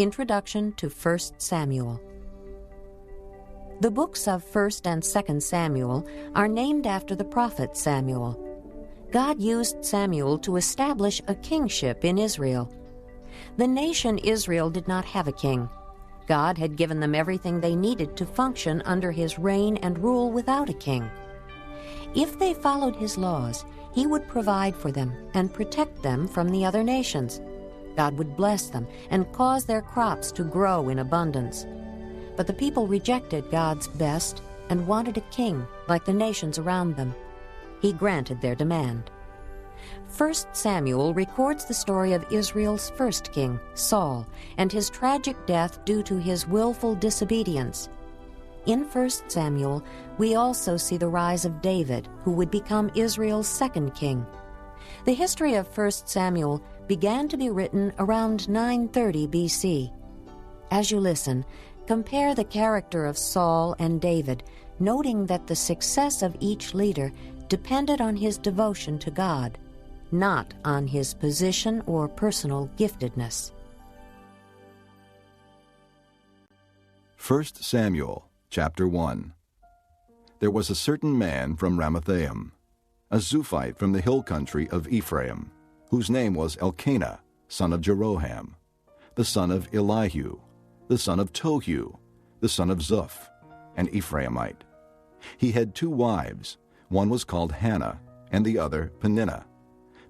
Introduction to 1 Samuel. The books of 1 and 2 Samuel are named after the prophet Samuel. God used Samuel to establish a kingship in Israel. The nation Israel did not have a king. God had given them everything they needed to function under his reign and rule without a king. If they followed his laws, he would provide for them and protect them from the other nations. God would bless them and cause their crops to grow in abundance. But the people rejected God's best and wanted a king like the nations around them. He granted their demand. 1 Samuel records the story of Israel's first king, Saul, and his tragic death due to his willful disobedience. In 1 Samuel, we also see the rise of David, who would become Israel's second king. The history of 1 Samuel began to be written around 930 B.C. As you listen, compare the character of Saul and David, noting that the success of each leader depended on his devotion to God, not on his position or personal giftedness. 1 Samuel, chapter 1. There was a certain man from Ramathaim, a Zuphite from the hill country of Ephraim, whose name was Elkanah, son of Jeroham, the son of Elihu, the son of Tohu, the son of Zuph, an Ephraimite. He had 2 wives. One was called Hannah, and the other Peninnah.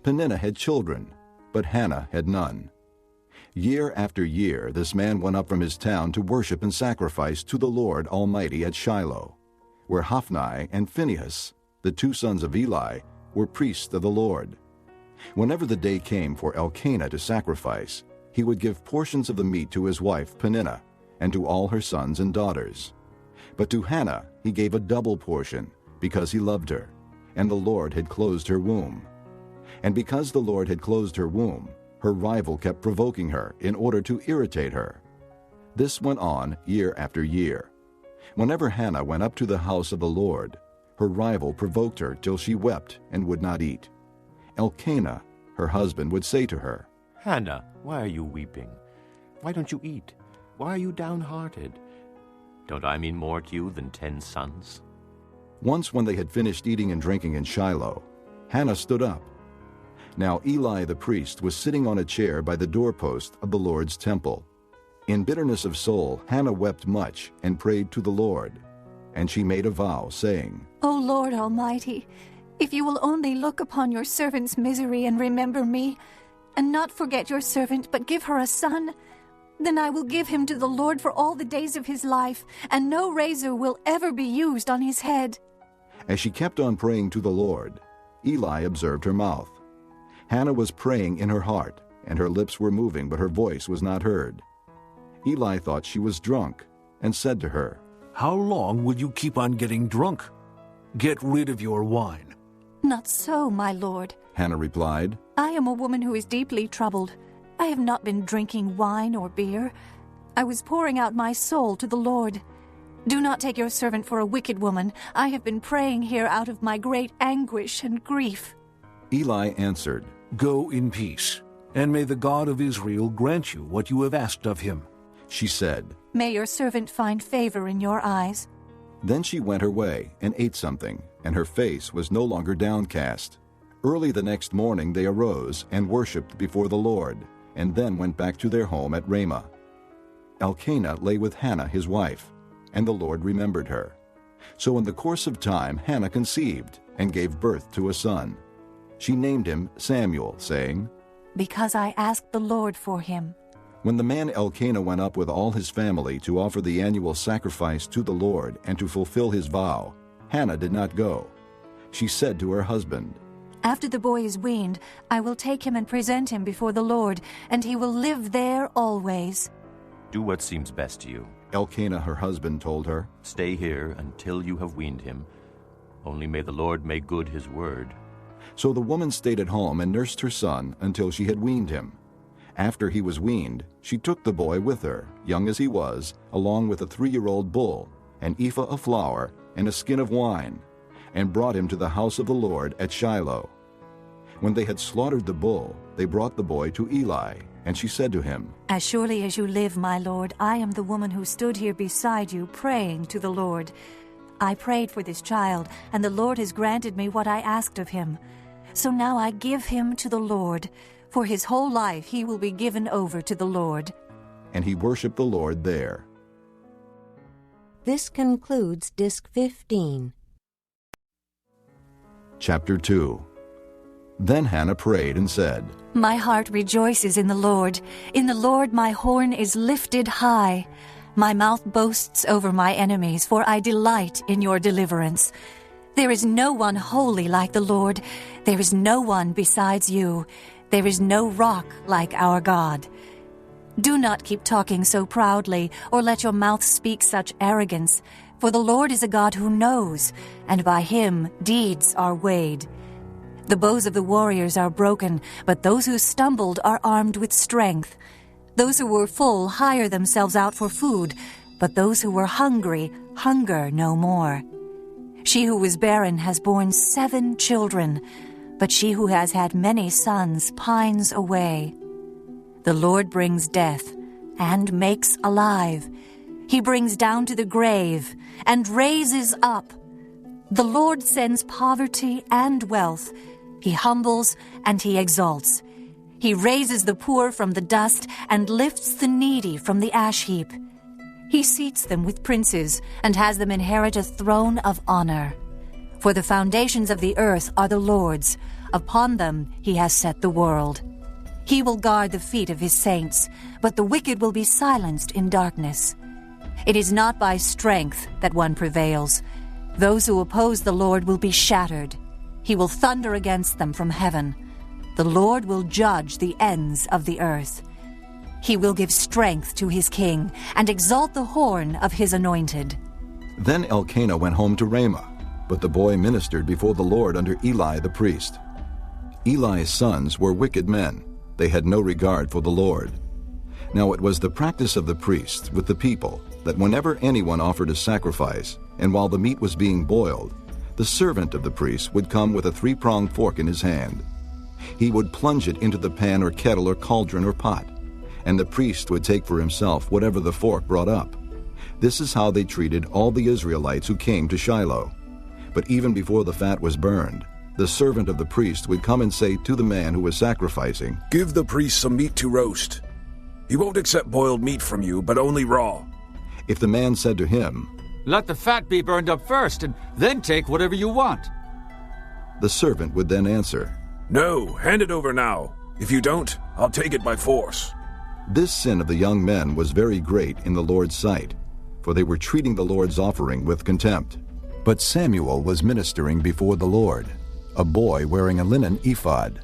Peninnah had children, but Hannah had none. Year after year this man went up from his town to worship and sacrifice to the Lord Almighty at Shiloh, where Hophni and Phinehas, the 2 sons of Eli, were priests of the Lord. Whenever the day came for Elkanah to sacrifice, he would give portions of the meat to his wife Peninnah and to all her sons and daughters. But to Hannah he gave a double portion, because he loved her, and the Lord had closed her womb. And because the Lord had closed her womb, her rival kept provoking her in order to irritate her. This went on year after year. Whenever Hannah went up to the house of the Lord, her rival provoked her till she wept and would not eat. Elkanah, her husband, would say to her, "Hannah, why are you weeping? Why don't you eat? Why are you downhearted? Don't I mean more to you than 10 sons?" Once when they had finished eating and drinking in Shiloh, Hannah stood up. Now Eli the priest was sitting on a chair by the doorpost of the Lord's temple. In bitterness of soul, Hannah wept much and prayed to the Lord. And she made a vow, saying, O Lord Almighty, if you will only look upon your servant's misery and remember me, and not forget your servant, but give her a son, then I will give him to the Lord for all the days of his life, and no razor will ever be used on his head. As she kept on praying to the Lord, Eli observed her mouth. Hannah was praying in her heart, and her lips were moving, but her voice was not heard. Eli thought she was drunk, and said to her, "How long will you keep on getting drunk? Get rid of your wine." Not so, my lord. Hannah replied, I am a woman who is deeply troubled. I have not been drinking wine or beer. I was pouring out my soul to the Lord. Do not take your servant for a wicked woman. I have been praying here out of my great anguish and grief. Eli answered, "Go in peace, and may the God of Israel grant you what you have asked of him." She said, May your servant find favor in your eyes. Then she went her way and ate something, and her face was no longer downcast. Early the next morning they arose and worshipped before the Lord, and then went back to their home at Ramah. Elkanah lay with Hannah his wife, and the Lord remembered her. So in the course of time Hannah conceived and gave birth to a son. She named him Samuel, saying, Because I asked the Lord for him. When the man Elkanah went up with all his family to offer the annual sacrifice to the Lord and to fulfill his vow, Hannah did not go. She said to her husband, After the boy is weaned, I will take him and present him before the Lord, and he will live there always. Do what seems best to you. Elkanah her husband told her. Stay here until you have weaned him. Only may the Lord make good his word. So the woman stayed at home and nursed her son until she had weaned him. After he was weaned, she took the boy with her, young as he was, along with a 3-year-old bull, an ephah of flour, and a skin of wine, and brought him to the house of the Lord at Shiloh. When they had slaughtered the bull, they brought the boy to Eli, and she said to him, As surely as you live, my lord, I am the woman who stood here beside you, praying to the Lord. I prayed for this child, and the Lord has granted me what I asked of him. So now I give him to the Lord. For his whole life he will be given over to the Lord. And he worshipped the Lord there. This concludes Disc 15. Chapter 2. Then Hannah prayed and said, My heart rejoices in the Lord. In the Lord my horn is lifted high. My mouth boasts over my enemies, for I delight in your deliverance. There is no one holy like the Lord. There is no one besides you. There is no rock like our God. Do not keep talking so proudly, or let your mouth speak such arrogance. For the Lord is a God who knows, and by him deeds are weighed. The bows of the warriors are broken, but those who stumbled are armed with strength. Those who were full hire themselves out for food, but those who were hungry hunger no more. She who was barren has borne 7 children, but she who has had many sons pines away. The Lord brings death and makes alive. He brings down to the grave and raises up. The Lord sends poverty and wealth. He humbles and he exalts. He raises the poor from the dust and lifts the needy from the ash heap. He seats them with princes and has them inherit a throne of honor. For the foundations of the earth are the Lord's. Upon them he has set the world. He will guard the feet of his saints, but the wicked will be silenced in darkness. It is not by strength that one prevails. Those who oppose the Lord will be shattered. He will thunder against them from heaven. The Lord will judge the ends of the earth. He will give strength to his king and exalt the horn of his anointed. Then Elkanah went home to Ramah, but the boy ministered before the Lord under Eli the priest. Eli's sons were wicked men. They had no regard for the Lord. Now it was the practice of the priests with the people that whenever anyone offered a sacrifice, and while the meat was being boiled, the servant of the priest would come with a 3-pronged fork in his hand. He would plunge it into the pan or kettle or cauldron or pot, and the priest would take for himself whatever the fork brought up. This is how they treated all the Israelites who came to Shiloh. But even before the fat was burned, the servant of the priest would come and say to the man who was sacrificing, Give the priest some meat to roast. He won't accept boiled meat from you, but only raw. If the man said to him, Let the fat be burned up first, and then take whatever you want, the servant would then answer, No, hand it over now. If you don't, I'll take it by force. This sin of the young men was very great in the Lord's sight, for they were treating the Lord's offering with contempt. But Samuel was ministering before the Lord, a boy wearing a linen ephod.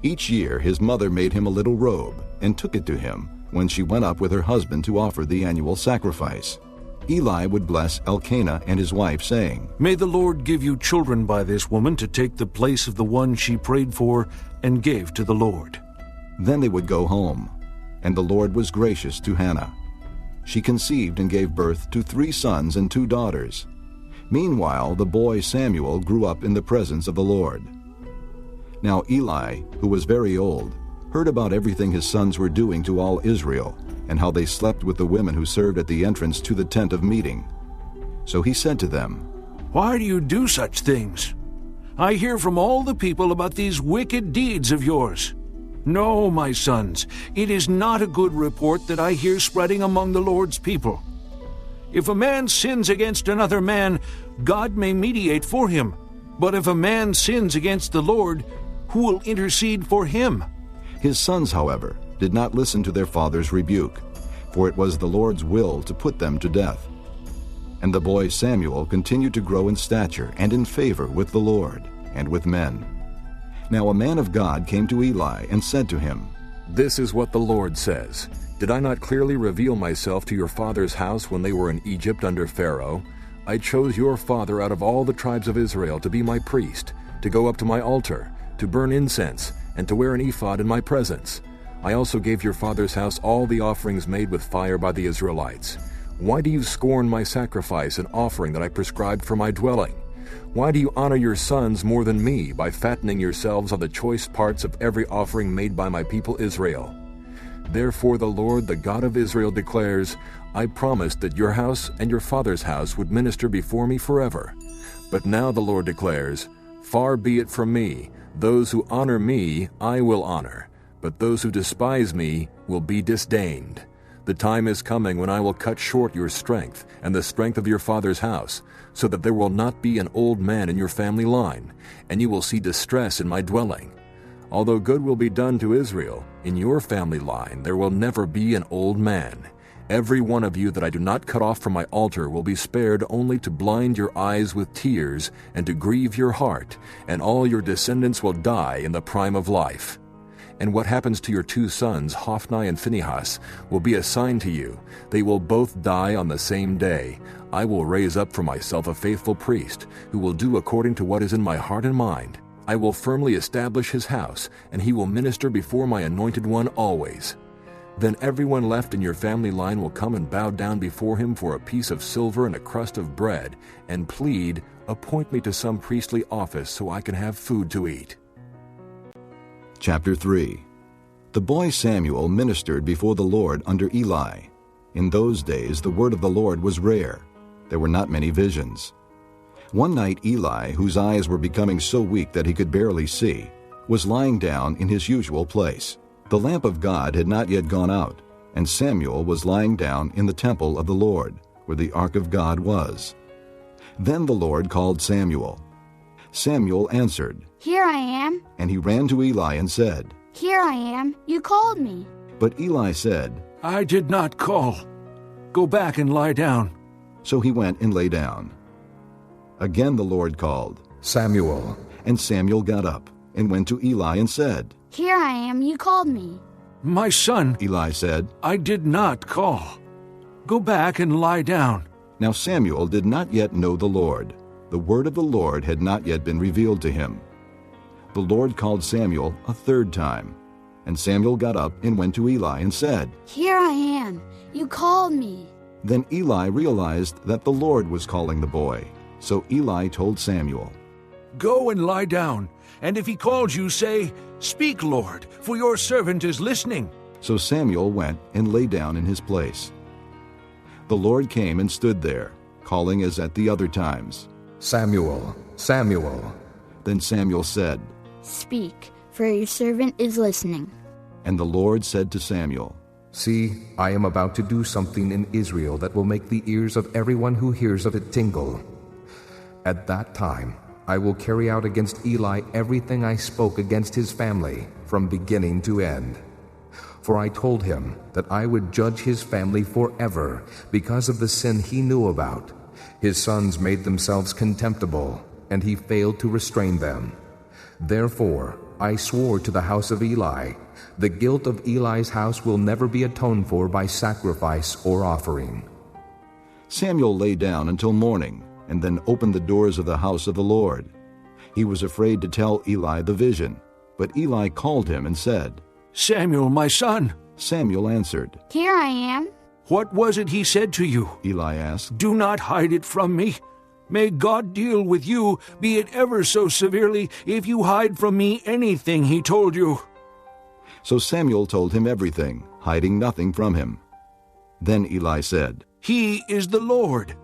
Each year his mother made him a little robe and took it to him when she went up with her husband to offer the annual sacrifice. Eli would bless Elkanah and his wife, saying, May the Lord give you children by this woman to take the place of the one she prayed for and gave to the Lord. Then they would go home, and the Lord was gracious to Hannah. She conceived and gave birth to 3 sons and 2 daughters. Meanwhile, the boy Samuel grew up in the presence of the Lord. Now Eli, who was very old, heard about everything his sons were doing to all Israel, and how they slept with the women who served at the entrance to the tent of meeting. So he said to them, Why do you do such things? I hear from all the people about these wicked deeds of yours. No, my sons, it is not a good report that I hear spreading among the Lord's people. If a man sins against another man, God may mediate for him. But if a man sins against the Lord, who will intercede for him? His sons, however, did not listen to their father's rebuke, for it was the Lord's will to put them to death. And the boy Samuel continued to grow in stature and in favor with the Lord and with men. Now a man of God came to Eli and said to him, This is what the Lord says. Did I not clearly reveal myself to your father's house when they were in Egypt under Pharaoh? I chose your father out of all the tribes of Israel to be my priest, to go up to my altar, to burn incense, and to wear an ephod in my presence. I also gave your father's house all the offerings made with fire by the Israelites. Why do you scorn my sacrifice and offering that I prescribed for my dwelling? Why do you honor your sons more than me by fattening yourselves on the choice parts of every offering made by my people Israel? Therefore the Lord, the God of Israel, declares, I promised that your house and your father's house would minister before me forever. But now the Lord declares, Far be it from me, those who honor me I will honor, but those who despise me will be disdained. The time is coming when I will cut short your strength and the strength of your father's house, so that there will not be an old man in your family line, and you will see distress in my dwelling. Although good will be done to Israel, in your family line there will never be an old man. Every one of you that I do not cut off from my altar will be spared only to blind your eyes with tears and to grieve your heart, and all your descendants will die in the prime of life. And what happens to your 2 sons, Hophni and Phinehas, will be a sign to you. They will both die on the same day. I will raise up for myself a faithful priest, who will do according to what is in my heart and mind. I will firmly establish his house, and he will minister before my anointed one always. Then everyone left in your family line will come and bow down before him for a piece of silver and a crust of bread, and plead, Appoint me to some priestly office so I can have food to eat. Chapter 3. The boy Samuel ministered before the Lord under Eli. In those days the word of the Lord was rare. There were not many visions. One night Eli, whose eyes were becoming so weak that he could barely see, was lying down in his usual place. The lamp of God had not yet gone out, and Samuel was lying down in the temple of the Lord, where the ark of God was. Then the Lord called Samuel. Samuel answered, Here I am. And he ran to Eli and said, Here I am. You called me. But Eli said, I did not call. Go back and lie down. So he went and lay down. Again the Lord called, Samuel. And Samuel got up and went to Eli and said, Here I am. You called me. My son, Eli said, I did not call. Go back and lie down. Now Samuel did not yet know the Lord. The word of the Lord had not yet been revealed to him. The Lord called Samuel a 3rd time. And Samuel got up and went to Eli and said, Here I am. You called me. Then Eli realized that the Lord was calling the boy. So Eli told Samuel, Go and lie down, and if he calls you, say, Speak, Lord, for your servant is listening. So Samuel went and lay down in his place. The Lord came and stood there, calling as at the other times, Samuel, Samuel. Then Samuel said, Speak, for your servant is listening. And the Lord said to Samuel, See, I am about to do something in Israel that will make the ears of everyone who hears of it tingle. At that time, I will carry out against Eli everything I spoke against his family, from beginning to end. For I told him that I would judge his family forever because of the sin he knew about. His sons made themselves contemptible, and he failed to restrain them. Therefore, I swore to the house of Eli, the guilt of Eli's house will never be atoned for by sacrifice or offering. Samuel lay down until morning, and then opened the doors of the house of the Lord. He was afraid to tell Eli the vision, but Eli called him and said, Samuel, my son. Samuel answered, Here I am. What was it he said to you? Eli asked. Do not hide it from me. May God deal with you, be it ever so severely, if you hide from me anything he told you. So Samuel told him everything, hiding nothing from him. Then Eli said, He is the Lord.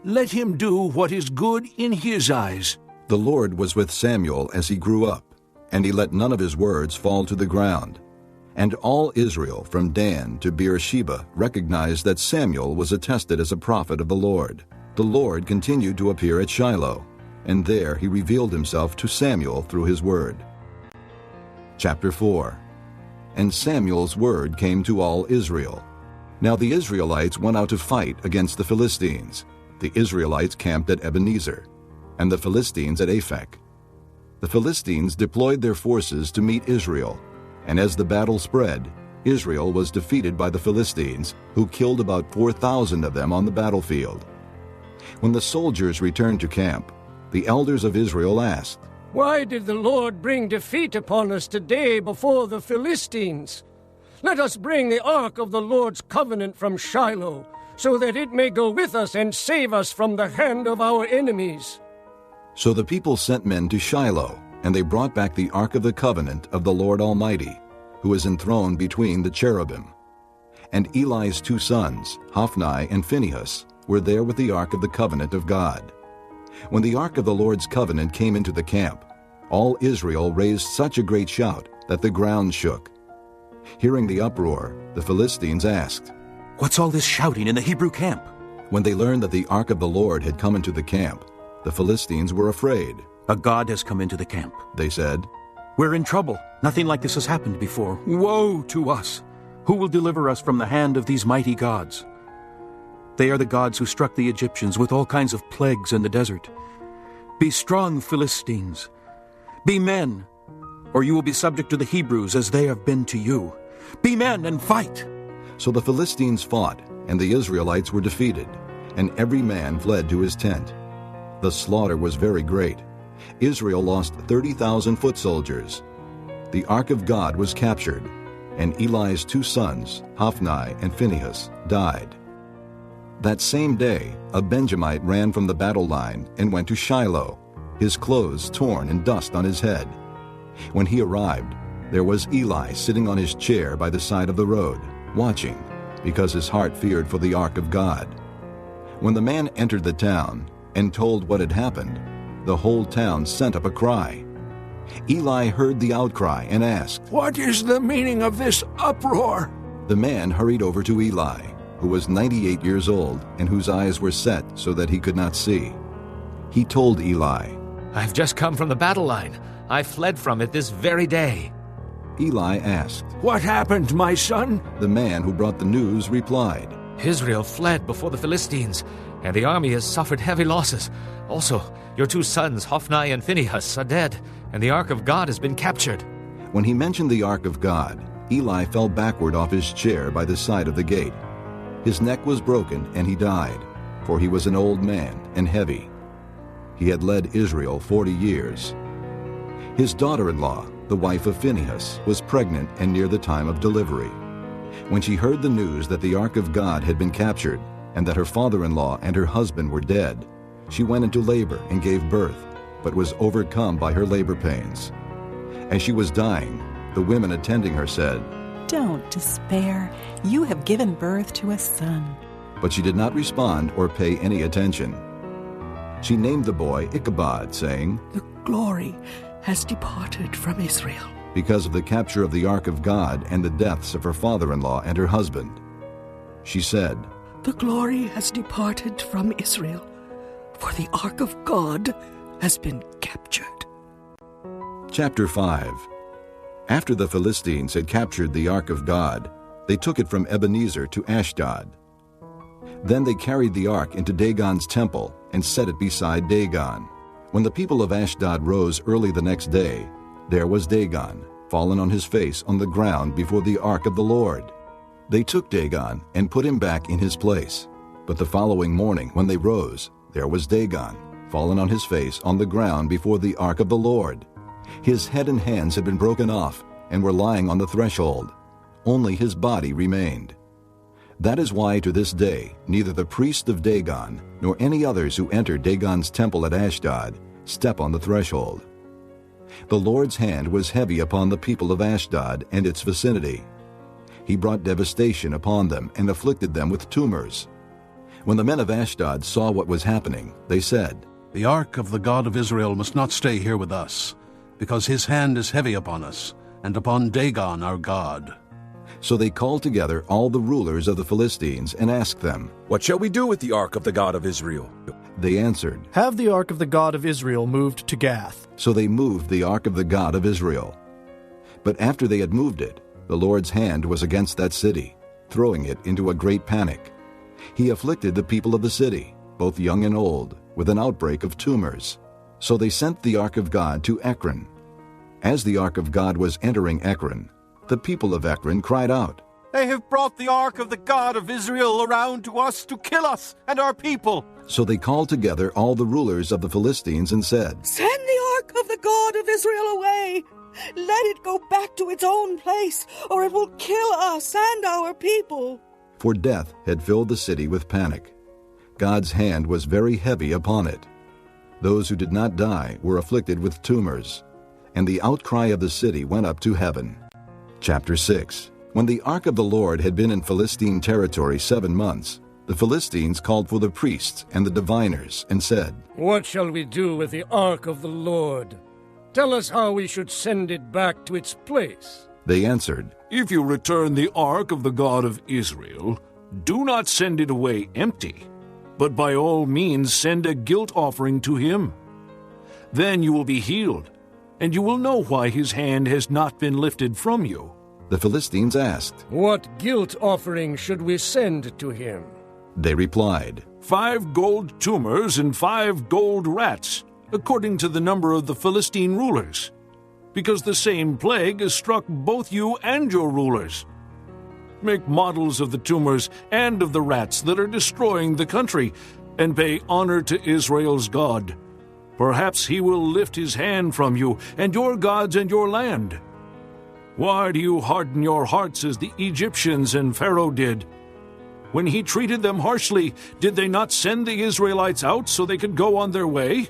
Let him do what is good in his eyes. The Lord was with Samuel as he grew up, and he let none of his words fall to the ground. And all Israel from Dan to Beersheba recognized that Samuel was attested as a prophet of the Lord. The Lord continued to appear at Shiloh, and there he revealed himself to Samuel through his word. Chapter 4. And Samuel's word came to all Israel. Now the Israelites went out to fight against the Philistines. The Israelites camped at Ebenezer, and the Philistines at Aphek. The Philistines deployed their forces to meet Israel, and as the battle spread, Israel was defeated by the Philistines, who killed about 4,000 of them on the battlefield. When the soldiers returned to camp, the elders of Israel asked, Why did the Lord bring defeat upon us today before the Philistines? Let us bring the ark of the Lord's covenant from Shiloh, so that it may go with us and save us from the hand of our enemies. So the people sent men to Shiloh, and they brought back the ark of the covenant of the Lord Almighty, who is enthroned between the cherubim. And Eli's 2 sons, Hophni and Phinehas, were there with the ark of the covenant of God. When the ark of the Lord's covenant came into the camp, all Israel raised such a great shout that the ground shook. Hearing the uproar, the Philistines asked, "What's all this shouting in the Hebrew camp?" When they learned that the ark of the Lord had come into the camp, the Philistines were afraid. "A god has come into the camp," they said. "We're in trouble. Nothing like this has happened before. Woe to us! Who will deliver us from the hand of these mighty gods? They are the gods who struck the Egyptians with all kinds of plagues in the desert. Be strong, Philistines. Be men, or you will be subject to the Hebrews as they have been to you. Be men and fight!" So the Philistines fought, and the Israelites were defeated, and every man fled to his tent. The slaughter was very great. Israel lost 30,000 foot soldiers. The ark of God was captured, and Eli's 2 sons, Hophni and Phinehas, died. That same day, a Benjamite ran from the battle line and went to Shiloh, his clothes torn and dust on his head. When he arrived, there was Eli sitting on his chair by the side of the road, watching, because his heart feared for the ark of God. When the man entered the town and told what had happened, the whole town sent up a cry. Eli heard the outcry and asked, "What is the meaning of this uproar?" The man hurried over to Eli, who was 98 years old and whose eyes were set so that he could not see. He told Eli, "I've just come from the battle line. I fled from it this very day." Eli asked, "What happened, my son?" The man who brought the news replied, "Israel fled before the Philistines, and the army has suffered heavy losses. Also, your 2 sons, Hophni and Phinehas, are dead, and the ark of God has been captured." When he mentioned the ark of God, Eli fell backward off his chair by the side of the gate. His neck was broken, and he died, for he was an old man and heavy. He had led Israel 40 years. His daughter-in-law, the wife of Phinehas, was pregnant and near the time of delivery. When she heard the news that the ark of God had been captured, and that her father-in-law and her husband were dead, she went into labor and gave birth, but was overcome by her labor pains. As she was dying, the women attending her said, "Don't despair. You have given birth to a son." But she did not respond or pay any attention. She named the boy Ichabod, saying, "The glory has departed from Israel," because of the capture of the ark of God and the deaths of her father-in-law and her husband. She said, "The glory has departed from Israel, for the ark of God has been captured." Chapter 5. After the Philistines had captured the ark of God, they took it from Ebenezer to Ashdod. Then they carried the ark into Dagon's temple and set it beside Dagon. When the people of Ashdod rose early the next day, there was Dagon, fallen on his face on the ground before the ark of the Lord. They took Dagon and put him back in his place. But the following morning when they rose, there was Dagon, fallen on his face on the ground before the ark of the Lord. His head and hands had been broken off and were lying on the threshold. Only his body remained. That is why to this day neither the priest of Dagon nor any others who enter Dagon's temple at Ashdod step on the threshold. The Lord's hand was heavy upon the people of Ashdod and its vicinity. He brought devastation upon them and afflicted them with tumors. When the men of Ashdod saw what was happening, they said, "The ark of the God of Israel must not stay here with us, because his hand is heavy upon us, and upon Dagon our God." So they called together all the rulers of the Philistines and asked them, "What shall we do with the ark of the God of Israel?" They answered, "Have the ark of the God of Israel moved to Gath." So they moved the ark of the God of Israel. But after they had moved it, the Lord's hand was against that city, throwing it into a great panic. He afflicted the people of the city, both young and old, with an outbreak of tumors. So they sent the ark of God to Ekron. As the ark of God was entering Ekron, the people of Ekron cried out, "They have brought the ark of the God of Israel around to us to kill us and our people." So they called together all the rulers of the Philistines and said, "Send the ark of the God of Israel away. Let it go back to its own place, or it will kill us and our people." For death had filled the city with panic. God's hand was very heavy upon it. Those who did not die were afflicted with tumors, and the outcry of the city went up to heaven. Chapter 6. When the ark of the Lord had been in Philistine territory 7 months, the Philistines called for the priests and the diviners and said, "What shall we do with the ark of the Lord? Tell us how we should send it back to its place." They answered, "If you return the ark of the God of Israel, do not send it away empty, but by all means send a guilt offering to him. Then you will be healed, and you will know why his hand has not been lifted from you." The Philistines asked, "What guilt offering should we send to him?" They replied, 5 gold tumors and 5 gold rats, according to the number of the Philistine rulers, because the same plague has struck both you and your rulers. Make models of the tumors and of the rats that are destroying the country, and pay honor to Israel's God. Perhaps he will lift his hand from you and your gods and your land. Why do you harden your hearts as the Egyptians and Pharaoh did? When he treated them harshly, did they not send the Israelites out so they could go on their way?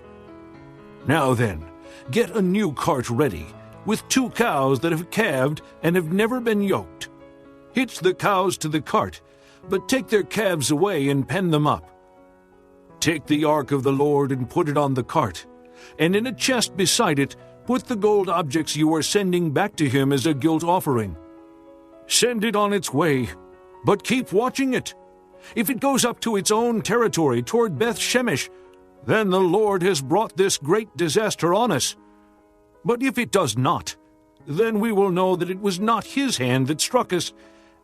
Now then, get a new cart ready, with 2 cows that have calved and have never been yoked. Hitch the cows to the cart, but take their calves away and pen them up. Take the ark of the Lord and put it on the cart, and in a chest beside it put the gold objects you are sending back to him as a guilt offering. Send it on its way, but keep watching it. If it goes up to its own territory toward Beth Shemesh, then the Lord has brought this great disaster on us. But if it does not, then we will know that it was not his hand that struck us,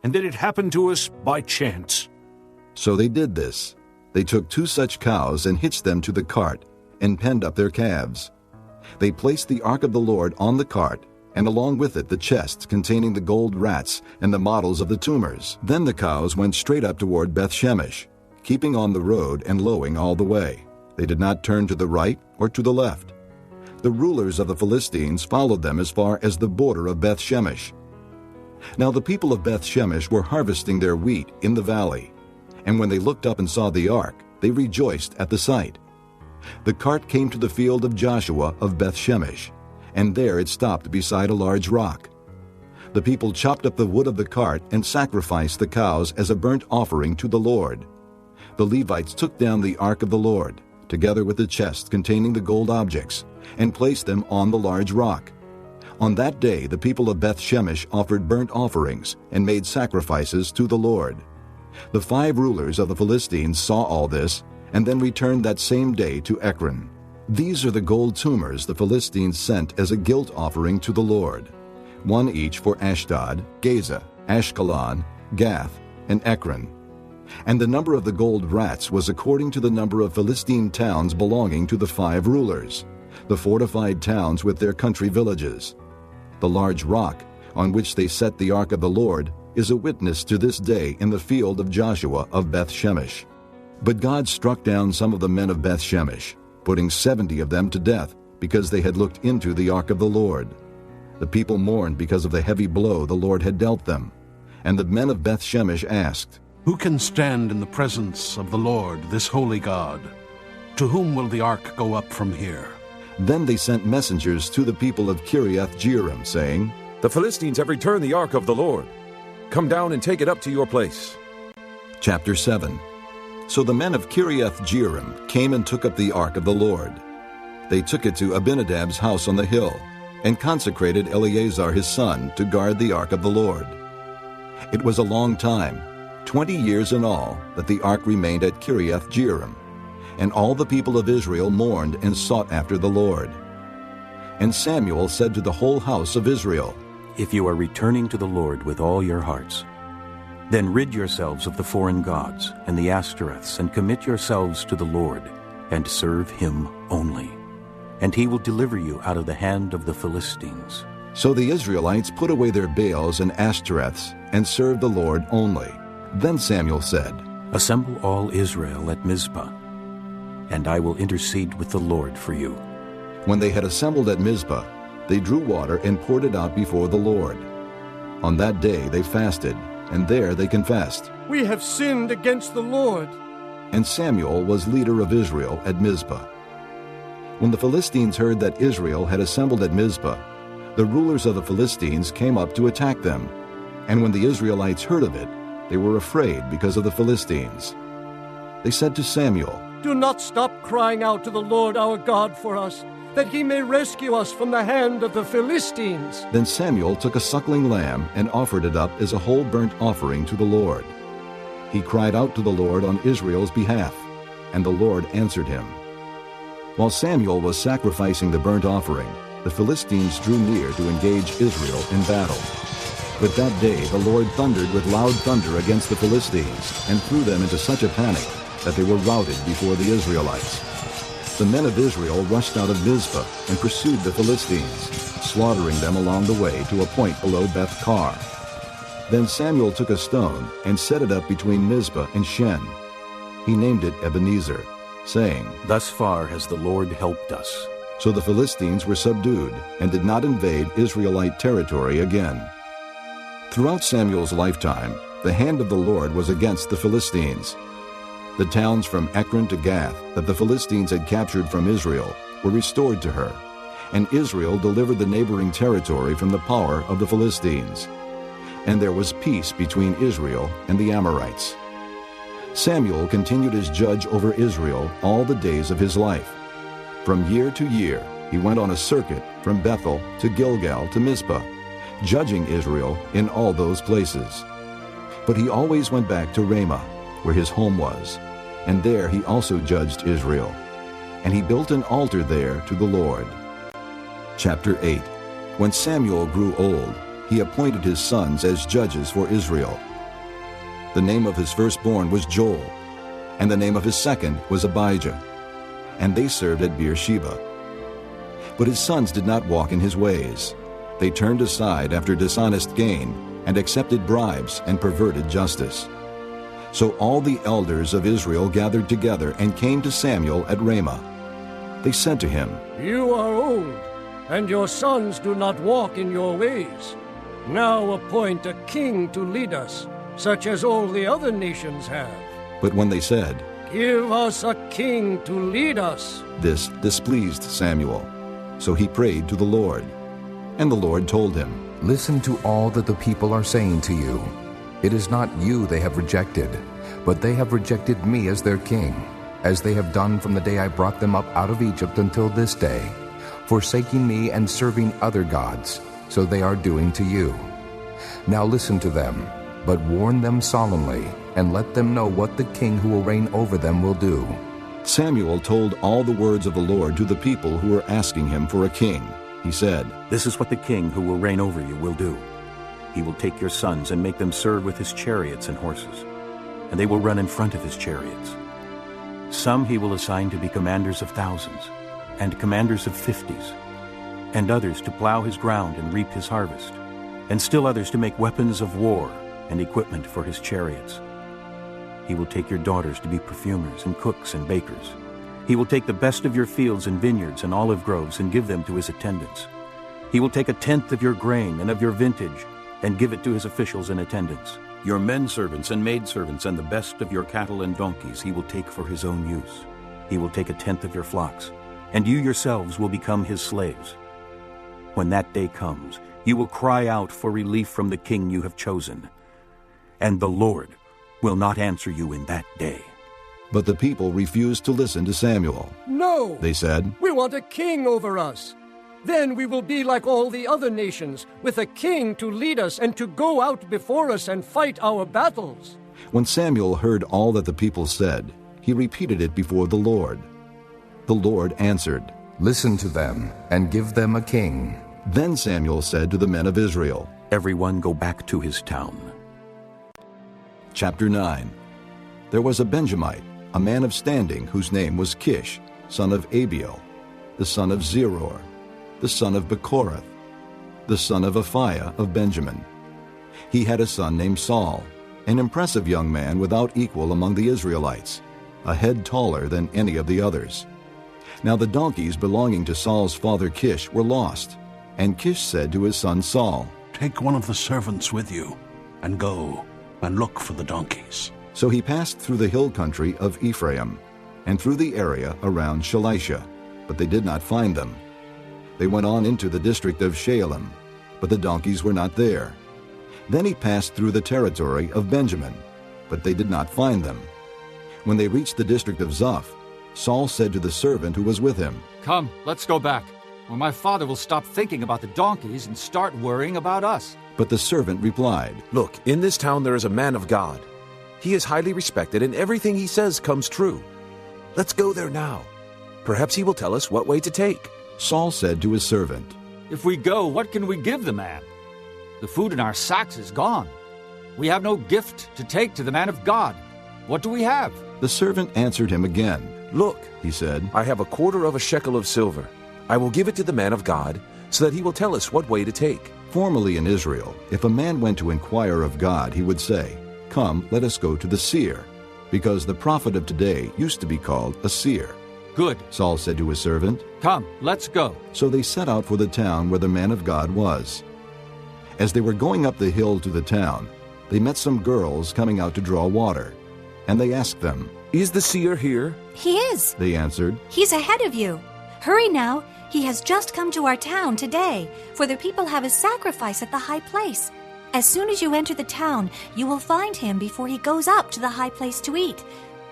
and that it happened to us by chance." So they did this. They took 2 such cows and hitched them to the cart, and penned up their calves. They placed the ark of the Lord on the cart, and along with it the chests containing the gold rats and the models of the tumors. Then the cows went straight up toward Beth Shemesh, keeping on the road and lowing all the way. They did not turn to the right or to the left. The rulers of the Philistines followed them as far as the border of Beth Shemesh. Now the people of Beth Shemesh were harvesting their wheat in the valley, and when they looked up and saw the ark, they rejoiced at the sight. The cart came to the field of Joshua of Beth Shemesh, and there it stopped beside a large rock. The people chopped up the wood of the cart and sacrificed the cows as a burnt offering to the Lord. The Levites took down the ark of the Lord, together with the chests containing the gold objects, and placed them on the large rock. On that day the people of Beth Shemesh offered burnt offerings and made sacrifices to the Lord. The 5 rulers of the Philistines saw all this, and then returned that same day to Ekron. These are the gold tumors the Philistines sent as a guilt offering to the Lord, 1 each for Ashdod, Gaza, Ashkelon, Gath, and Ekron. And the number of the gold rats was according to the number of Philistine towns belonging to the 5 rulers, the fortified towns with their country villages. The large rock on which they set the ark of the Lord is a witness to this day in the field of Joshua of Beth Shemesh. But God struck down some of the men of Beth Shemesh, putting 70 of them to death, because they had looked into the ark of the Lord. The people mourned because of the heavy blow the Lord had dealt them. And the men of Beth Shemesh asked, "Who can stand in the presence of the Lord, this holy God? To whom will the ark go up from here?" Then they sent messengers to the people of Kiriath-Jearim, saying, "The Philistines have returned the ark of the Lord. Come down and take it up to your place." Chapter 7. So the men of Kiriath-Jearim came and took up the ark of the Lord. They took it to Abinadab's house on the hill, and consecrated Eleazar his son to guard the ark of the Lord. It was a long time, 20 years in all, that the ark remained at Kiriath-Jearim, and all the people of Israel mourned and sought after the Lord. And Samuel said to the whole house of Israel, "If you are returning to the Lord with all your hearts, then rid yourselves of the foreign gods and the Ashtoreths, and commit yourselves to the Lord, and serve him only. And he will deliver you out of the hand of the Philistines." So the Israelites put away their Baals and Ashtoreths, and served the Lord only. Then Samuel said, "Assemble all Israel at Mizpah, and I will intercede with the Lord for you." When they had assembled at Mizpah, they drew water and poured it out before the Lord. On that day they fasted, and there they confessed, "We have sinned against the Lord." And Samuel was leader of Israel at Mizpah. When the Philistines heard that Israel had assembled at Mizpah, the rulers of the Philistines came up to attack them. And when the Israelites heard of it, they were afraid because of the Philistines. They said to Samuel, "Do not stop crying out to the Lord our God for us, that he may rescue us from the hand of the Philistines." Then Samuel took a suckling lamb and offered it up as a whole burnt offering to the Lord. He cried out to the Lord on Israel's behalf, and the Lord answered him. While Samuel was sacrificing the burnt offering, the Philistines drew near to engage Israel in battle. But that day the Lord thundered with loud thunder against the Philistines and threw them into such a panic that they were routed before the Israelites. The men of Israel rushed out of Mizpah and pursued the Philistines, slaughtering them along the way to a point below Beth-kar. Then Samuel took a stone and set it up between Mizpah and Shen. He named it Ebenezer, saying, "Thus far has the Lord helped us." So the Philistines were subdued and did not invade Israelite territory again. Throughout Samuel's lifetime, the hand of the Lord was against the Philistines. The towns from Ekron to Gath that the Philistines had captured from Israel were restored to her, and Israel delivered the neighboring territory from the power of the Philistines. And there was peace between Israel and the Amorites. Samuel continued as judge over Israel all the days of his life. From year to year, he went on a circuit from Bethel to Gilgal to Mizpah, judging Israel in all those places. But he always went back to Ramah, where his home was, and there he also judged Israel. And he built an altar there to the Lord. Chapter 8. When Samuel grew old, he appointed his sons as judges for Israel. The name of his firstborn was Joel, and the name of his second was Abijah, and they served at Beersheba. But his sons did not walk in his ways. They turned aside after dishonest gain and accepted bribes and perverted justice. So all the elders of Israel gathered together and came to Samuel at Ramah. They said to him, "You are old, and your sons do not walk in your ways. Now appoint a king to lead us, such as all the other nations have." But when they said, "Give us a king to lead us," this displeased Samuel. So he prayed to the Lord. And the Lord told him, "Listen to all that the people are saying to you. It is not you they have rejected, but they have rejected me as their king, as they have done from the day I brought them up out of Egypt until this day, forsaking me and serving other gods, so they are doing to you. Now listen to them, but warn them solemnly, and let them know what the king who will reign over them will do." Samuel told all the words of the Lord to the people who were asking him for a king. He said, "This is what the king who will reign over you will do. He will take your sons and make them serve with his chariots and horses, and they will run in front of his chariots. Some he will assign to be commanders of thousands, and commanders of 50s, and others to plow his ground and reap his harvest, and still others to make weapons of war and equipment for his chariots. He will take your daughters to be perfumers and cooks and bakers. He will take the best of your fields and vineyards and olive groves and give them to his attendants. He will take a tenth of your grain and of your vintage and give it to his officials and attendants. Your men servants and maidservants and the best of your cattle and donkeys he will take for his own use. He will take a tenth of your flocks, and you yourselves will become his slaves. When that day comes, you will cry out for relief from the king you have chosen, and the Lord will not answer you in that day." But the people refused to listen to Samuel. "No," they said, "we want a king over us. Then we will be like all the other nations, with a king to lead us and to go out before us and fight our battles." When Samuel heard all that the people said, he repeated it before the Lord. The Lord answered, "Listen to them, and give them a king." Then Samuel said to the men of Israel, "Everyone go back to his town." Chapter 9. There was a Benjamite, a man of standing, whose name was Kish, son of Abiel, the son of Zeror, the son of Bechorath, the son of Aphiah of Benjamin. He had a son named Saul, an impressive young man without equal among the Israelites, a head taller than any of the others. Now the donkeys belonging to Saul's father Kish were lost, and Kish said to his son Saul, "Take one of the servants with you, and go and look for the donkeys." So he passed through the hill country of Ephraim, and through the area around Shalisha. but they did not find them. They went on into the district of Shalem, but the donkeys were not there. Then he passed through the territory of Benjamin, but they did not find them. When they reached the district of Zoph, Saul said to the servant who was with him, "Come, let's go back, or my father will stop thinking about the donkeys and start worrying about us." But the servant replied, "Look, in this town there is a man of God. He is highly respected, and everything he says comes true. Let's go there now. Perhaps he will tell us what way to take." Saul said to his servant, "If we go, what can we give the man? The food in our sacks is gone. We have no gift to take to the man of God. What do we have?" The servant answered him again. "Look," he said, "I have a quarter of a shekel of silver. I will give it to the man of God, so that he will tell us what way to take." Formerly in Israel, if a man went to inquire of God, he would say, "Come, let us go to the seer," because the prophet of today used to be called a seer. "Good," Saul said to his servant. "Come, let's go." So they set out for the town where the man of God was. As they were going up the hill to the town, they met some girls coming out to draw water. And they asked them, "Is the seer here?" "He is," they answered. "He's ahead of you. Hurry now. He has just come to our town today, for the people have a sacrifice at the high place. As soon as you enter the town, you will find him before he goes up to the high place to eat.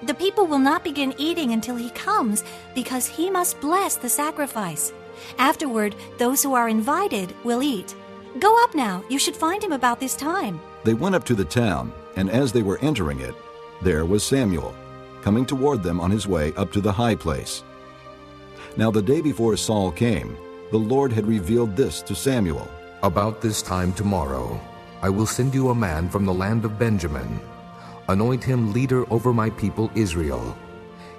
The people will not begin eating until he comes, because he must bless the sacrifice. Afterward, those who are invited will eat. Go up now. You should find him about this time." They went up to the town, and as they were entering it, there was Samuel, coming toward them on his way up to the high place. Now the day before Saul came, the Lord had revealed this to Samuel. "About this time tomorrow, I will send you a man from the land of Benjamin. Anoint him leader over my people Israel.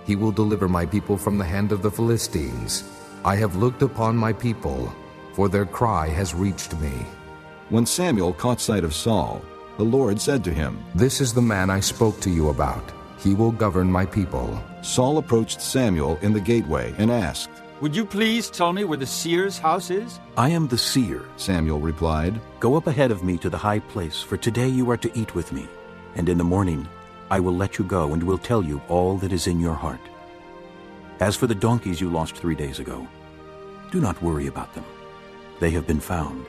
He will deliver my people from the hand of the Philistines. I have looked upon my people, for their cry has reached me." When Samuel caught sight of Saul, the Lord said to him, "This is the man I spoke to you about. He will govern my people." Saul approached Samuel in the gateway and asked, "Would you please tell me where the seer's house is?" "I am the seer," Samuel replied. "Go up ahead of me to the high place, for today you are to eat with me. And in the morning I will let you go and will tell you all that is in your heart. As for the donkeys you lost 3 days ago, do not worry about them. They have been found.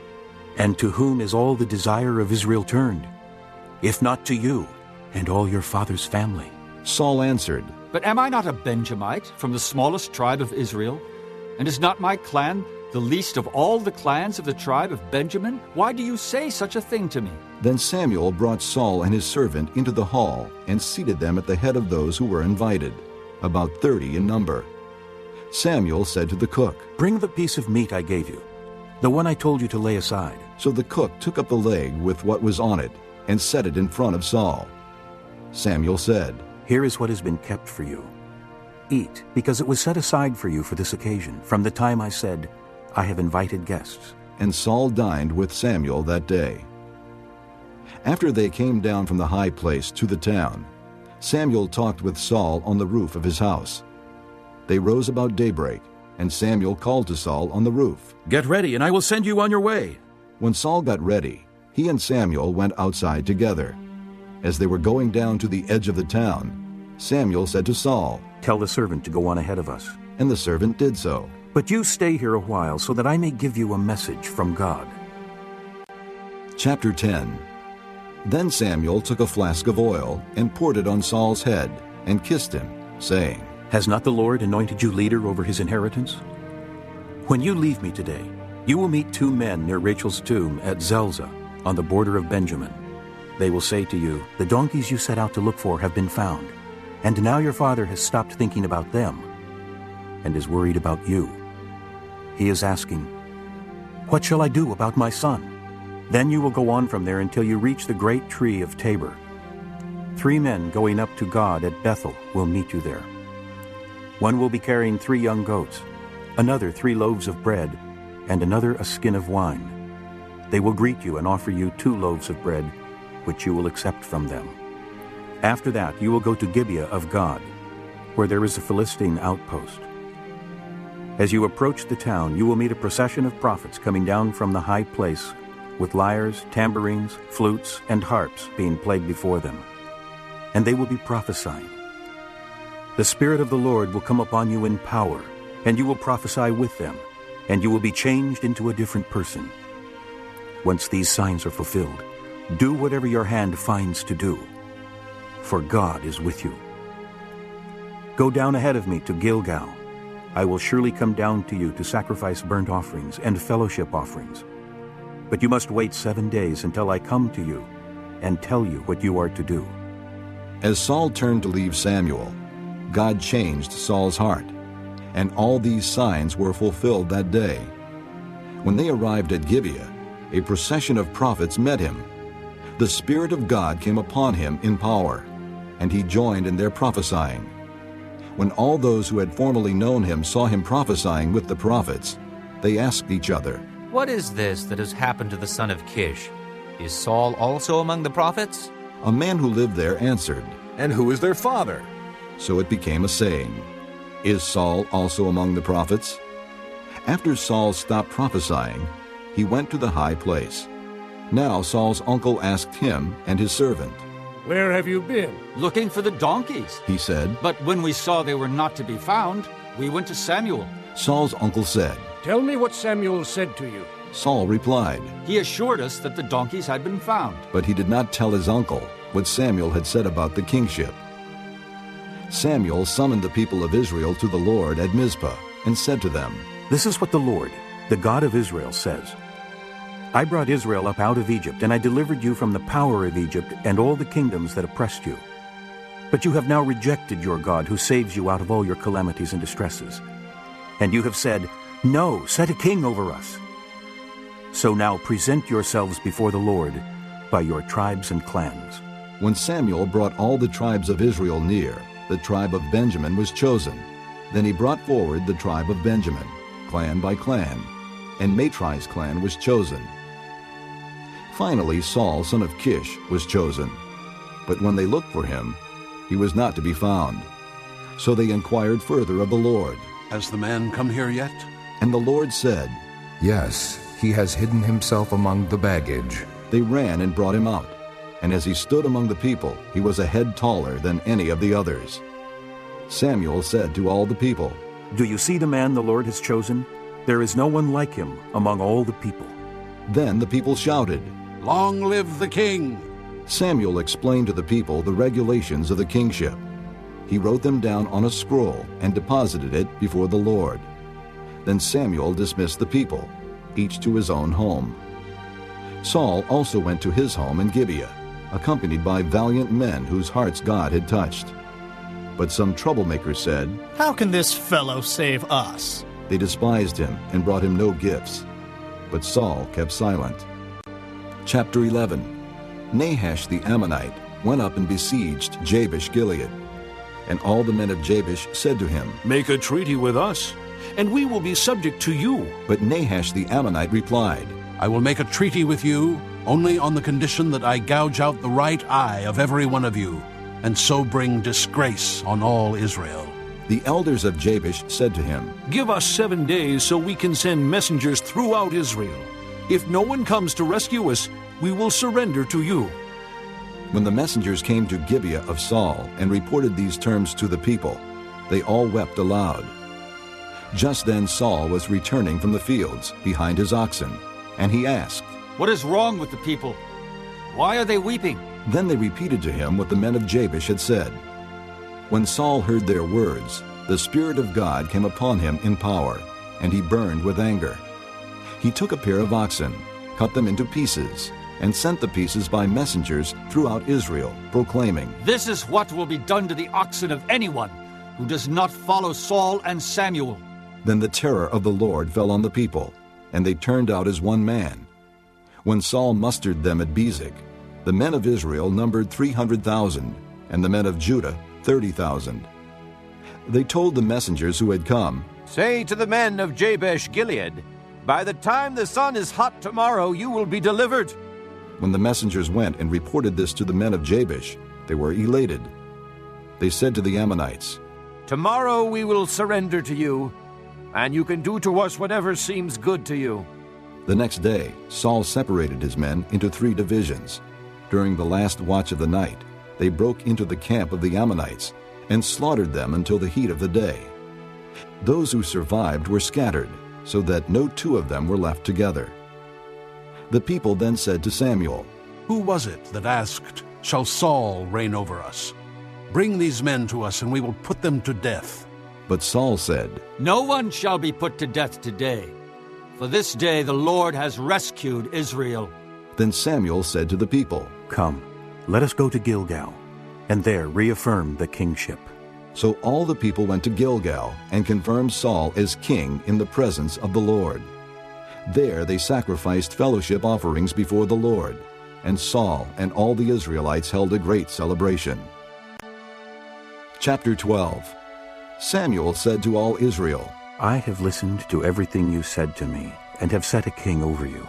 And to whom is all the desire of Israel turned? If not to you and all your father's family?" Saul answered, "But am I not a Benjamite from the smallest tribe of Israel? And is not my clan the least of all the clans of the tribe of Benjamin? Why do you say such a thing to me?" Then Samuel brought Saul and his servant into the hall and seated them at the head of those who were invited, about 30 in number. Samuel said to the cook, "Bring the piece of meat I gave you, the one I told you to lay aside." So the cook took up the leg with what was on it and set it in front of Saul. Samuel said, "Here is what has been kept for you. Eat, because it was set aside for you for this occasion, from the time I said, 'I have invited guests.'" And Saul dined with Samuel that day. After they came down from the high place to the town, Samuel talked with Saul on the roof of his house. They rose about daybreak, and Samuel called to Saul on the roof, "Get ready, and I will send you on your way." When Saul got ready, he and Samuel went outside together. As they were going down to the edge of the town, Samuel said to Saul, "Tell the servant to go on ahead of us." And the servant did so. "But you stay here a while, so that I may give you a message from God." Chapter 10. Then Samuel took a flask of oil and poured it on Saul's head and kissed him, saying, "Has not the Lord anointed you leader over his inheritance? When you leave me today, you will meet 2 men near Rachel's tomb at Zelzah, on the border of Benjamin. They will say to you, 'The donkeys you set out to look for have been found, and now your father has stopped thinking about them and is worried about you. He is asking, "What shall I do about my son?" Then you will go on from there until you reach the great tree of Tabor. 3 men going up to God at Bethel will meet you there. One will be carrying 3 young goats, another 3 loaves of bread, and another a skin of wine. They will greet you and offer you 2 loaves of bread, which you will accept from them. After that you will go to Gibeah of God, where there is a Philistine outpost. As you approach the town, you will meet a procession of prophets coming down from the high place, with lyres, tambourines, flutes, and harps being played before them. And they will be prophesying. The Spirit of the Lord will come upon you in power, and you will prophesy with them, and you will be changed into a different person. Once these signs are fulfilled, do whatever your hand finds to do, for God is with you. Go down ahead of me to Gilgal. I will surely come down to you to sacrifice burnt offerings and fellowship offerings. But you must wait 7 days until I come to you and tell you what you are to do." As Saul turned to leave Samuel, God changed Saul's heart, and all these signs were fulfilled that day. When they arrived at Gibeah, a procession of prophets met him. The Spirit of God came upon him in power, and he joined in their prophesying. When all those who had formerly known him saw him prophesying with the prophets, they asked each other, "What is this that has happened to the son of Kish? Is Saul also among the prophets?" A man who lived there answered, "And who is their father?" So it became a saying, "Is Saul also among the prophets?" After Saul stopped prophesying, he went to the high place. Now Saul's uncle asked him and his servant, "Where have you been?" "Looking for the donkeys," he said. "But when we saw they were not to be found, we went to Samuel." Saul's uncle said, "Tell me what Samuel said to you." Saul replied, "He assured us that the donkeys had been found." But he did not tell his uncle what Samuel had said about the kingship. Samuel summoned the people of Israel to the Lord at Mizpah and said to them, "This is what the Lord, the God of Israel, says. I brought Israel up out of Egypt, and I delivered you from the power of Egypt and all the kingdoms that oppressed you. But you have now rejected your God, who saves you out of all your calamities and distresses. And you have said, 'No, set a king over us.' So now present yourselves before the Lord by your tribes and clans." When Samuel brought all the tribes of Israel near, the tribe of Benjamin was chosen. Then he brought forward the tribe of Benjamin, clan by clan, and Matri's clan was chosen. Finally, Saul, son of Kish, was chosen. But when they looked for him, he was not to be found. So they inquired further of the Lord, "Has the man come here yet?" And the Lord said, "Yes, he has hidden himself among the baggage." They ran and brought him out, and as he stood among the people, he was a head taller than any of the others. Samuel said to all the people, "Do you see the man the Lord has chosen? There is no one like him among all the people." Then the people shouted, "Long live the king!" Samuel explained to the people the regulations of the kingship. He wrote them down on a scroll and deposited it before the Lord. Then Samuel dismissed the people, each to his own home. Saul also went to his home in Gibeah, accompanied by valiant men whose hearts God had touched. But some troublemakers said, "How can this fellow save us?" They despised him and brought him no gifts. But Saul kept silent. Chapter 11. Nahash the Ammonite went up and besieged Jabesh Gilead. And all the men of Jabesh said to him, "Make a treaty with us, and we will be subject to you." But Nahash the Ammonite replied, "I will make a treaty with you only on the condition that I gouge out the right eye of every one of you, and so bring disgrace on all Israel." The elders of Jabesh said to him, "Give us 7 days so we can send messengers throughout Israel. If no one comes to rescue us, we will surrender to you." When the messengers came to Gibeah of Saul and reported these terms to the people, they all wept aloud. Just then Saul was returning from the fields behind his oxen, and he asked, "What is wrong with the people? Why are they weeping?" Then they repeated to him what the men of Jabesh had said. When Saul heard their words, the Spirit of God came upon him in power, and he burned with anger. He took a pair of oxen, cut them into pieces, and sent the pieces by messengers throughout Israel, proclaiming, "This is what will be done to the oxen of anyone who does not follow Saul and Samuel." Then the terror of the Lord fell on the people, and they turned out as one man. When Saul mustered them at Bezek, the men of Israel numbered 300,000, and the men of Judah 30,000. They told the messengers who had come, "Say to the men of Jabesh Gilead, by the time the sun is hot tomorrow, you will be delivered." When the messengers went and reported this to the men of Jabesh, they were elated. They said to the Ammonites, "Tomorrow we will surrender to you, and you can do to us whatever seems good to you." The next day, Saul separated his men into 3 divisions. During the last watch of the night, they broke into the camp of the Ammonites and slaughtered them until the heat of the day. Those who survived were scattered, so that no two of them were left together. The people then said to Samuel, "Who was it that asked, 'Shall Saul reign over us?' Bring these men to us, and we will put them to death." But Saul said, "No one shall be put to death today, for this day the Lord has rescued Israel." Then Samuel said to the people, "Come, let us go to Gilgal, and there reaffirm the kingship." So all the people went to Gilgal and confirmed Saul as king in the presence of the Lord. There they sacrificed fellowship offerings before the Lord, and Saul and all the Israelites held a great celebration. Chapter 12. Samuel said to all Israel, "I have listened to everything you said to me, and have set a king over you.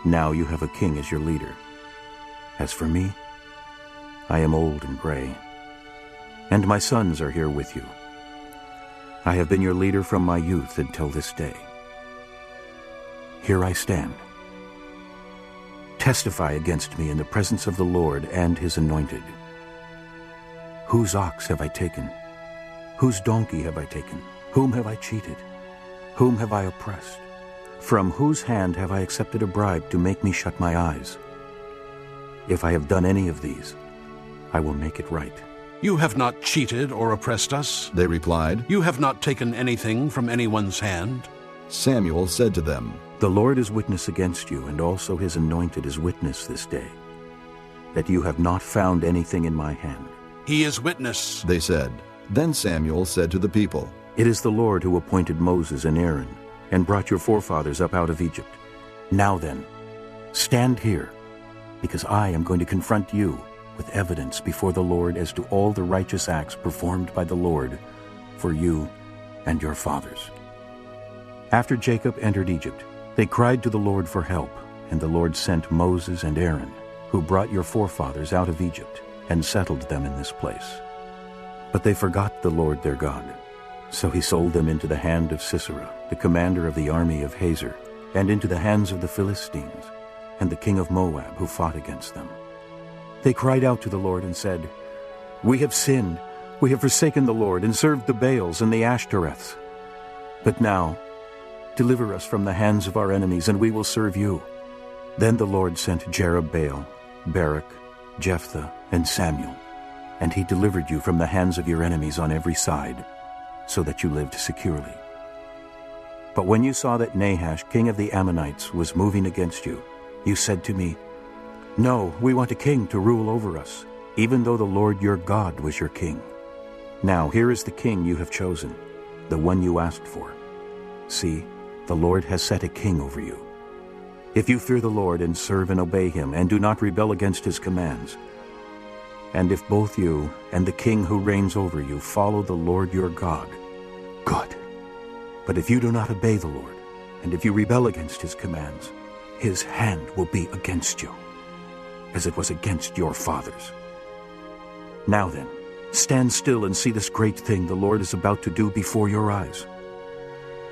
Now you have a king as your leader. As for me, I am old and gray, and my sons are here with you. I have been your leader from my youth until this day. Here I stand. Testify against me in the presence of the Lord and his anointed. Whose ox have I taken? Whose donkey have I taken? Whom have I cheated? Whom have I oppressed? From whose hand have I accepted a bribe to make me shut my eyes? If I have done any of these, I will make it right." "You have not cheated or oppressed us," they replied. "You have not taken anything from anyone's hand." Samuel said to them, "The Lord is witness against you, and also his anointed is witness this day, that you have not found anything in my hand." "He is witness," they said. Then Samuel said to the people, "It is the Lord who appointed Moses and Aaron, and brought your forefathers up out of Egypt. Now then, stand here, because I am going to confront you with evidence before the Lord as to all the righteous acts performed by the Lord for you and your fathers." After Jacob entered Egypt, they cried to the Lord for help, and the Lord sent Moses and Aaron, who brought your forefathers out of Egypt and settled them in this place. But they forgot the Lord their God. So he sold them into the hand of Sisera, the commander of the army of Hazor, and into the hands of the Philistines, and the king of Moab, who fought against them. They cried out to the Lord and said, "We have sinned. We have forsaken the Lord and served the Baals and the Ashtoreths. But now, deliver us from the hands of our enemies, and we will serve you." Then the Lord sent Jerubbaal, Barak, Jephthah, and Samuel, and he delivered you from the hands of your enemies on every side, so that you lived securely. But when you saw that Nahash, king of the Ammonites, was moving against you, you said to me, "No, we want a king to rule over us, even though the Lord your God was your king. Now here is the king you have chosen, the one you asked for. See, the Lord has set a king over you. If you fear the Lord and serve and obey him, and do not rebel against his commands, and if both you and the king who reigns over you follow the Lord your God, good. But if you do not obey the Lord, and if you rebel against his commands, his hand will be against you, as it was against your fathers. Now then, stand still and see this great thing the Lord is about to do before your eyes.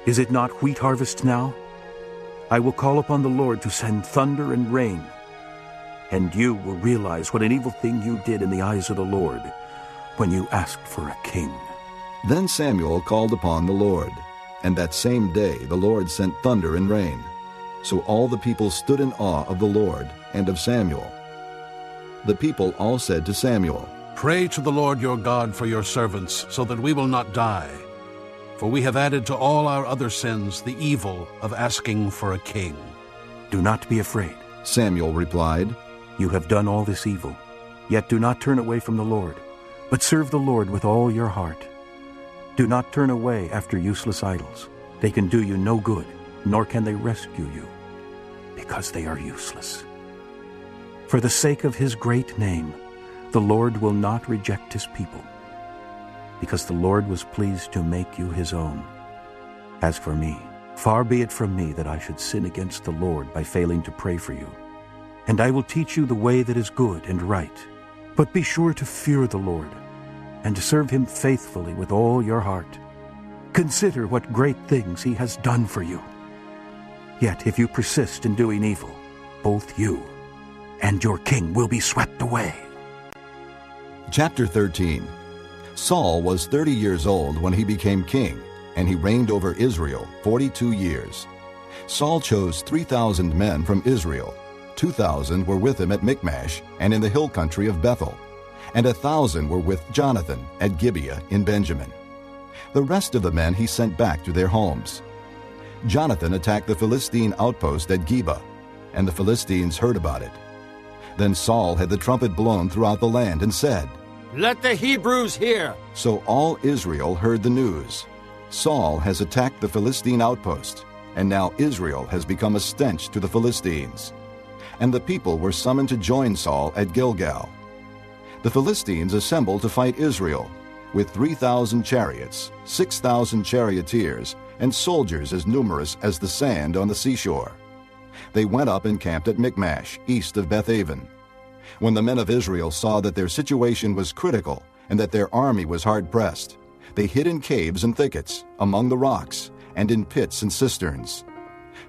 Is it not wheat harvest now? I will call upon the Lord to send thunder and rain, and you will realize what an evil thing you did in the eyes of the Lord when you asked for a king." Then Samuel called upon the Lord, and that same day the Lord sent thunder and rain. So all the people stood in awe of the Lord and of Samuel. The people all said to Samuel, "Pray to the Lord your God for your servants, so that we will not die. For we have added to all our other sins the evil of asking for a king." "Do not be afraid," Samuel replied. "You have done all this evil. Yet do not turn away from the Lord, but serve the Lord with all your heart. Do not turn away after useless idols. They can do you no good, nor can they rescue you, because they are useless. For the sake of his great name, the Lord will not reject his people, because the Lord was pleased to make you his own. As for me, far be it from me that I should sin against the Lord by failing to pray for you. And I will teach you the way that is good and right. But be sure to fear the Lord, and to serve him faithfully with all your heart. Consider what great things he has done for you. Yet if you persist in doing evil, both you and your king will be swept away." Chapter 13. Saul was 30 years old when he became king, and he reigned over Israel 42 years. Saul chose 3,000 men from Israel. 2,000 were with him at Michmash and in the hill country of Bethel, and 1,000 were with Jonathan at Gibeah in Benjamin. The rest of the men he sent back to their homes. Jonathan attacked the Philistine outpost at Geba, and the Philistines heard about it. Then Saul had the trumpet blown throughout the land and said, "Let the Hebrews hear!" So all Israel heard the news. Saul has attacked the Philistine outpost, and now Israel has become a stench to the Philistines. And the people were summoned to join Saul at Gilgal. The Philistines assembled to fight Israel, with 3,000 chariots, 6,000 charioteers, and soldiers as numerous as the sand on the seashore. They went up and camped at Michmash, east of Bethaven. When the men of Israel saw that their situation was critical and that their army was hard-pressed, they hid in caves and thickets, among the rocks, and in pits and cisterns.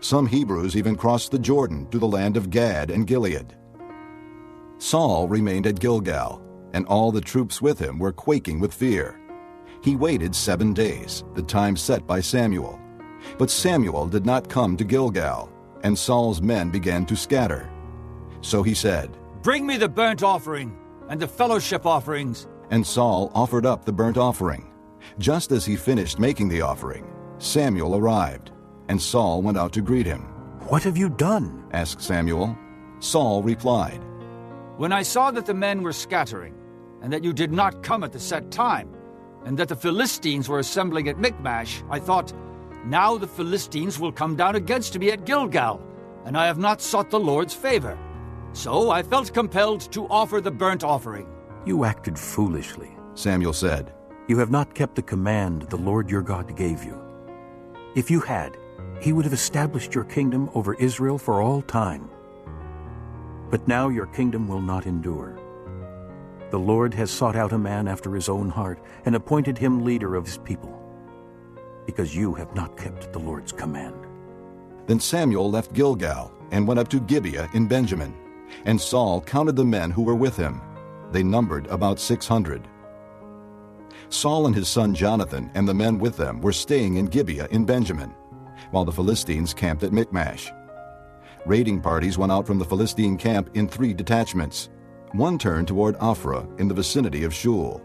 Some Hebrews even crossed the Jordan to the land of Gad and Gilead. Saul remained at Gilgal, and all the troops with him were quaking with fear. He waited 7 days, the time set by Samuel. But Samuel did not come to Gilgal, and Saul's men began to scatter. So he said, "Bring me the burnt offering and the fellowship offerings." And Saul offered up the burnt offering. Just as he finished making the offering, Samuel arrived, and Saul went out to greet him. "What have you done?" asked Samuel. Saul replied, "When I saw that the men were scattering, and that you did not come at the set time, and that the Philistines were assembling at Michmash, I thought, now the Philistines will come down against me at Gilgal, and I have not sought the Lord's favor. So I felt compelled to offer the burnt offering." "You acted foolishly," Samuel said. "You have not kept the command the Lord your God gave you. If you had, he would have established your kingdom over Israel for all time. But now your kingdom will not endure. The Lord has sought out a man after his own heart and appointed him leader of his people, because you have not kept the Lord's command." Then Samuel left Gilgal and went up to Gibeah in Benjamin, and Saul counted the men who were with him. They numbered about 600. Saul and his son Jonathan and the men with them were staying in Gibeah in Benjamin, while the Philistines camped at Michmash. Raiding parties went out from the Philistine camp in 3 detachments. One turned toward Ophrah in the vicinity of Shul,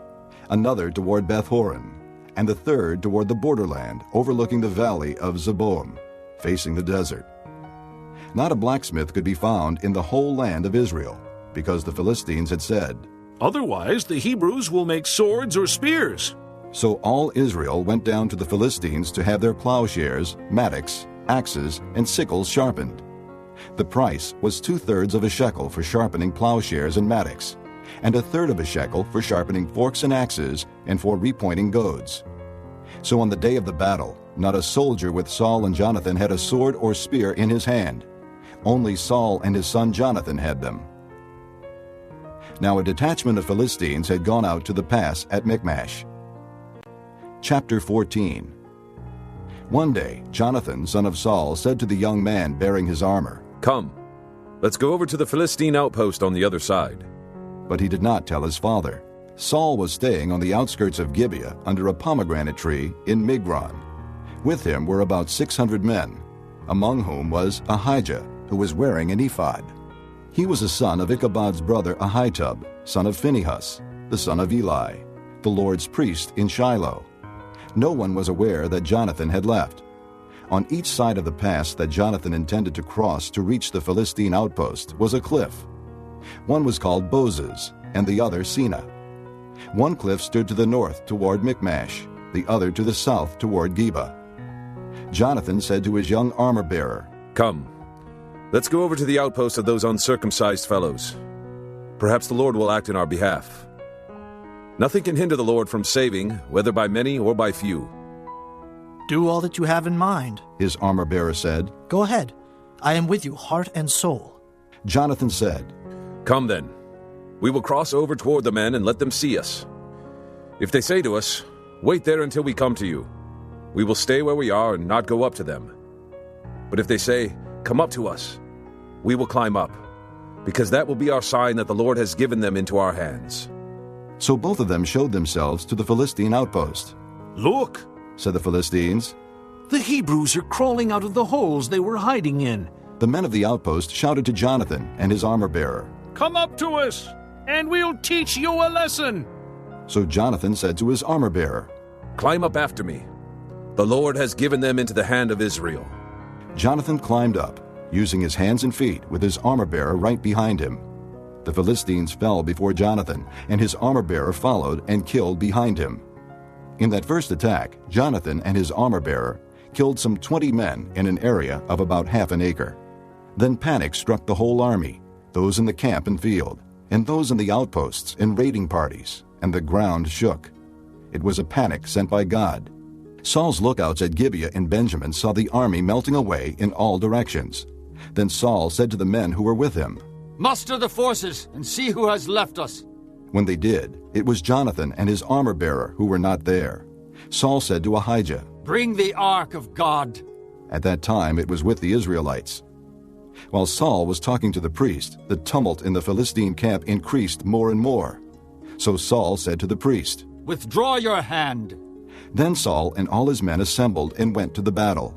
another toward Beth-horon, and the third toward the borderland overlooking the valley of Zeboim, facing the desert. Not a blacksmith could be found in the whole land of Israel, because the Philistines had said, "Otherwise the Hebrews will make swords or spears." So all Israel went down to the Philistines to have their plowshares, mattocks, axes, and sickles sharpened. The price was 2/3 of a shekel for sharpening plowshares and mattocks, and 1/3 of a shekel for sharpening forks and axes and for repointing goads. So on the day of the battle, not a soldier with Saul and Jonathan had a sword or spear in his hand. Only Saul and his son Jonathan had them. Now a detachment of Philistines had gone out to the pass at Michmash. Chapter 14. One day, Jonathan, son of Saul, said to the young man bearing his armor, "Come, let's go over to the Philistine outpost on the other side." But he did not tell his father. Saul was staying on the outskirts of Gibeah under a pomegranate tree in Migron. With him were about 600 men, among whom was Ahijah, who was wearing an ephod. He was a son of Ichabod's brother Ahitub, son of Phinehas, the son of Eli, the Lord's priest in Shiloh. No one was aware that Jonathan had left. On each side of the pass that Jonathan intended to cross to reach the Philistine outpost was a cliff. One was called Bozez, and the other Sina. One cliff stood to the north toward Michmash, the other to the south toward Geba. Jonathan said to his young armor-bearer, "Come, let's go over to the outpost of those uncircumcised fellows. Perhaps the Lord will act in our behalf. Nothing can hinder the Lord from saving, whether by many or by few." "Do all that you have in mind," his armor-bearer said. "Go ahead. I am with you, heart and soul." Jonathan said, "Come then. We will cross over toward the men and let them see us. If they say to us, 'Wait there until we come to you,' we will stay where we are and not go up to them. But if they say, 'Come up to us,' we will climb up, because that will be our sign that the Lord has given them into our hands." So both of them showed themselves to the Philistine outpost. "Look," said the Philistines. "the Hebrews are crawling out of the holes they were hiding in." The men of the outpost shouted to Jonathan and his armor-bearer, "Come up to us, and we'll teach you a lesson." So Jonathan said to his armor-bearer, "Climb up after me. The Lord has given them into the hand of Israel." Jonathan climbed up, using his hands and feet, with his armor-bearer right behind him. The Philistines fell before Jonathan, and his armor-bearer followed and killed behind him. In that first attack, Jonathan and his armor-bearer killed some 20 men in an area of about half an acre. Then panic struck the whole army, those in the camp and field, and those in the outposts and raiding parties, and the ground shook. It was a panic sent by God. Saul's lookouts at Gibeah in Benjamin saw the army melting away in all directions. Then Saul said to the men who were with him, "Muster the forces and see who has left us." When they did, it was Jonathan and his armor-bearer who were not there. Saul said to Ahijah, "Bring the ark of God." At that time it was with the Israelites. While Saul was talking to the priest, the tumult in the Philistine camp increased more and more. So Saul said to the priest, "Withdraw your hand." Then Saul and all his men assembled and went to the battle.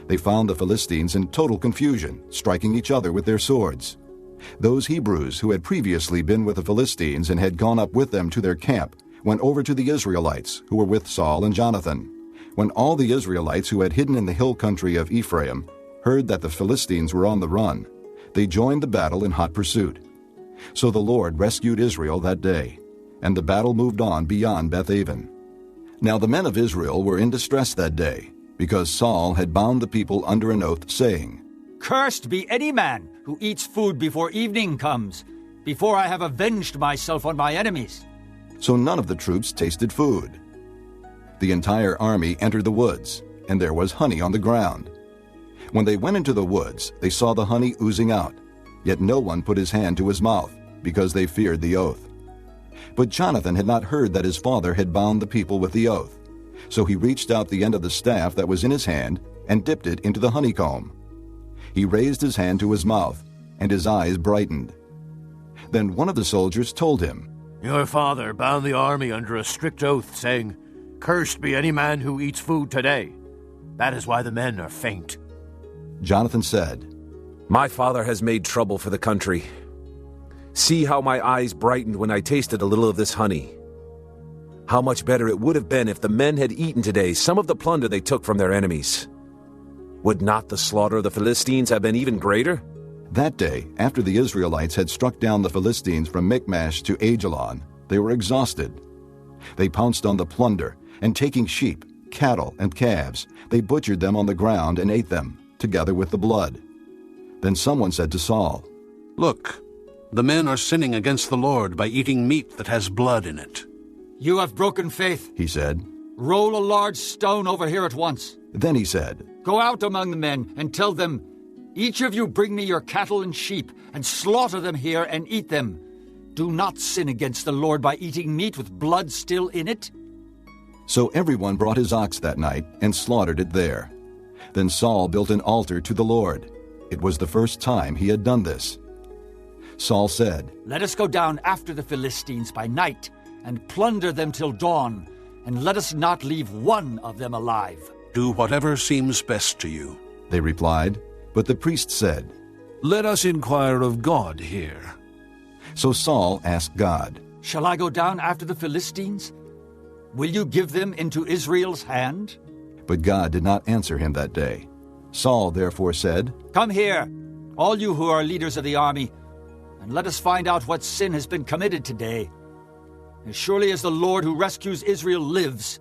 They found the Philistines in total confusion, striking each other with their swords. Those Hebrews who had previously been with the Philistines and had gone up with them to their camp went over to the Israelites who were with Saul and Jonathan. When all the Israelites who had hidden in the hill country of Ephraim heard that the Philistines were on the run, they joined the battle in hot pursuit. So the Lord rescued Israel that day, and the battle moved on beyond Beth-aven. Now the men of Israel were in distress that day, because Saul had bound the people under an oath, saying, "Cursed be any man who eats food before evening comes, before I have avenged myself on my enemies." So none of the troops tasted food. The entire army entered the woods, and there was honey on the ground. When they went into the woods, they saw the honey oozing out, yet no one put his hand to his mouth, because they feared the oath. But Jonathan had not heard that his father had bound the people with the oath. So he reached out the end of the staff that was in his hand and dipped it into the honeycomb. He raised his hand to his mouth, and his eyes brightened. Then one of the soldiers told him, "Your father bound the army under a strict oath, saying, 'Cursed be any man who eats food today.' That is why the men are faint." Jonathan said, "My father has made trouble for the country. See how my eyes brightened when I tasted a little of this honey. How much better it would have been if the men had eaten today some of the plunder they took from their enemies. Would not the slaughter of the Philistines have been even greater?" That day, after the Israelites had struck down the Philistines from Michmash to Aijalon, they were exhausted. They pounced on the plunder, and taking sheep, cattle, and calves, they butchered them on the ground and ate them, together with the blood. Then someone said to Saul, "Look, the men are sinning against the Lord by eating meat that has blood in it." "You have broken faith," he said. "Roll a large stone over here at once." Then he said, "Go out among the men and tell them, 'Each of you bring me your cattle and sheep, and slaughter them here and eat them. Do not sin against the Lord by eating meat with blood still in it.'" So everyone brought his ox that night and slaughtered it there. Then Saul built an altar to the Lord. It was the first time he had done this. Saul said, "Let us go down after the Philistines by night and plunder them till dawn, and let us not leave one of them alive." "Do whatever seems best to you," they replied. But the priest said, "Let us inquire of God here." So Saul asked God, "Shall I go down after the Philistines? Will you give them into Israel's hand?" But God did not answer him that day. Saul therefore said, "Come here, all you who are leaders of the army, and let us find out what sin has been committed today. As surely as the Lord who rescues Israel lives,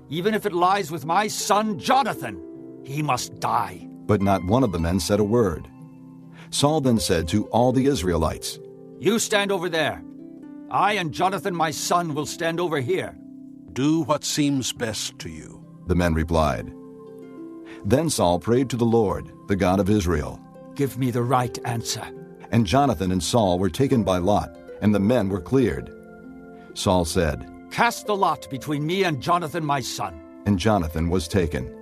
even if it lies with my son Jonathan, he must die." But not one of the men said a word. Saul then said to all the Israelites, "You stand over there. I and Jonathan my son will stand over here." "Do what seems best to you," the men replied. Then Saul prayed to the Lord, the God of Israel, "Give me the right answer." And Jonathan and Saul were taken by lot, and the men were cleared. Saul said, "Cast the lot between me and Jonathan my son." And Jonathan was taken.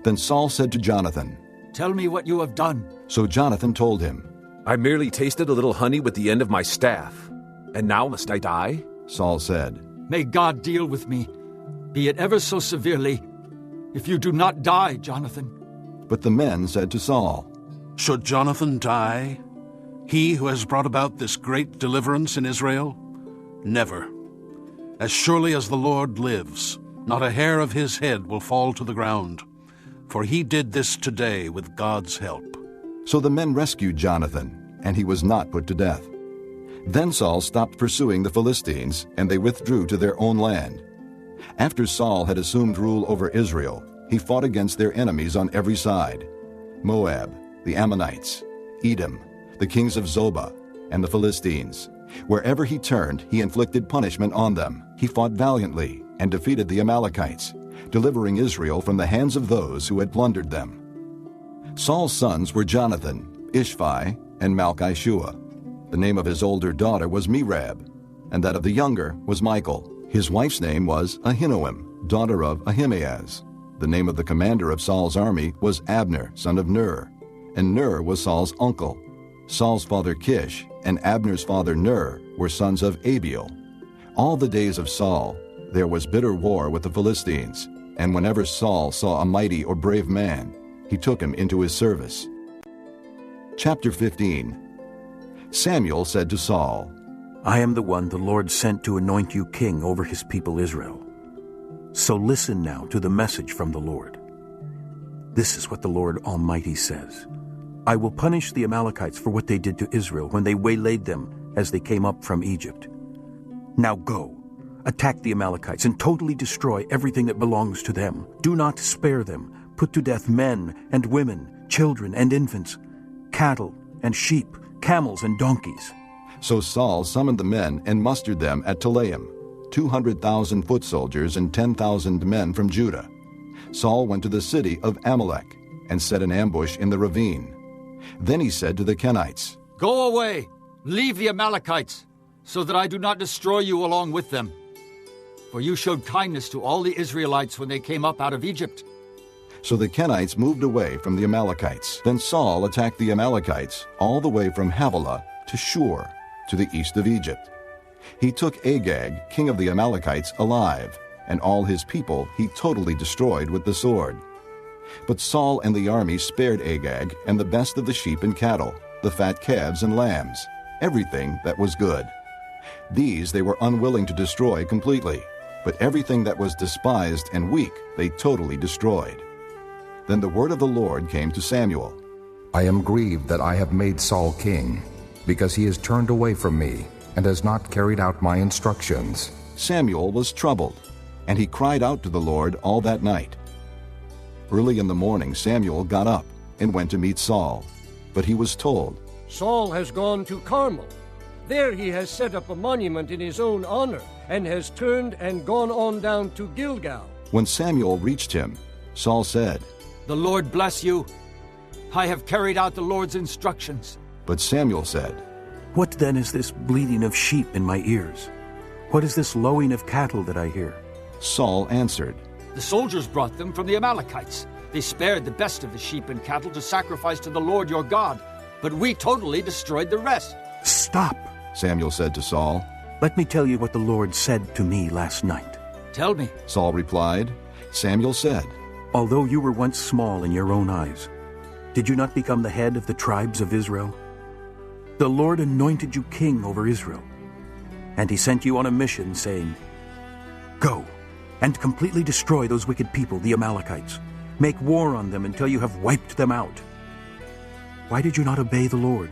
Then Saul said to Jonathan, "Tell me what you have done." So Jonathan told him, "I merely tasted a little honey with the end of my staff, and now must I die?" Saul said, May God deal with me, be it ever so severely, if you do not die, Jonathan. But the men said to Saul, Should Jonathan die, he who has brought about this great deliverance in Israel? Never. As surely as the Lord lives, not a hair of his head will fall to the ground, for he did this today with God's help. So the men rescued Jonathan, and he was not put to death. Then Saul stopped pursuing the Philistines, and they withdrew to their own land. After Saul had assumed rule over Israel, he fought against their enemies on every side: Moab, the Ammonites, Edom, the kings of Zobah, and the Philistines. Wherever he turned, he inflicted punishment on them. He fought valiantly and defeated the Amalekites, delivering Israel from the hands of those who had plundered them. Saul's sons were Jonathan, Ishvi, and Malchishua. The name of his older daughter was Merab, and that of the younger was Michal. His wife's name was Ahinoam, daughter of Ahimaaz. The name of the commander of Saul's army was Abner, son of Ner, and Ner was Saul's uncle. Saul's father Kish and Abner's father Ner were sons of Abiel. All the days of Saul there was bitter war with the Philistines, and whenever Saul saw a mighty or brave man, he took him into his service. Chapter 15. Samuel said to Saul, I am the one the Lord sent to anoint you king over his people Israel. So listen now to the message from the Lord. This is what the Lord Almighty says. I will punish the Amalekites for what they did to Israel when they waylaid them as they came up from Egypt. Now go, attack the Amalekites and totally destroy everything that belongs to them. Do not spare them. Put to death men and women, children and infants, cattle and sheep, camels and donkeys. So Saul summoned the men and mustered them at Telaim, 200,000 foot soldiers and 10,000 men from Judah. Saul went to the city of Amalek and set an ambush in the ravine. Then he said to the Kenites, Go away, leave the Amalekites, so that I do not destroy you along with them. For you showed kindness to all the Israelites when they came up out of Egypt. So the Kenites moved away from the Amalekites. Then Saul attacked the Amalekites all the way from Havilah to Shur, to the east of Egypt. He took Agag, king of the Amalekites, alive, and all his people he totally destroyed with the sword. But Saul and the army spared Agag and the best of the sheep and cattle, the fat calves and lambs, everything that was good. These they were unwilling to destroy completely, but everything that was despised and weak they totally destroyed. Then the word of the Lord came to Samuel. I am grieved that I have made Saul king, because he has turned away from me and has not carried out my instructions. Samuel was troubled, and he cried out to the Lord all that night. Early in the morning Samuel got up and went to meet Saul, but he was told, Saul has gone to Carmel. There he has set up a monument in his own honor, and has turned and gone on down to Gilgal. When Samuel reached him, Saul said, The Lord bless you. I have carried out the Lord's instructions. But Samuel said, What then is this bleating of sheep in my ears? What is this lowing of cattle that I hear? Saul answered, The soldiers brought them from the Amalekites. They spared the best of the sheep and cattle to sacrifice to the Lord your God, but we totally destroyed the rest. Stop, Samuel said to Saul. Let me tell you what the Lord said to me last night. Tell me, Saul replied. Samuel said, Although you were once small in your own eyes, did you not become the head of the tribes of Israel? The Lord anointed you king over Israel, and he sent you on a mission, saying, Go and completely destroy those wicked people, the Amalekites. Make war on them until you have wiped them out. Why did you not obey the Lord?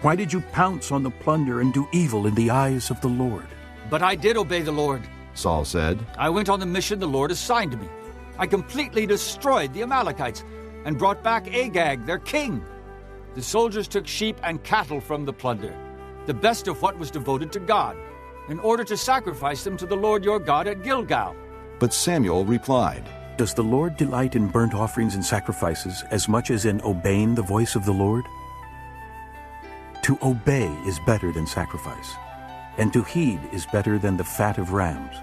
Why did you pounce on the plunder and do evil in the eyes of the Lord? But I did obey the Lord, Saul said. I went on the mission the Lord assigned me. I completely destroyed the Amalekites and brought back Agag, their king. The soldiers took sheep and cattle from the plunder, the best of what was devoted to God, in order to sacrifice them to the Lord your God at Gilgal. But Samuel replied, Does the Lord delight in burnt offerings and sacrifices as much as in obeying the voice of the Lord? To obey is better than sacrifice, and to heed is better than the fat of rams.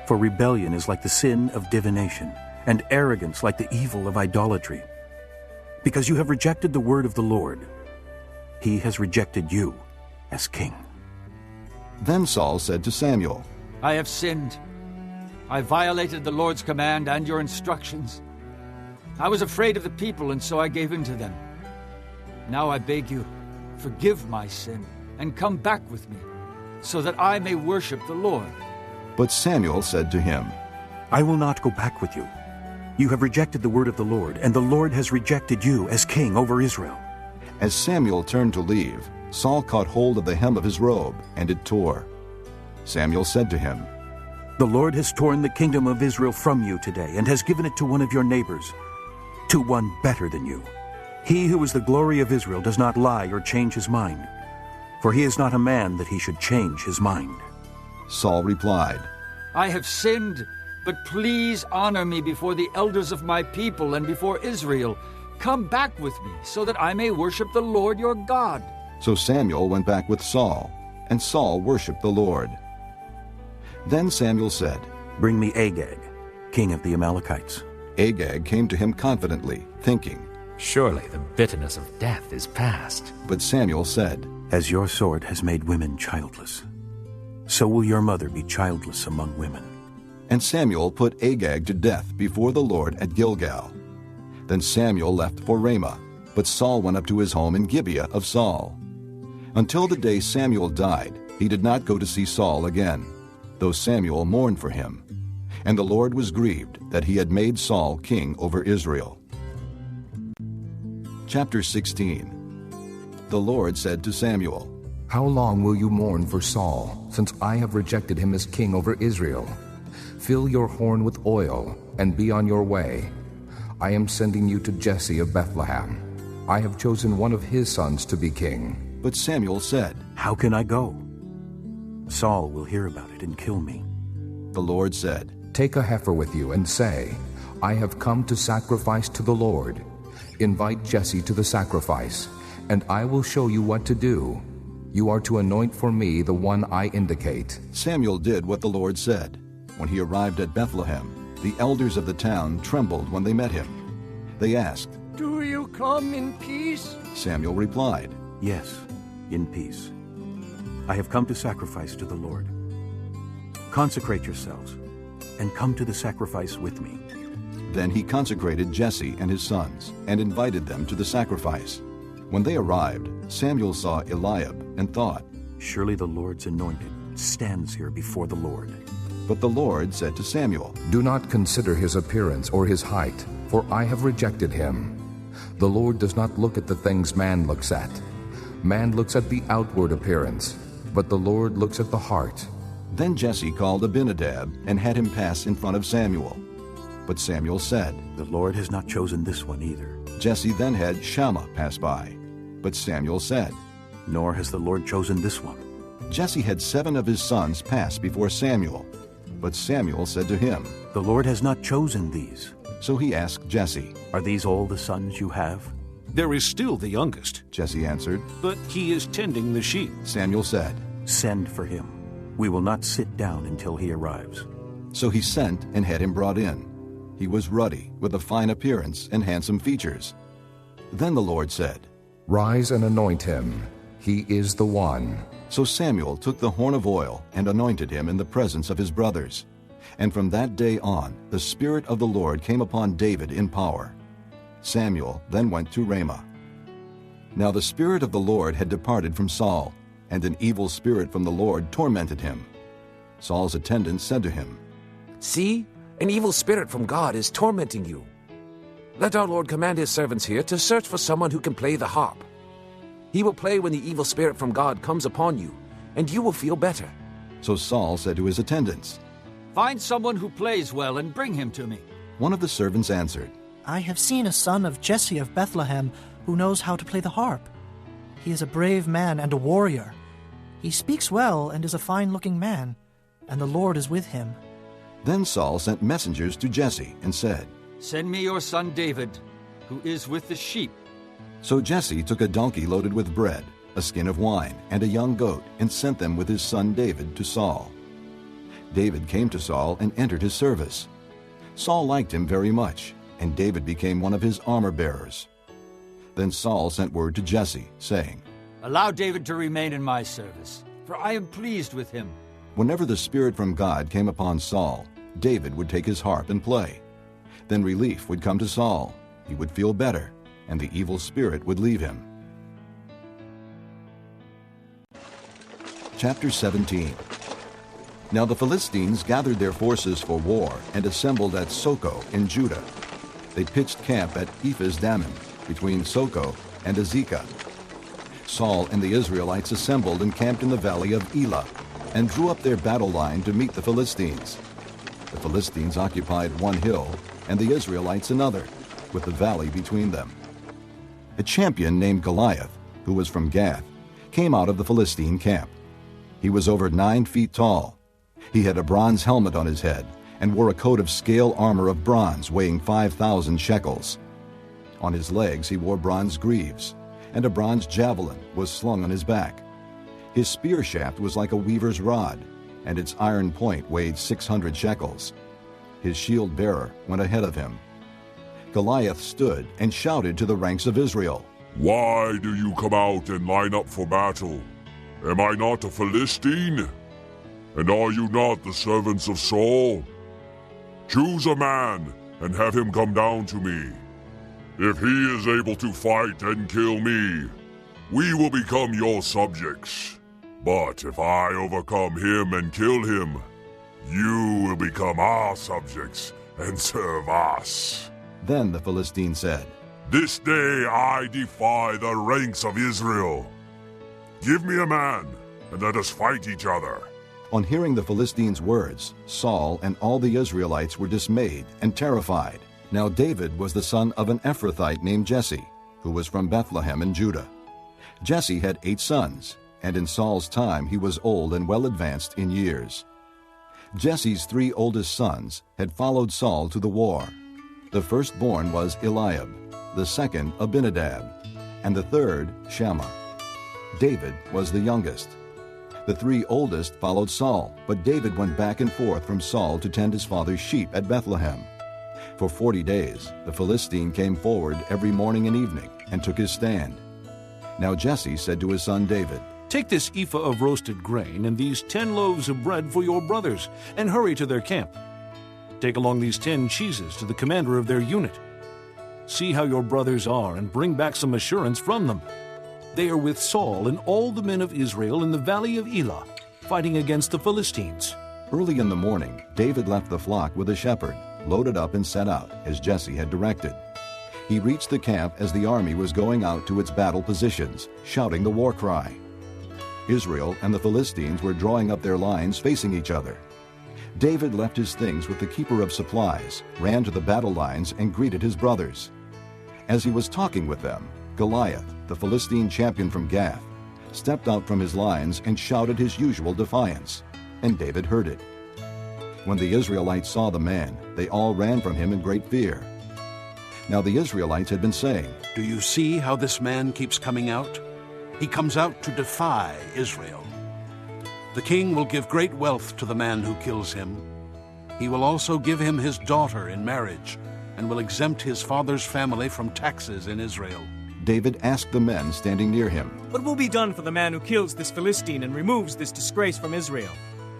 For rebellion is like the sin of divination, and arrogance like the evil of idolatry. Because you have rejected the word of the Lord, he has rejected you as king. Then Saul said to Samuel, I have sinned. I violated the Lord's command and your instructions. I was afraid of the people, and so I gave in to them. Now I beg you, forgive my sin, and come back with me, so that I may worship the Lord. But Samuel said to him, I will not go back with you. You have rejected the word of the Lord, and the Lord has rejected you as king over Israel. As Samuel turned to leave, Saul caught hold of the hem of his robe, and it tore. Samuel said to him, The Lord has torn the kingdom of Israel from you today, and has given it to one of your neighbors, to one better than you. He who is the glory of Israel does not lie or change his mind, for he is not a man that he should change his mind. Saul replied, I have sinned, but please honor me before the elders of my people and before Israel. Come back with me, so that I may worship the Lord your God. So Samuel went back with Saul, and Saul worshipped the Lord. Then Samuel said, Bring me Agag, king of the Amalekites. Agag came to him confidently, thinking, Surely the bitterness of death is past. But Samuel said, As your sword has made women childless, so will your mother be childless among women. And Samuel put Agag to death before the Lord at Gilgal. Then Samuel left for Ramah, but Saul went up to his home in Gibeah of Saul. Until the day Samuel died, he did not go to see Saul again, though Samuel mourned for him. And the Lord was grieved that he had made Saul king over Israel. Chapter 16. The Lord said to Samuel, How long will you mourn for Saul, since I have rejected him as king over Israel? Fill your horn with oil, and be on your way. I am sending you to Jesse of Bethlehem. I have chosen one of his sons to be king. But Samuel said, How can I go? Saul will hear about it and kill me. The Lord said, Take a heifer with you and say, I have come to sacrifice to the Lord. Invite Jesse to the sacrifice, and I will show you what to do. You are to anoint for me the one I indicate. Samuel did what the Lord said. When he arrived at Bethlehem, the elders of the town trembled when they met him. They asked, Do you come in peace? Samuel replied, Yes, in peace. I have come to sacrifice to the Lord. Consecrate yourselves, and come to the sacrifice with me. Then he consecrated Jesse and his sons, and invited them to the sacrifice. When they arrived, Samuel saw Eliab, and thought, Surely the Lord's anointed stands here before the Lord. But the Lord said to Samuel, Do not consider his appearance or his height, for I have rejected him. The Lord does not look at the things man looks at. Man looks at the outward appearance, but the Lord looks at the heart. Then Jesse called Abinadab and had him pass in front of Samuel. But Samuel said, The Lord has not chosen this one either. Jesse then had Shammah pass by. But Samuel said, Nor has the Lord chosen this one. Jesse had 7 of his sons pass before Samuel. But Samuel said to him, The Lord has not chosen these. So he asked Jesse, Are these all the sons you have? There is still the youngest, Jesse answered, but he is tending the sheep. Samuel said, Send for him. We will not sit down until he arrives. So he sent and had him brought in. He was ruddy, with a fine appearance and handsome features. Then the Lord said, Rise and anoint him. He is the one. So Samuel took the horn of oil and anointed him in the presence of his brothers. And from that day on, the Spirit of the Lord came upon David in power. Samuel then went to Ramah. Now the Spirit of the Lord had departed from Saul, and an evil spirit from the Lord tormented him. Saul's attendants said to him, See, an evil spirit from God is tormenting you. Let our Lord command his servants here to search for someone who can play the harp. He will play when the evil spirit from God comes upon you, and you will feel better. So Saul said to his attendants, Find someone who plays well and bring him to me. One of the servants answered, I have seen a son of Jesse of Bethlehem who knows how to play the harp. He is a brave man and a warrior. He speaks well and is a fine-looking man, and the Lord is with him. Then Saul sent messengers to Jesse and said, Send me your son David, who is with the sheep. So Jesse took a donkey loaded with bread, a skin of wine, and a young goat, and sent them with his son David to Saul. David came to Saul and entered his service. Saul liked him very much, and David became one of his armor-bearers. Then Saul sent word to Jesse, saying, Allow David to remain in my service, for I am pleased with him. Whenever the Spirit from God came upon Saul, David would take his harp and play. Then relief would come to Saul. He would feel better, and the evil spirit would leave him. Chapter 17. Now the Philistines gathered their forces for war and assembled at Soko in Judah. They pitched camp at Ephes-dammim, between Soko and Azekah. Saul and the Israelites assembled and camped in the valley of Elah, and drew up their battle line to meet the Philistines. The Philistines occupied one hill, and the Israelites another, with the valley between them. A champion named Goliath, who was from Gath, came out of the Philistine camp. He was over 9 feet tall. He had a bronze helmet on his head, and wore a coat of scale armor of bronze weighing 5,000 shekels. On his legs he wore bronze greaves, and a bronze javelin was slung on his back. His spear shaft was like a weaver's rod, and its iron point weighed 600 shekels. His shield bearer went ahead of him. Goliath stood and shouted to the ranks of Israel, "Why do you come out and line up for battle? Am I not a Philistine? And are you not the servants of Saul? Choose a man and have him come down to me. If he is able to fight and kill me, we will become your subjects. But if I overcome him and kill him, you will become our subjects and serve us." Then the Philistine said, "This day I defy the ranks of Israel. Give me a man, and let us fight each other." On hearing the Philistines' words, Saul and all the Israelites were dismayed and terrified. Now David was the son of an Ephrathite named Jesse, who was from Bethlehem in Judah. Jesse had 8 sons, and in Saul's time he was old and well advanced in years. Jesse's 3 oldest sons had followed Saul to the war. The firstborn was Eliab, the second Abinadab, and the third Shammah. David was the youngest. The 3 oldest followed Saul, but David went back and forth from Saul to tend his father's sheep at Bethlehem. For 40 days the Philistine came forward every morning and evening and took his stand. Now Jesse said to his son David, "Take this ephah of roasted grain and these 10 loaves of bread for your brothers, and hurry to their camp. Take along these 10 cheeses to the commander of their unit. See how your brothers are, and bring back some assurance from them. They are with Saul and all the men of Israel in the valley of Elah, fighting against the Philistines." Early in the morning, David left the flock with a shepherd, loaded up and set out, as Jesse had directed. He reached the camp as the army was going out to its battle positions, shouting the war cry. Israel and the Philistines were drawing up their lines facing each other. David left his things with the keeper of supplies, ran to the battle lines, and greeted his brothers. As he was talking with them, Goliath, the Philistine champion from Gath, stepped out from his lines and shouted his usual defiance, and David heard it. When the Israelites saw the man, they all ran from him in great fear. Now the Israelites had been saying, "Do you see how this man keeps coming out? He comes out to defy Israel. The king will give great wealth to the man who kills him. He will also give him his daughter in marriage, and will exempt his father's family from taxes in Israel." David asked the men standing near him, "What will be done for the man who kills this Philistine and removes this disgrace from Israel?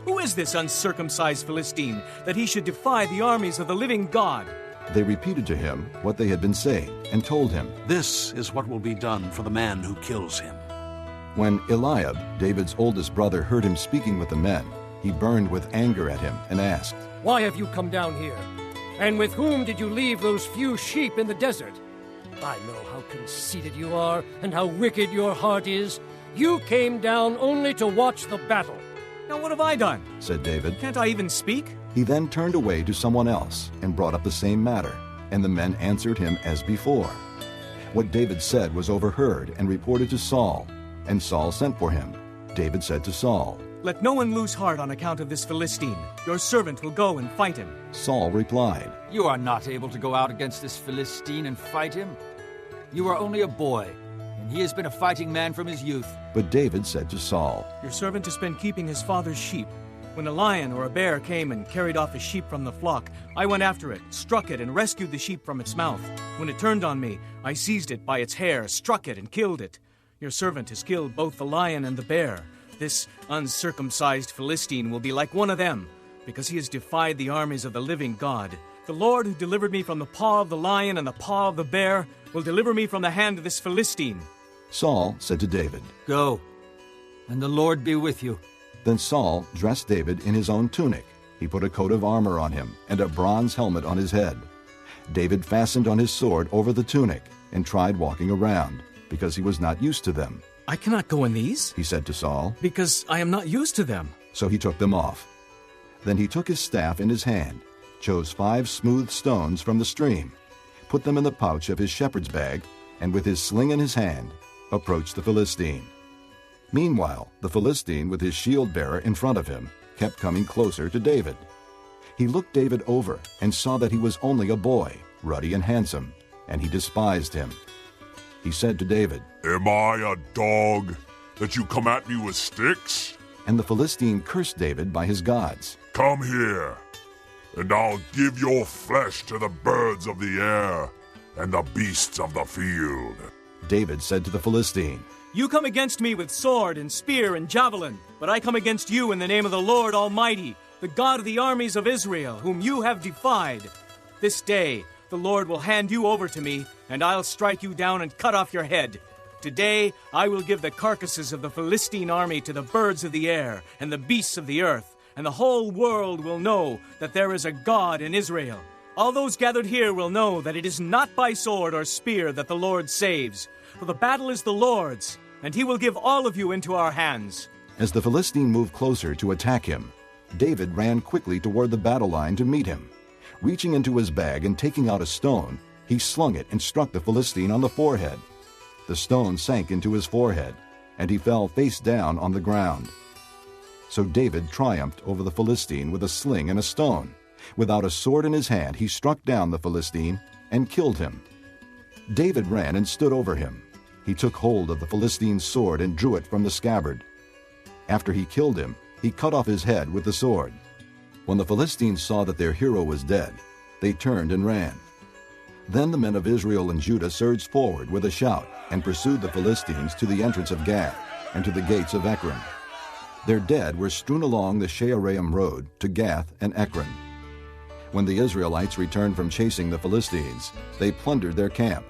Who is this uncircumcised Philistine, that he should defy the armies of the living God?" They repeated to him what they had been saying, and told him, "This is what will be done for the man who kills him." When Eliab, David's oldest brother, heard him speaking with the men, he burned with anger at him and asked, "Why have you come down here? And with whom did you leave those few sheep in the desert? I know how conceited you are and how wicked your heart is. You came down only to watch the battle." "Now what have I done?" said David. "Can't I even speak?" He then turned away to someone else and brought up the same matter, and the men answered him as before. What David said was overheard and reported to Saul, and Saul sent for him. David said to Saul, "Let no one lose heart on account of this Philistine. Your servant will go and fight him." Saul replied, "You are not able to go out against this Philistine and fight him. You are only a boy, and he has been a fighting man from his youth." But David said to Saul, "Your servant has been keeping his father's sheep. When a lion or a bear came and carried off a sheep from the flock, I went after it, struck it, and rescued the sheep from its mouth. When it turned on me, I seized it by its hair, struck it, and killed it. Your servant has killed both the lion and the bear. this uncircumcised Philistine will be like one of them, because he has defied the armies of the living God. The Lord who delivered me from the paw of the lion and the paw of the bear will deliver me from the hand of this Philistine. Saul said to David, Go, and the Lord be with you. Then Saul dressed David in his own tunic. He put a coat of armor on him and a bronze helmet on his head. David fastened on his sword over the tunic and tried walking around, because he was not used to them. I cannot go in these, he said to Saul, because I am not used to them. So he took them off. Then he took his staff in his hand, chose 5 smooth stones from the stream, put them in the pouch of his shepherd's bag, and with his sling in his hand, approached the Philistine. Meanwhile, the Philistine, with his shield-bearer in front of him, kept coming closer to David. He looked David over and saw that he was only a boy, ruddy and handsome, and he despised him. He said to David, Am I a dog that you come at me with sticks? And the Philistine cursed David by his gods. Come here, and I'll give your flesh to the birds of the air and the beasts of the field. David said to the Philistine, You come against me with sword and spear and javelin, but I come against you in the name of the Lord Almighty, the God of the armies of Israel, whom you have defied. This day the Lord will hand you over to me, and I'll strike you down and cut off your head. Today I will give the carcasses of the Philistine army to the birds of the air and the beasts of the earth, and the whole world will know that there is a God in Israel. All those gathered here will know that it is not by sword or spear that the Lord saves, for the battle is the Lord's, and he will give all of you into our hands. As the Philistine moved closer to attack him, David ran quickly toward the battle line to meet him. Reaching into his bag and taking out a stone, he slung it and struck the Philistine on the forehead. The stone sank into his forehead, and he fell face down on the ground. So David triumphed over the Philistine with a sling and a stone. Without a sword in his hand, he struck down the Philistine and killed him. David ran and stood over him. He took hold of the Philistine's sword and drew it from the scabbard. After he killed him, he cut off his head with the sword. When the Philistines saw that their hero was dead, they turned and ran. Then the men of Israel and Judah surged forward with a shout and pursued the Philistines to the entrance of Gath and to the gates of Ekron. Their dead were strewn along the Shaaraim road to Gath and Ekron. When the Israelites returned from chasing the Philistines, they plundered their camp.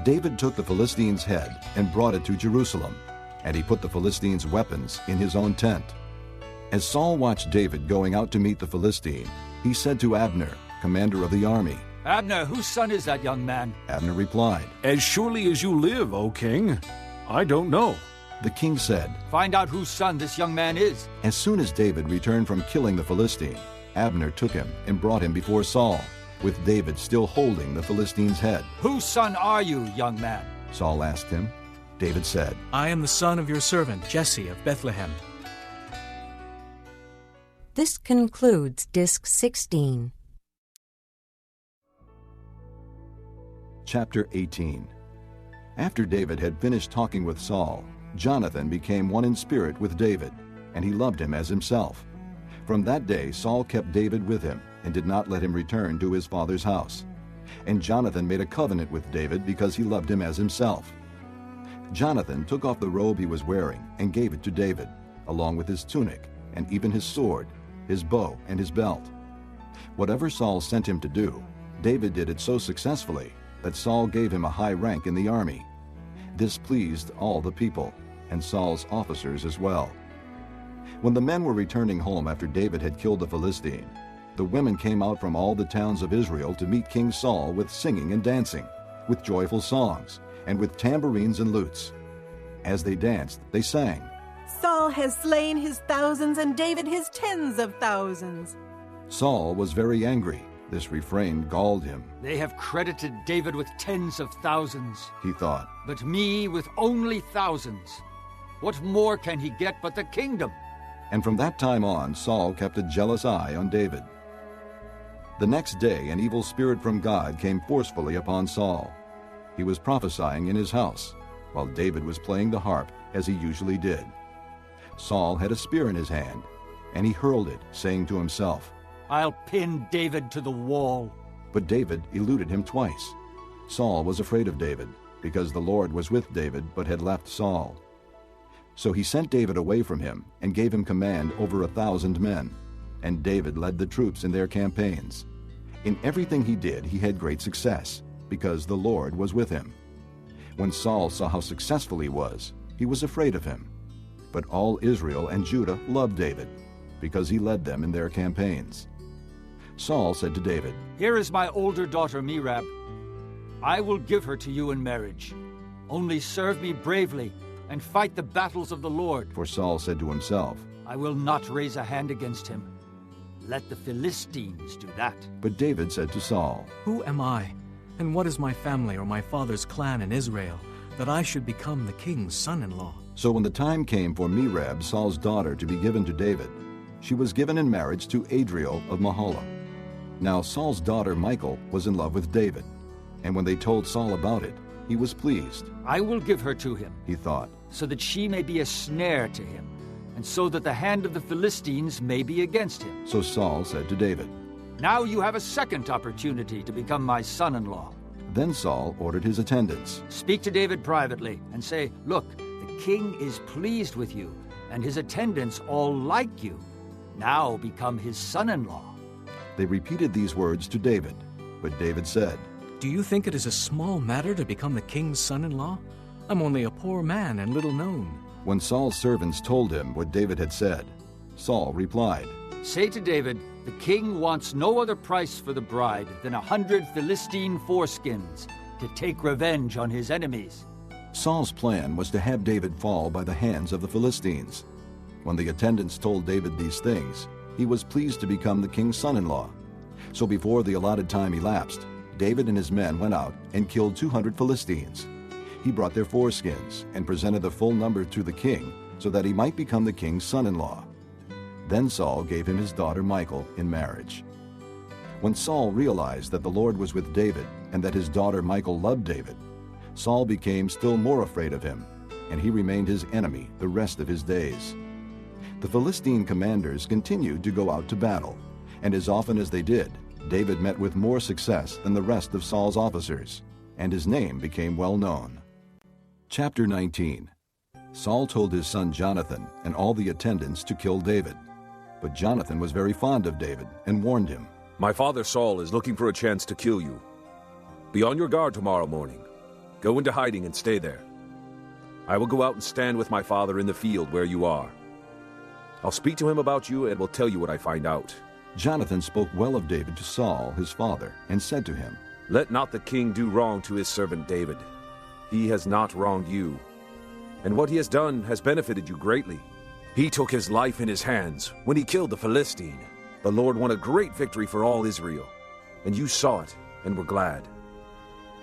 David took the Philistines' head and brought it to Jerusalem, and he put the Philistines' weapons in his own tent. As Saul watched David going out to meet the Philistine, he said to Abner, commander of the army, Abner, whose son is that young man? Abner replied, As surely as you live, O king, I don't know. The king said, Find out whose son this young man is. As soon as David returned from killing the Philistine, Abner took him and brought him before Saul, with David still holding the Philistine's head. Whose son are you, young man? Saul asked him. David said, I am the son of your servant, Jesse of Bethlehem. This concludes Disc 16. Chapter 18. After David had finished talking with Saul, Jonathan became one in spirit with David, and he loved him as himself. From that day Saul kept David with him and did not let him return to his father's house. And Jonathan made a covenant with David because he loved him as himself. Jonathan took off the robe he was wearing and gave it to David, along with his tunic and even his sword, his bow, and his belt. Whatever Saul sent him to do, David did it so successfully that Saul gave him a high rank in the army. This pleased all the people, and Saul's officers as well. When the men were returning home after David had killed the Philistine, the women came out from all the towns of Israel to meet King Saul with singing and dancing, with joyful songs, and with tambourines and lutes. As they danced, they sang, Saul has slain his thousands and David his tens of thousands. Saul was very angry. This refrain galled him. They have credited David with tens of thousands, he thought, but me with only thousands. What more can he get but the kingdom? And from that time on, Saul kept a jealous eye on David. The next day, an evil spirit from God came forcefully upon Saul. He was prophesying in his house, while David was playing the harp, as he usually did. Saul had a spear in his hand, and he hurled it, saying to himself, I'll pin David to the wall. But David eluded him twice. Saul was afraid of David, because the Lord was with David but had left Saul. So he sent David away from him and gave him command over 1,000 men. And David led the troops in their campaigns. In everything he did, he had great success, because the Lord was with him. When Saul saw how successful he was afraid of him. But all Israel and Judah loved David, because he led them in their campaigns. Saul said to David, "Here is my older daughter Merab. I will give her to you in marriage. Only serve me bravely and fight the battles of the Lord." For Saul said to himself, "I will not raise a hand against him. Let the Philistines do that." But David said to Saul, "Who am I, and what is my family or my father's clan in Israel, that I should become the king's son-in-law?" So when the time came for Merab, Saul's daughter, to be given to David, she was given in marriage to Adriel of Mahalath. Now Saul's daughter Michal was in love with David, and when they told Saul about it, he was pleased. "I will give her to him," he thought, "so that she may be a snare to him, and so that the hand of the Philistines may be against him." So Saul said to David, "Now you have a second opportunity to become my son-in-law." Then Saul ordered his attendants, "Speak to David privately and say, 'Look, the king is pleased with you, and his attendants all like you. Now become his son-in-law.'" They repeated these words to David, but David said, "Do you think it is a small matter to become the king's son-in-law? I'm only a poor man and little known." When Saul's servants told him what David had said, Saul replied, "Say to David, the king wants no other price for the bride than 100 Philistine foreskins to take revenge on his enemies." Saul's plan was to have David fall by the hands of the Philistines. When the attendants told David these things, he was pleased to become the king's son-in-law. So before the allotted time elapsed, David and his men went out and killed 200 Philistines. He brought their foreskins and presented the full number to the king, so that he might become the king's son-in-law. Then Saul gave him his daughter Michal in marriage. When Saul realized that the Lord was with David and that his daughter Michal loved David, Saul became still more afraid of him, and he remained his enemy the rest of his days. The Philistine commanders continued to go out to battle, and as often as they did, David met with more success than the rest of Saul's officers, and his name became well known. Chapter 19. Saul told his son Jonathan and all the attendants to kill David. But Jonathan was very fond of David and warned him, "My father Saul is looking for a chance to kill you. Be on your guard tomorrow morning. Go into hiding and stay there. I will go out and stand with my father in the field where you are. I'll speak to him about you and will tell you what I find out." Jonathan spoke well of David to Saul, his father, and said to him, "Let not the king do wrong to his servant David. He has not wronged you, and what he has done has benefited you greatly. He took his life in his hands when he killed the Philistine. The Lord won a great victory for all Israel, and you saw it and were glad.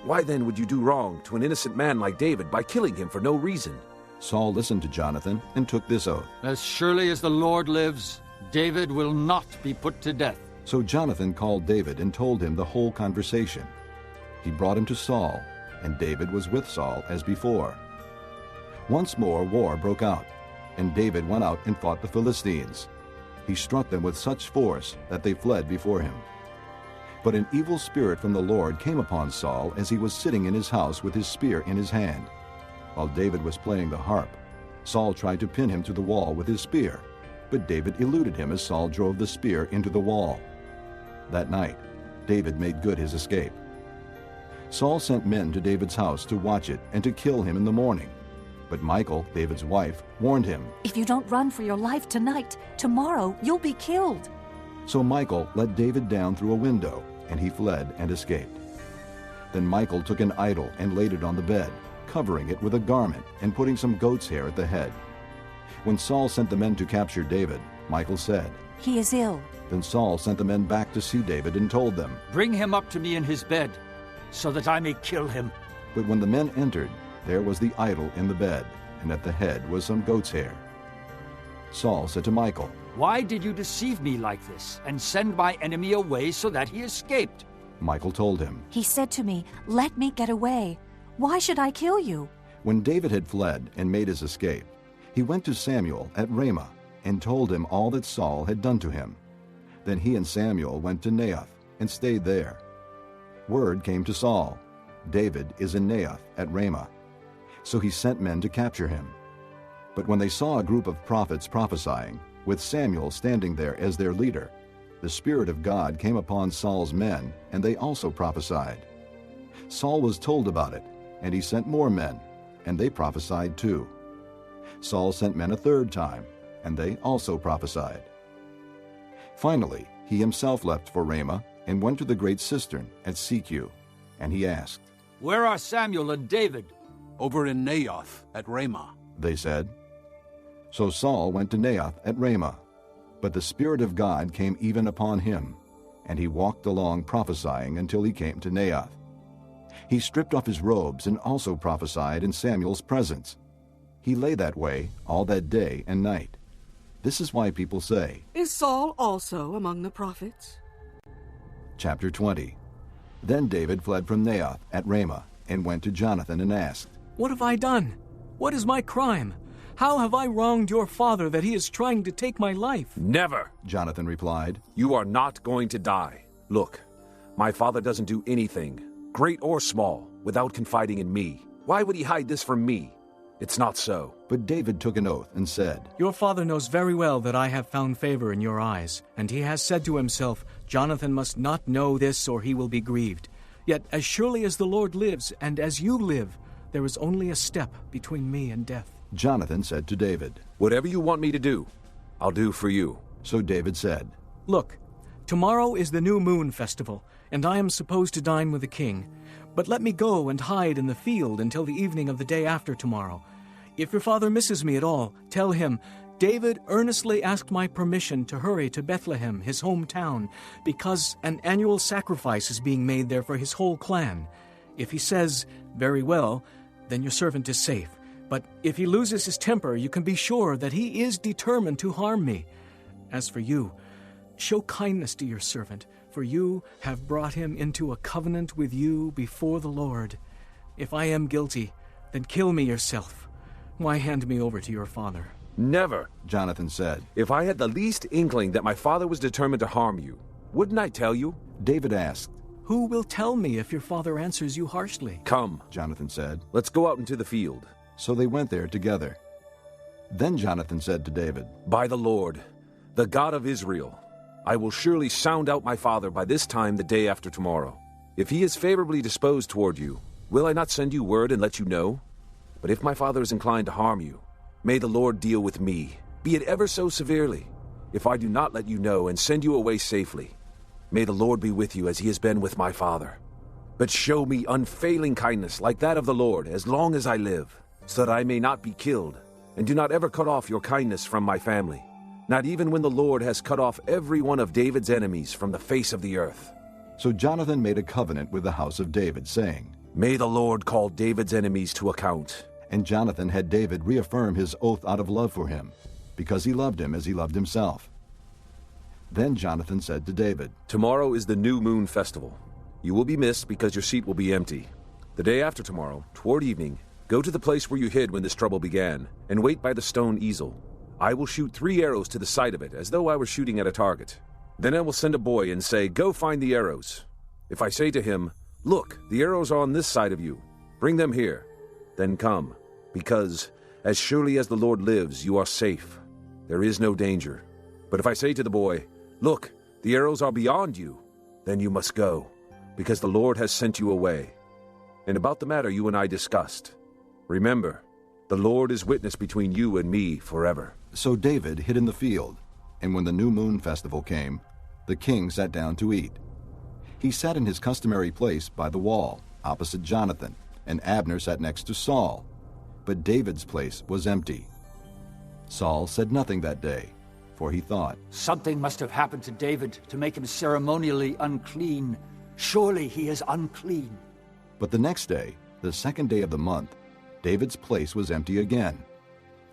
Why then would you do wrong to an innocent man like David by killing him for no reason?" Saul listened to Jonathan and took this oath, "As surely as the Lord lives, David will not be put to death." So Jonathan called David and told him the whole conversation. He brought him to Saul, and David was with Saul as before. Once more war broke out, and David went out and fought the Philistines. He struck them with such force that they fled before him. But an evil spirit from the Lord came upon Saul as he was sitting in his house with his spear in his hand. While David was playing the harp, Saul tried to pin him to the wall with his spear, but David eluded him as Saul drove the spear into the wall. That night, David made good his escape. Saul sent men to David's house to watch it and to kill him in the morning. But Michal, David's wife, warned him, "If you don't run for your life tonight, tomorrow you'll be killed." So Michal let David down through a window, and he fled and escaped. Then Michal took an idol and laid it on the bed, covering it with a garment and putting some goat's hair at the head. When Saul sent the men to capture David, Michal said, "He is ill." Then Saul sent the men back to see David and told them, "Bring him up to me in his bed, so that I may kill him." But when the men entered, there was the idol in the bed, and at the head was some goat's hair. Saul said to Michal, "Why did you deceive me like this and send my enemy away so that he escaped?" Michal told him, "He said to me, 'Let me get away. Why should I kill you?'" When David had fled and made his escape, he went to Samuel at Ramah and told him all that Saul had done to him. Then he and Samuel went to Naioth and stayed there. Word came to Saul, "David is in Naioth at Ramah." So he sent men to capture him. But when they saw a group of prophets prophesying, with Samuel standing there as their leader, the Spirit of God came upon Saul's men, and they also prophesied. Saul was told about it, and he sent more men, and they prophesied too. Saul sent men a third time, and they also prophesied. Finally, he himself left for Ramah and went to the great cistern at Seku, and he asked, "Where are Samuel and David?" "Over in Naioth at Ramah," they said. So Saul went to Naioth at Ramah, but the Spirit of God came even upon him, and he walked along prophesying until he came to Naioth. He stripped off his robes and also prophesied in Samuel's presence. He lay that way all that day and night. This is why people say, "Is Saul also among the prophets?" Chapter 20. Then David fled from Naioth at Ramah and went to Jonathan and asked, "What have I done? What is my crime? How have I wronged your father that he is trying to take my life?" "Never," Jonathan replied. "You are not going to die. Look, my father doesn't do anything, great or small, without confiding in me. Why would he hide this from me? It's not so." But David took an oath and said, "Your father knows very well that I have found favor in your eyes, and he has said to himself, 'Jonathan must not know this or he will be grieved.' Yet as surely as the Lord lives, and as you live, there is only a step between me and death." Jonathan said to David, "Whatever you want me to do, I'll do for you." So David said, "Look, tomorrow is the new moon festival, and I am supposed to dine with the king. But let me go and hide in the field until the evening of the day after tomorrow. If your father misses me at all, tell him, 'David earnestly asked my permission to hurry to Bethlehem, his hometown, because an annual sacrifice is being made there for his whole clan.' If he says, 'Very well,' then your servant is safe. But if he loses his temper, you can be sure that he is determined to harm me. As for you, show kindness to your servant, for you have brought him into a covenant with you before the Lord. If I am guilty, then kill me yourself. Why hand me over to your father?" "Never," Jonathan said. "If I had the least inkling that my father was determined to harm you, wouldn't I tell you?" David asked, "Who will tell me if your father answers you harshly?" "Come," Jonathan said. "Let's go out into the field." So they went there together. Then Jonathan said to David, "By the Lord, the God of Israel, I will surely sound out my father by this time the day after tomorrow. If he is favorably disposed toward you, will I not send you word and let you know? But if my father is inclined to harm you, may the Lord deal with me, be it ever so severely, if I do not let you know and send you away safely. May the Lord be with you as he has been with my father. But show me unfailing kindness like that of the Lord as long as I live, so that I may not be killed, and do not ever cut off your kindness from my family, not even when the Lord has cut off every one of David's enemies from the face of the earth." So Jonathan made a covenant with the house of David, saying, "May the Lord call David's enemies to account." And Jonathan had David reaffirm his oath out of love for him, because he loved him as he loved himself. Then Jonathan said to David, "Tomorrow is the new moon festival. You will be missed because your seat will be empty. The day after tomorrow, toward evening, go to the place where you hid when this trouble began, and wait by the stone easel. I will shoot 3 arrows to the side of it, as though I were shooting at a target. Then I will send a boy and say, 'Go find the arrows.' If I say to him, 'Look, the arrows are on this side of you. Bring them here,' then come, because as surely as the Lord lives, you are safe. There is no danger. But if I say to the boy, 'Look, the arrows are beyond you,' then you must go, because the Lord has sent you away. And about the matter you and I discussed, remember, the Lord is witness between you and me forever." So David hid in the field, and when the new moon festival came, the king sat down to eat. He sat in his customary place by the wall, opposite Jonathan, and Abner sat next to Saul. But David's place was empty. Saul said nothing that day, for he thought, "Something must have happened to David to make him ceremonially unclean. Surely he is unclean." But the next day, the second day of the month, David's place was empty again.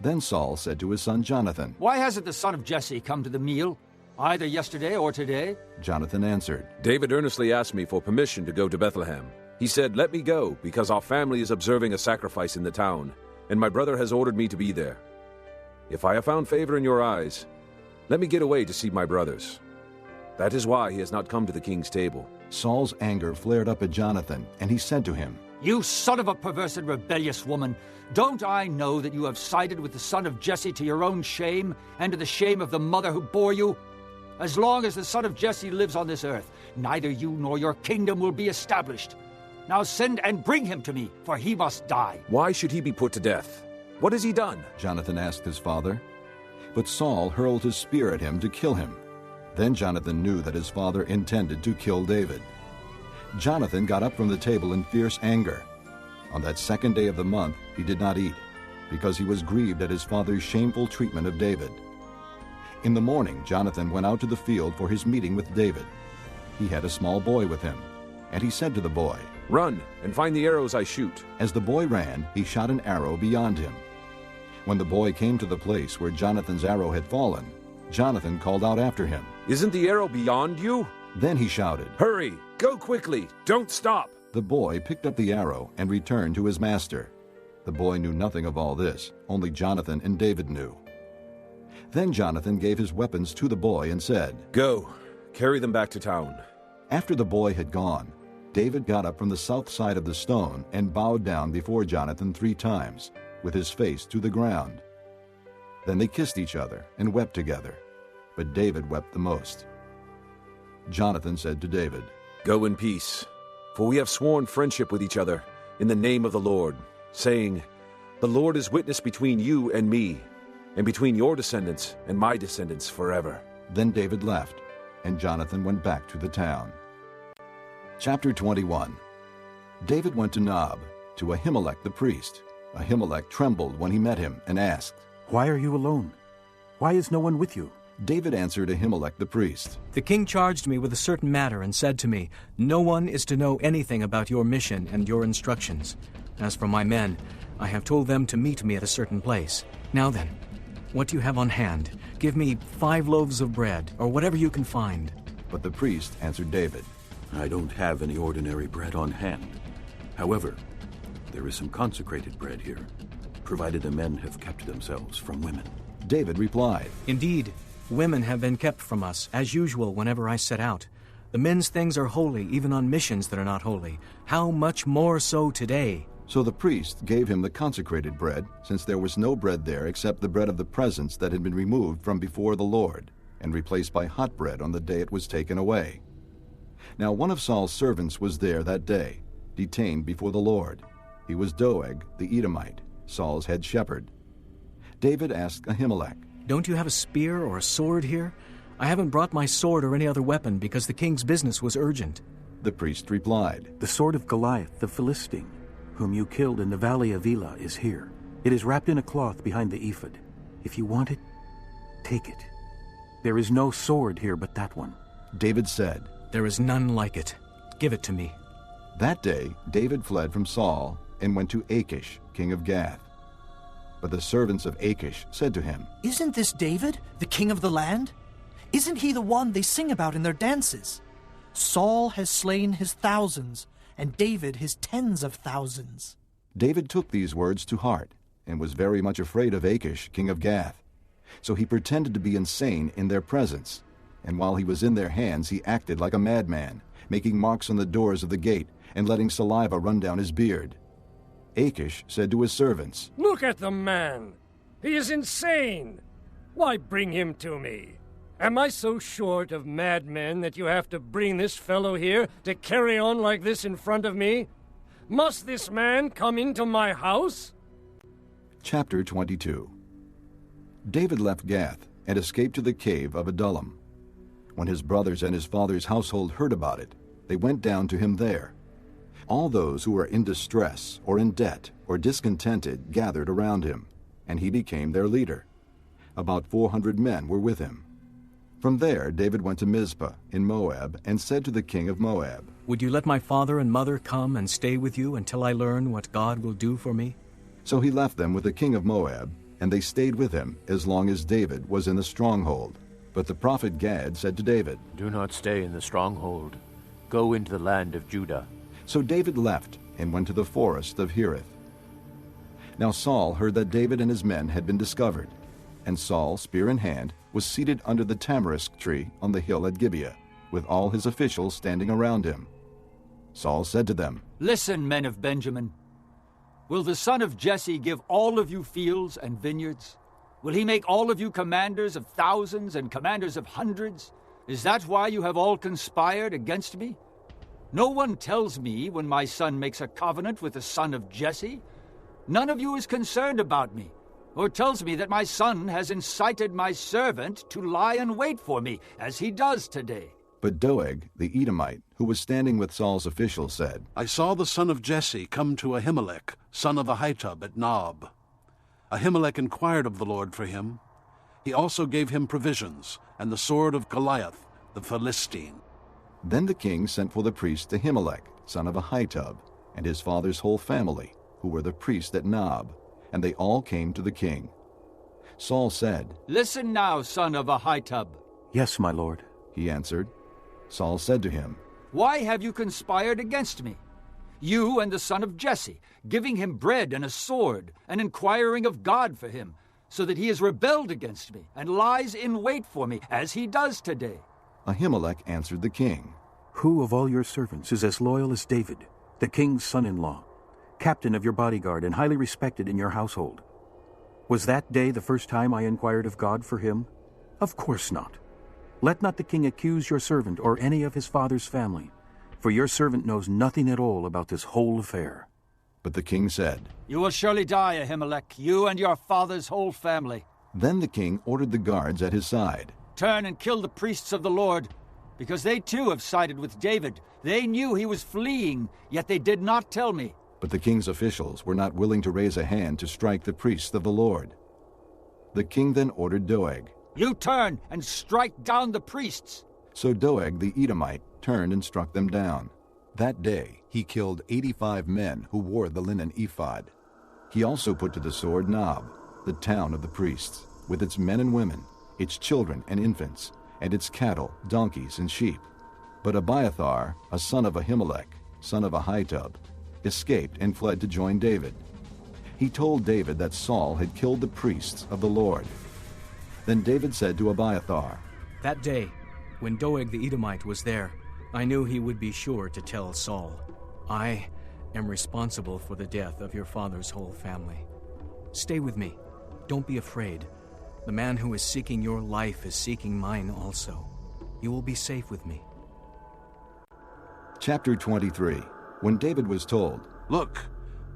Then Saul said to his son Jonathan, "Why hasn't the son of Jesse come to the meal, either yesterday or today?" Jonathan answered, "David earnestly asked me for permission to go to Bethlehem. He said, 'Let me go, because our family is observing a sacrifice in the town, and my brother has ordered me to be there. If I have found favor in your eyes, let me get away to see my brothers.' That is why he has not come to the king's table." Saul's anger flared up at Jonathan, and he said to him, You son of a perverse and rebellious woman! Don't I know that you have sided with the son of Jesse to your own shame, and to the shame of the mother who bore you? As long as the son of Jesse lives on this earth, neither you nor your kingdom will be established. Now send and bring him to me, for he must die. Why should he be put to death? What has he done? Jonathan asked his father. But Saul hurled his spear at him to kill him. Then Jonathan knew that his father intended to kill David. Jonathan got up from the table in fierce anger. On that second day of the month he did not eat, because he was grieved at his father's shameful treatment of David. In the morning Jonathan went out to the field for his meeting with David. He had a small boy with him, and he said to the boy, "Run and find the arrows I shoot." As the boy ran, he shot an arrow beyond him. When the boy came to the place where Jonathan's arrow had fallen, Jonathan called out after him, "Isn't the arrow beyond you?" Then he shouted, "Hurry! Go quickly! Don't stop!" The boy picked up the arrow and returned to his master. The boy knew nothing of all this, only Jonathan and David knew. Then Jonathan gave his weapons to the boy and said, "Go, carry them back to town." After the boy had gone, David got up from the south side of the stone and bowed down before Jonathan 3 times, with his face to the ground. Then they kissed each other and wept together, but David wept the most. Jonathan said to David, "Go in peace, for we have sworn friendship with each other in the name of the Lord, saying, 'The Lord is witness between you and me, and between your descendants and my descendants forever.'" Then David left, and Jonathan went back to the town. Chapter 21. David went to Nob, to Ahimelech the priest. Ahimelech trembled when he met him and asked, "Why are you alone? Why is no one with you?" David answered Ahimelech the priest, "The king charged me with a certain matter and said to me, 'No one is to know anything about your mission and your instructions. As for my men, I have told them to meet me at a certain place. Now then, what do you have on hand? Give me 5 loaves of bread, or whatever you can find.' But the priest answered David, "I don't have any ordinary bread on hand. However, there is some consecrated bread here, provided the men have kept themselves from women." David replied, "Indeed, women have been kept from us, as usual whenever I set out. The men's things are holy, even on missions that are not holy. How much more so today?" So the priest gave him the consecrated bread, since there was no bread there except the bread of the presence that had been removed from before the Lord, and replaced by hot bread on the day it was taken away. Now one of Saul's servants was there that day, detained before the Lord. He was Doeg the Edomite, Saul's head shepherd. David asked Ahimelech, "Don't you have a spear or a sword here? I haven't brought my sword or any other weapon because the king's business was urgent." The priest replied, "The sword of Goliath the Philistine, whom you killed in the valley of Elah, is here. It is wrapped in a cloth behind the ephod. If you want it, take it. There is no sword here but that one." David said, "There is none like it. Give it to me." That day David fled from Saul and went to Achish, king of Gath. But the servants of Achish said to him, "Isn't this David, the king of the land? Isn't he the one they sing about in their dances? Saul has slain his thousands, and David his tens of thousands." David took these words to heart, and was very much afraid of Achish, king of Gath. So he pretended to be insane in their presence, and while he was in their hands he acted like a madman, making marks on the doors of the gate, and letting saliva run down his beard. Achish said to his servants, "Look at the man! He is insane! Why bring him to me? Am I so short of madmen that you have to bring this fellow here to carry on like this in front of me? Must this man come into my house?" Chapter 22. David left Gath and escaped to the cave of Adullam. When his brothers and his father's household heard about it, they went down to him there. All those who were in distress or in debt or discontented gathered around him, and he became their leader. About 400 men were with him. From there David went to Mizpah in Moab and said to the king of Moab, "Would you let my father and mother come and stay with you until I learn what God will do for me?" So he left them with the king of Moab, and they stayed with him as long as David was in the stronghold. But the prophet Gad said to David, "Do not stay in the stronghold. Go into the land of Judah." So David left and went to the forest of Hereth. Now Saul heard that David and his men had been discovered, and Saul, spear in hand, was seated under the tamarisk tree on the hill at Gibeah, with all his officials standing around him. Saul said to them, Listen, men of Benjamin. Will the son of Jesse give all of you fields and vineyards? Will he make all of you commanders of thousands and commanders of hundreds? Is that why you have all conspired against me? No one tells me when my son makes a covenant with the son of Jesse. None of you is concerned about me, or tells me that my son has incited my servant to lie in wait for me, as he does today. But Doeg, the Edomite, who was standing with Saul's officials, said, I saw the son of Jesse come to Ahimelech, son of Ahitub, at Nob. Ahimelech inquired of the Lord for him. He also gave him provisions, and the sword of Goliath, the Philistine. Then the king sent for the priest Ahimelech, son of Ahitub, and his father's whole family, who were the priests at Nob, and they all came to the king. Saul said, Listen now, son of Ahitub. Yes, my lord, he answered. Saul said to him, Why have you conspired against me? You and the son of Jesse, giving him bread and a sword, and inquiring of God for him, so that he has rebelled against me, and lies in wait for me, as he does today. Ahimelech answered the king, Who of all your servants is as loyal as David, the king's son-in-law, captain of your bodyguard and highly respected in your household? Was that day the first time I inquired of God for him? Of course not. Let not the king accuse your servant or any of his father's family, for your servant knows nothing at all about this whole affair. But the king said, You will surely die, Ahimelech, you and your father's whole family. Then the king ordered the guards at his side, Turn and kill the priests of the Lord, because they too have sided with David. They knew he was fleeing, yet they did not tell me. But the king's officials were not willing to raise a hand to strike the priests of the Lord. The king then ordered Doeg, You turn and strike down the priests. So Doeg the Edomite turned and struck them down. That day he killed 85 men who wore the linen ephod. He also put to the sword Nob, the town of the priests, with its men and women, its children and infants, and its cattle, donkeys, and sheep. But Abiathar, a son of Ahimelech, son of Ahitub, escaped and fled to join David. He told David that Saul had killed the priests of the Lord. Then David said to Abiathar, That day, when Doeg the Edomite was there, I knew he would be sure to tell Saul, I am responsible for the death of your father's whole family. Stay with me. Don't be afraid. The man who is seeking your life is seeking mine also. You will be safe with me. Chapter 23. When David was told, Look,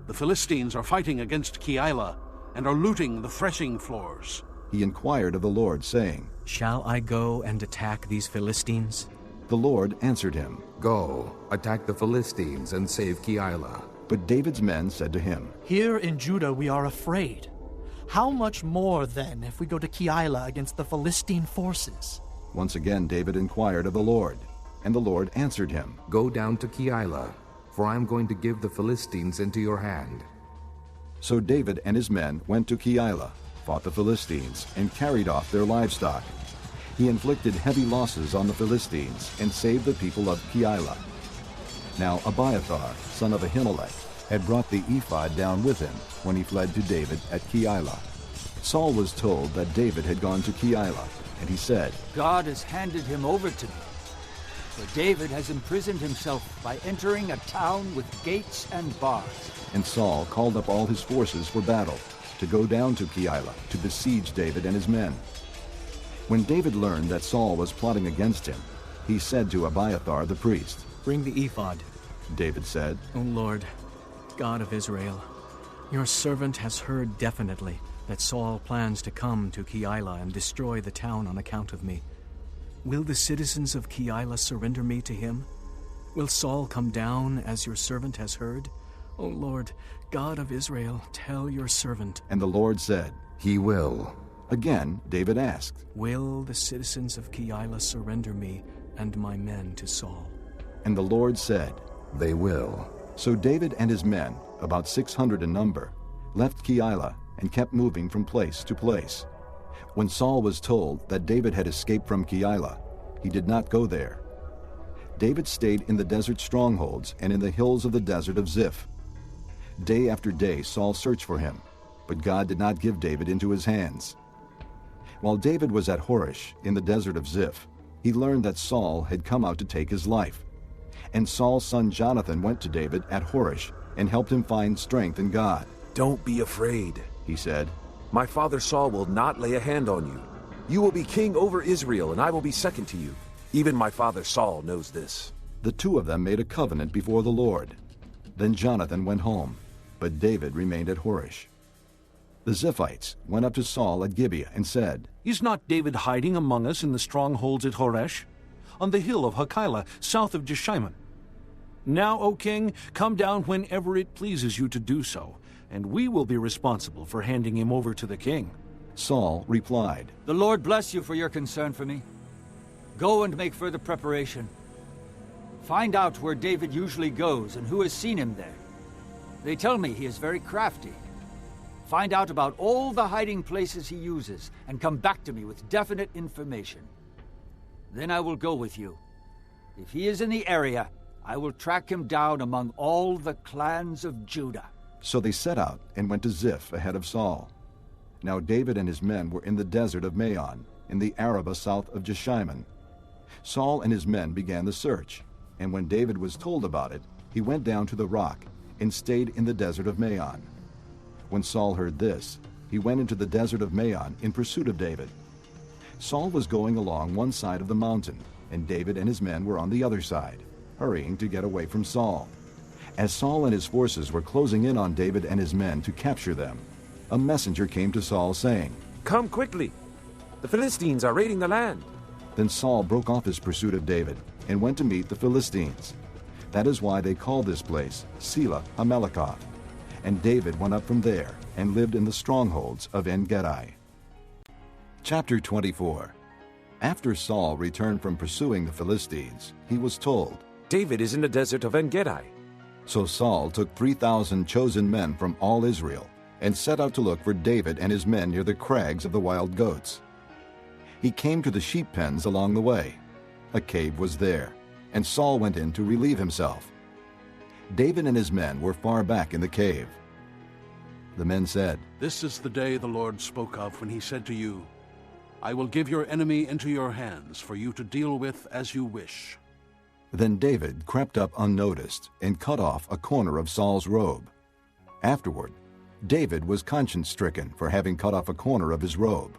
the Philistines are fighting against Keilah and are looting the threshing floors. He inquired of the Lord, saying, Shall I go and attack these Philistines? The Lord answered him, Go, attack the Philistines and save Keilah. But David's men said to him, Here in Judah we are afraid. How much more, then, if we go to Keilah against the Philistine forces? Once again David inquired of the Lord, and the Lord answered him, Go down to Keilah, for I am going to give the Philistines into your hand. So David and his men went to Keilah, fought the Philistines, and carried off their livestock. He inflicted heavy losses on the Philistines and saved the people of Keilah. Now Abiathar, son of Ahimelech, had brought the ephod down with him when he fled to David at Keilah. Saul was told that David had gone to Keilah, and he said, God has handed him over to me. For David has imprisoned himself by entering a town with gates and bars. And Saul called up all his forces for battle, to go down to Keilah to besiege David and his men. When David learned that Saul was plotting against him, he said to Abiathar the priest, Bring the ephod. David said, O Lord, God of Israel, your servant has heard definitely that Saul plans to come to Keilah and destroy the town on account of me. Will the citizens of Keilah surrender me to him? Will Saul come down as your servant has heard? O Lord, God of Israel, tell your servant. And the Lord said, He will. Again David asked, Will the citizens of Keilah surrender me and my men to Saul? And the Lord said, They will. So David and his men, about 600 in number, left Keilah and kept moving from place to place. When Saul was told that David had escaped from Keilah, he did not go there. David stayed in the desert strongholds and in the hills of the desert of Ziph. Day after day Saul searched for him, but God did not give David into his hands. While David was at Horesh in the desert of Ziph, he learned that Saul had come out to take his life. And Saul's son Jonathan went to David at Horesh and helped him find strength in God. "Don't be afraid," he said. "My father Saul will not lay a hand on you. You will be king over Israel, and I will be second to you. Even my father Saul knows this." The two of them made a covenant before the Lord. Then Jonathan went home, but David remained at Horesh. The Ziphites went up to Saul at Gibeah and said, "Is not David hiding among us in the strongholds at Horesh, on the hill of Hachilah, south of Jeshimon? Now, O king, come down whenever it pleases you to do so, and we will be responsible for handing him over to the king." Saul replied, "The Lord bless you for your concern for me. Go and make further preparation. Find out where David usually goes and who has seen him there. They tell me he is very crafty. Find out about all the hiding places he uses and come back to me with definite information. Then I will go with you. If he is in the area, I will track him down among all the clans of Judah." So they set out and went to Ziph ahead of Saul. Now David and his men were in the desert of Maon, in the Arabah south of Jeshimon. Saul and his men began the search, and when David was told about it, he went down to the rock and stayed in the desert of Maon. When Saul heard this, he went into the desert of Maon in pursuit of David. Saul was going along one side of the mountain, and David and his men were on the other side, hurrying to get away from Saul. As Saul and his forces were closing in on David and his men to capture them, a messenger came to Saul saying, "Come quickly! The Philistines are raiding the land." Then Saul broke off his pursuit of David and went to meet the Philistines. That is why they call this place Selah Hamelekah. And David went up from there and lived in the strongholds of En-Gedi. Chapter 24. After Saul returned from pursuing the Philistines, he was told, "David is in the desert of En-Gedi." So Saul took 3,000 chosen men from all Israel and set out to look for David and his men near the crags of the wild goats. He came to the sheep pens along the way. A cave was there, and Saul went in to relieve himself. David and his men were far back in the cave. The men said, "This is the day the Lord spoke of when he said to you, 'I will give your enemy into your hands for you to deal with as you wish.'" Then David crept up unnoticed and cut off a corner of Saul's robe. Afterward, David was conscience-stricken for having cut off a corner of his robe.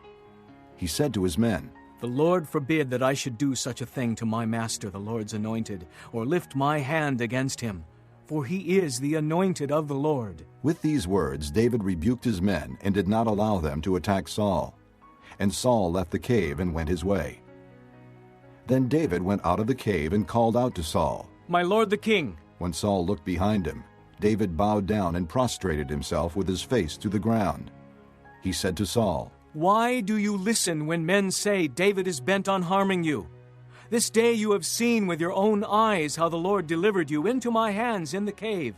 He said to his men, "The Lord forbid that I should do such a thing to my master, the Lord's anointed, or lift my hand against him, for he is the anointed of the Lord." With these words, David rebuked his men and did not allow them to attack Saul. And Saul left the cave and went his way. Then David went out of the cave and called out to Saul, "My lord the king." When Saul looked behind him, David bowed down and prostrated himself with his face to the ground. He said to Saul, "Why do you listen when men say David is bent on harming you? This day you have seen with your own eyes how the Lord delivered you into my hands in the cave.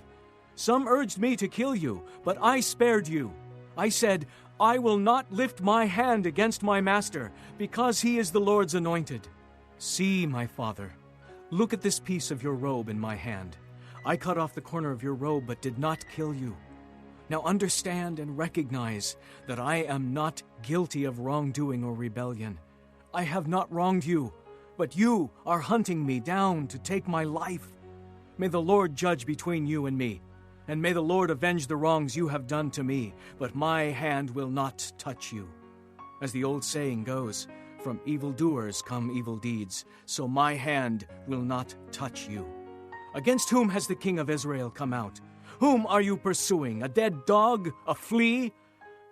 Some urged me to kill you, but I spared you. I said, I will not lift my hand against my master, because he is the Lord's anointed. See, my father, look at this piece of your robe in my hand. I cut off the corner of your robe, but did not kill you. Now understand and recognize that I am not guilty of wrongdoing or rebellion. I have not wronged you, but you are hunting me down to take my life. May the Lord judge between you and me, and may the Lord avenge the wrongs you have done to me, but my hand will not touch you. As the old saying goes, from evildoers come evil deeds, so my hand will not touch you. Against whom has the king of Israel come out? Whom are you pursuing? A dead dog? A flea?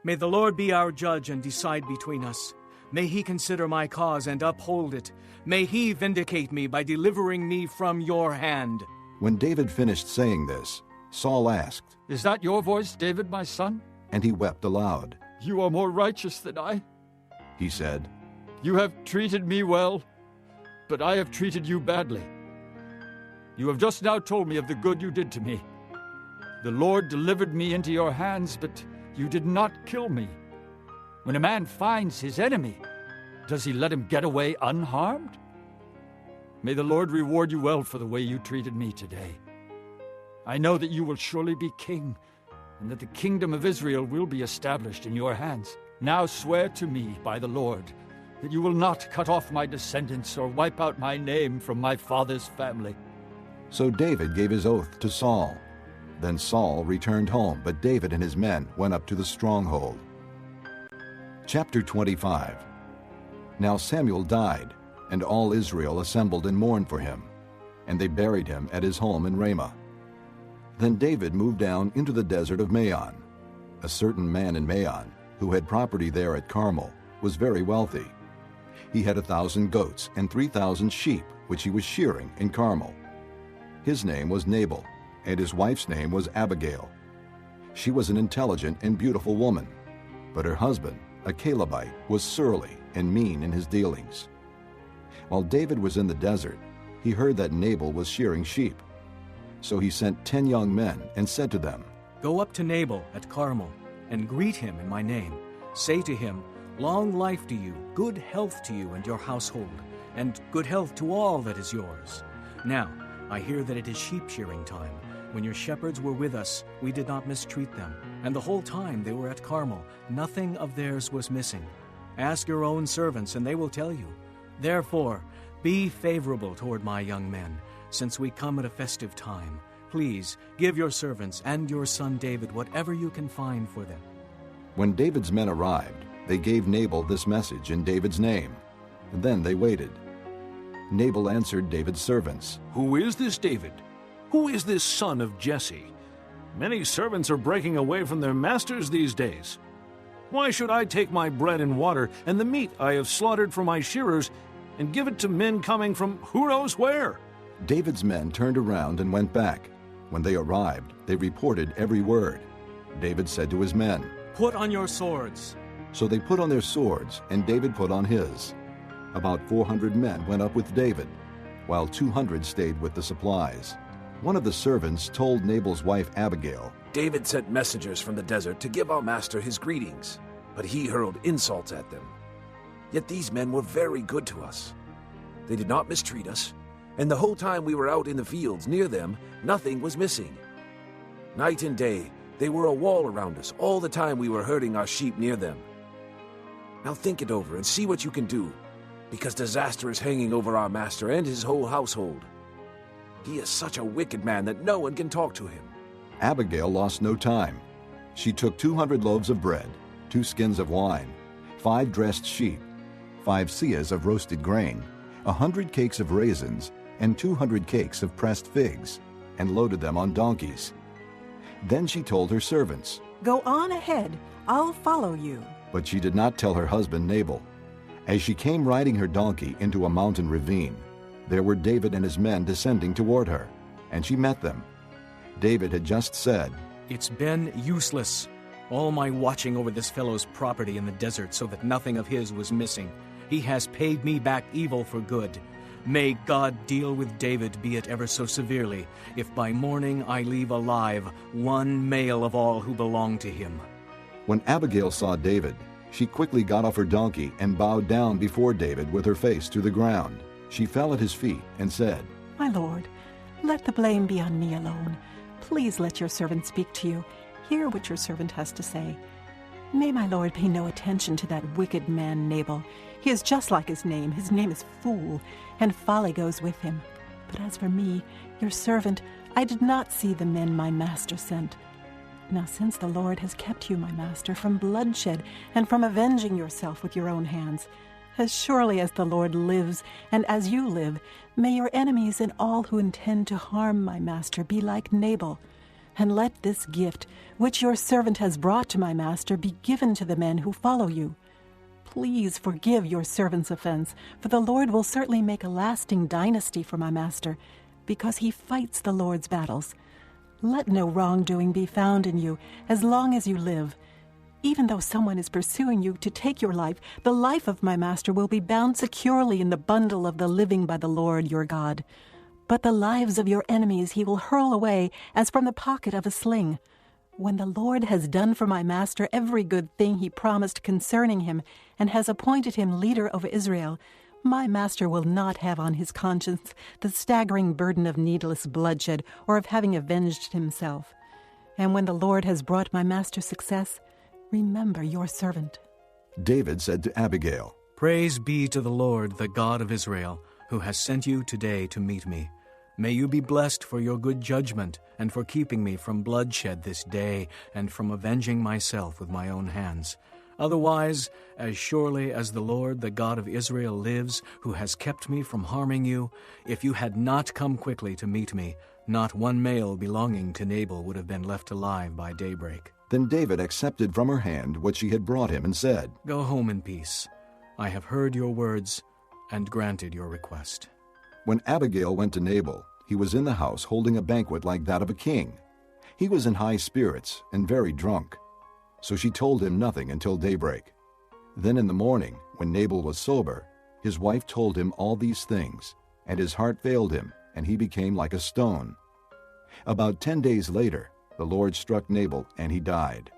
May the Lord be our judge and decide between us. May he consider my cause and uphold it. May he vindicate me by delivering me from your hand." When David finished saying this, Saul asked, "Is that your voice, David, my son?" And he wept aloud. "You are more righteous than I," he said. "You have treated me well, but I have treated you badly. You have just now told me of the good you did to me. The Lord delivered me into your hands, but you did not kill me. When a man finds his enemy, does he let him get away unharmed? May the Lord reward you well for the way you treated me today. I know that you will surely be king, and that the kingdom of Israel will be established in your hands. Now swear to me by the Lord that you will not cut off my descendants or wipe out my name from my father's family." So David gave his oath to Saul. Then Saul returned home, but David and his men went up to the stronghold. Chapter 25. Now Samuel died, and all Israel assembled and mourned for him, and they buried him at his home in Ramah. Then David moved down into the desert of Maon. A certain man in Maon, who had property there at Carmel, was very wealthy. He had 1,000 goats and 3,000 sheep, which he was shearing in Carmel. His name was Nabal, and his wife's name was Abigail. She was an intelligent and beautiful woman, but her husband, a Calebite, was surly and mean in his dealings. While David was in the desert, he heard that Nabal was shearing sheep. So he sent 10 young men and said to them, "Go up to Nabal at Carmel and greet him in my name. Say to him, 'Long life to you, good health to you and your household, and good health to all that is yours.' Now, I hear that it is sheep shearing time. When your shepherds were with us, we did not mistreat them, and the whole time they were at Carmel, nothing of theirs was missing. Ask your own servants, and they will tell you. Therefore, be favorable toward my young men, since we come at a festive time. Please give your servants and your son David whatever you can find for them." When David's men arrived, they gave Nabal this message in David's name, and then they waited. Nabal answered David's servants, "Who is this David? Who is this son of Jesse? Many servants are breaking away from their masters these days. Why should I take my bread and water and the meat I have slaughtered for my shearers and give it to men coming from who knows where?" David's men turned around and went back. When they arrived, they reported every word. David said to his men, "Put on your swords." So they put on their swords, and David put on his. About 400 men went up with David, while 200 stayed with the supplies. One of the servants told Nabal's wife Abigail, "David sent messengers from the desert to give our master his greetings, but he hurled insults at them. Yet these men were very good to us. They did not mistreat us, and the whole time we were out in the fields near them, nothing was missing. Night and day, they were a wall around us all the time we were herding our sheep near them. Now think it over and see what you can do, because disaster is hanging over our master and his whole household. He is such a wicked man that no one can talk to him." Abigail lost no time. She took 200 loaves of bread, 2 skins of wine, 5 dressed sheep, 5 seahs of roasted grain, 100 cakes of raisins, and 200 cakes of pressed figs, and loaded them on donkeys. Then she told her servants, "Go on ahead, I'll follow you." But she did not tell her husband Nabal. As she came riding her donkey into a mountain ravine, there were David and his men descending toward her, and she met them. David had just said, "It's been useless, all my watching over this fellow's property in the desert so that nothing of his was missing. He has paid me back evil for good. May God deal with David, be it ever so severely, if by morning I leave alive one male of all who belong to him." When Abigail saw David, she quickly got off her donkey and bowed down before David with her face to the ground. She fell at his feet and said, "My lord, let the blame be on me alone. Please let your servant speak to you. Hear what your servant has to say. May my lord pay no attention to that wicked man Nabal. He is just like his name. His name is Fool, and folly goes with him. But as for me, your servant, I did not see the men my master sent. Now since the Lord has kept you, my master, from bloodshed and from avenging yourself with your own hands, as surely as the Lord lives and as you live, may your enemies and all who intend to harm my master be like Nabal. And let this gift, which your servant has brought to my master, be given to the men who follow you. Please forgive your servant's offense, for the Lord will certainly make a lasting dynasty for my master, because he fights the Lord's battles. Let no wrongdoing be found in you as long as you live. Even though someone is pursuing you to take your life, the life of my master will be bound securely in the bundle of the living by the Lord your God. But the lives of your enemies he will hurl away as from the pocket of a sling. When the Lord has done for my master every good thing he promised concerning him, and has appointed him leader over Israel, my master will not have on his conscience the staggering burden of needless bloodshed or of having avenged himself. And when the Lord has brought my master success, remember your servant." David said to Abigail, "Praise be to the Lord, the God of Israel, who has sent you today to meet me. May you be blessed for your good judgment, and for keeping me from bloodshed this day, and from avenging myself with my own hands. Otherwise, as surely as the Lord, the God of Israel, lives, who has kept me from harming you, if you had not come quickly to meet me, not one male belonging to Nabal would have been left alive by daybreak. Then David accepted from her hand what she had brought him and said, Go home in peace. I have heard your words and granted your request. When Abigail went to Nabal, he was in the house holding a banquet like that of a king. He was in high spirits and very drunk. So she told him nothing until daybreak. Then in the morning, when Nabal was sober, his wife told him all these things, and his heart failed him, and he became like a stone. About 10 days later, the Lord struck Nabal, and he died.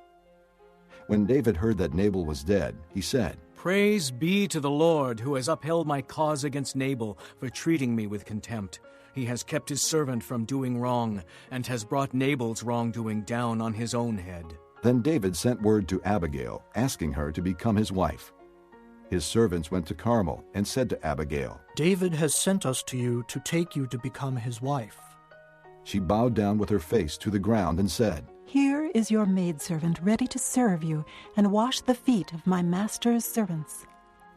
When David heard that Nabal was dead, he said, Praise be to the Lord, who has upheld my cause against Nabal for treating me with contempt. He has kept his servant from doing wrong, and has brought Nabal's wrongdoing down on his own head. Then David sent word to Abigail, asking her to become his wife. His servants went to Carmel and said to Abigail, David has sent us to you to take you to become his wife. She bowed down with her face to the ground and said, Here is your maidservant ready to serve you and wash the feet of my master's servants.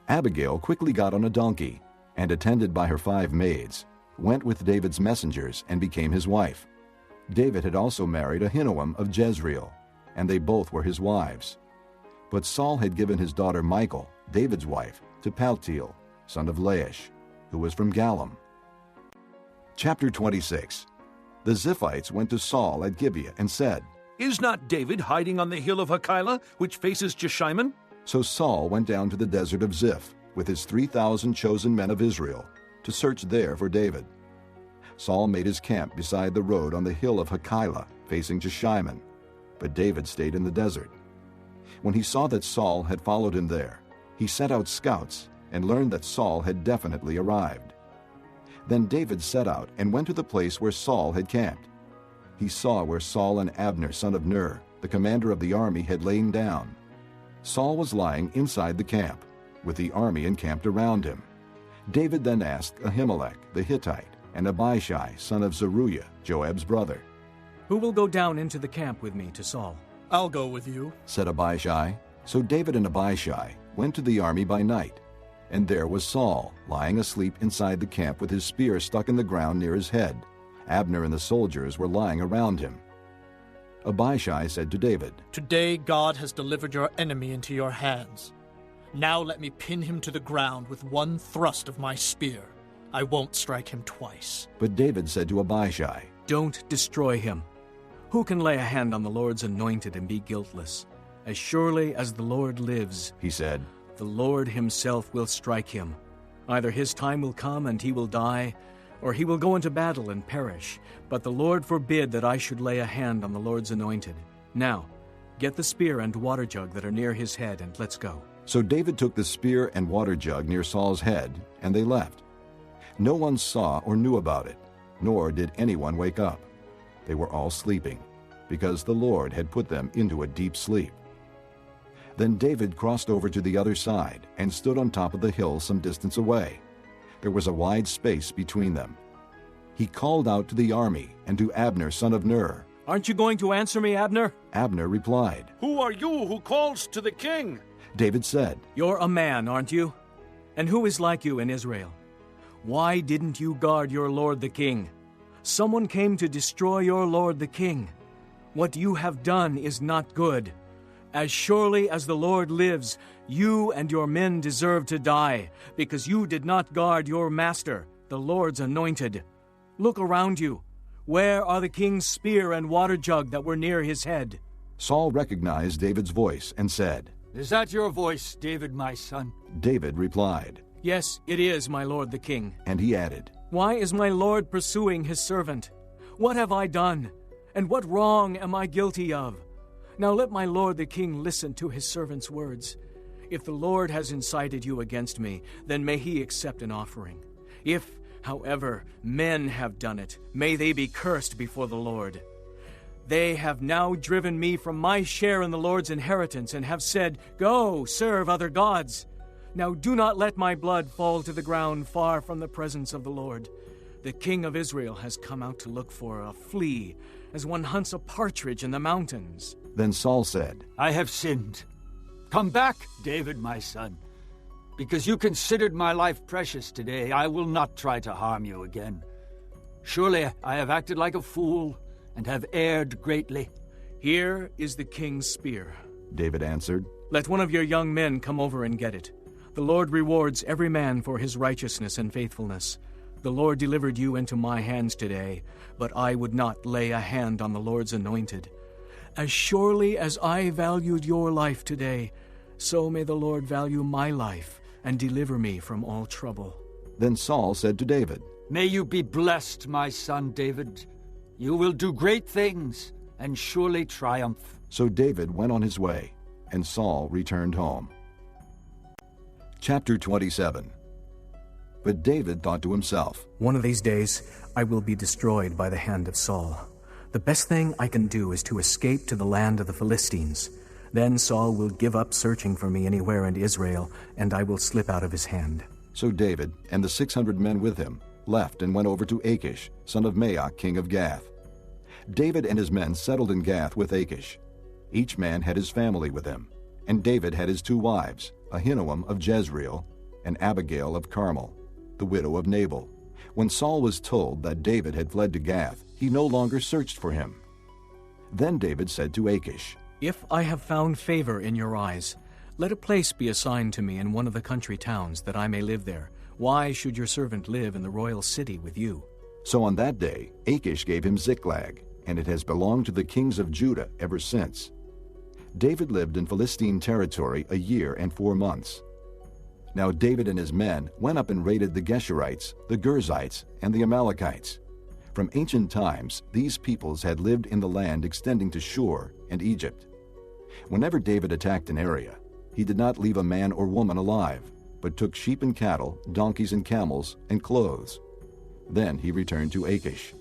Abigail quickly got on a donkey, and attended by her 5 maids, went with David's messengers and became his wife. David had also married Ahinoam of Jezreel, and they both were his wives. But Saul had given his daughter Michal, David's wife, to Paltiel, son of Laish, who was from Gallim. Chapter 26. The Ziphites went to Saul at Gibeah and said, Is not David hiding on the hill of Hachilah, which faces Jeshimon? So Saul went down to the desert of Ziph with his 3,000 chosen men of Israel to search there for David. Saul made his camp beside the road on the hill of Hachilah, facing Jeshimon, but David stayed in the desert. When he saw that Saul had followed him there, he sent out scouts and learned that Saul had definitely arrived. Then David set out and went to the place where Saul had camped. He saw where Saul and Abner, son of Ner, the commander of the army, had lain down. Saul was lying inside the camp, with the army encamped around him. David then asked Ahimelech the Hittite and Abishai, son of Zeruiah, Joab's brother, Who will go down into the camp with me to Saul? I'll go with you, said Abishai. So David and Abishai went to the army by night, and there was Saul lying asleep inside the camp with his spear stuck in the ground near his head. Abner and the soldiers were lying around him. Abishai said to David, Today God has delivered your enemy into your hands. Now let me pin him to the ground with one thrust of my spear. I won't strike him twice. But David said to Abishai, Don't destroy him. Who can lay a hand on the Lord's anointed and be guiltless? As surely as the Lord lives, he said, the Lord himself will strike him. Either his time will come and he will die, or he will go into battle and perish. But the Lord forbid that I should lay a hand on the Lord's anointed. Now, get the spear and water jug that are near his head, and let's go. So David took the spear and water jug near Saul's head, and they left. No one saw or knew about it, nor did anyone wake up. They were all sleeping, because the Lord had put them into a deep sleep. Then David crossed over to the other side and stood on top of the hill some distance away. There was a wide space between them. He called out to the army and to Abner, son of Ner. Aren't you going to answer me, Abner? Abner replied, Who are you who calls to the king? David said, You're a man, aren't you? And who is like you in Israel? Why didn't you guard your lord the king? Someone came to destroy your lord the king. What you have done is not good. As surely as the Lord lives, you and your men deserve to die, because you did not guard your master, the Lord's anointed. Look around you. Where are the king's spear and water jug that were near his head? Saul recognized David's voice and said, Is that your voice, David, my son? David replied, Yes, it is, my lord the king. And he added, Why is my lord pursuing his servant? What have I done? And what wrong am I guilty of? Now let my lord the king listen to his servant's words. If the Lord has incited you against me, then may he accept an offering. If, however, men have done it, may they be cursed before the Lord. They have now driven me from my share in the Lord's inheritance and have said, Go, serve other gods. Now do not let my blood fall to the ground far from the presence of the Lord. The king of Israel has come out to look for a flea, as one hunts a partridge in the mountains. Then Saul said, I have sinned. Come back, David, my son. Because you considered my life precious today, I will not try to harm you again. Surely I have acted like a fool and have erred greatly. Here is the king's spear. David answered, Let one of your young men come over and get it. The Lord rewards every man for his righteousness and faithfulness. The Lord delivered you into my hands today, but I would not lay a hand on the Lord's anointed. As surely as I valued your life today, so may the Lord value my life and deliver me from all trouble. Then Saul said to David, May you be blessed, my son David. You will do great things and surely triumph. So David went on his way, and Saul returned home. Chapter 27. But David thought to himself, One of these days I will be destroyed by the hand of Saul. The best thing I can do is to escape to the land of the Philistines. Then Saul will give up searching for me anywhere in Israel, and I will slip out of his hand. So David and the 600 men with him left and went over to Achish, son of Maoch, king of Gath. David and his men settled in Gath with Achish. Each man had his family with him, and David had his 2 wives, Ahinoam of Jezreel and Abigail of Carmel, the widow of Nabal. When Saul was told that David had fled to Gath, he no longer searched for him. Then David said to Achish, If I have found favor in your eyes, let a place be assigned to me in one of the country towns, that I may live there. Why should your servant live in the royal city with you? So on that day Achish gave him Ziklag, and it has belonged to the kings of Judah ever since. David lived in Philistine territory 1 year and 4 months. Now David and his men went up and raided the Geshurites, the Girzites, and the Amalekites. From ancient times, these peoples had lived in the land extending to Shur and Egypt. Whenever David attacked an area, he did not leave a man or woman alive, but took sheep and cattle, donkeys and camels, and clothes. Then he returned to Achish.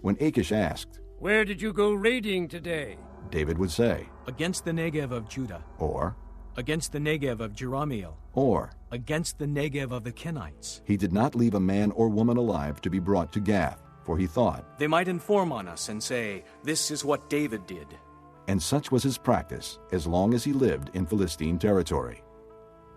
When Achish asked, Where did you go raiding today? David would say, Against the Negev of Judah. Or, Against the Negev of Jerahmeel. Or, Against the Negev of the Kenites. He did not leave a man or woman alive to be brought to Gath, for he thought, They might inform on us and say, This is what David did. And such was his practice as long as he lived in Philistine territory.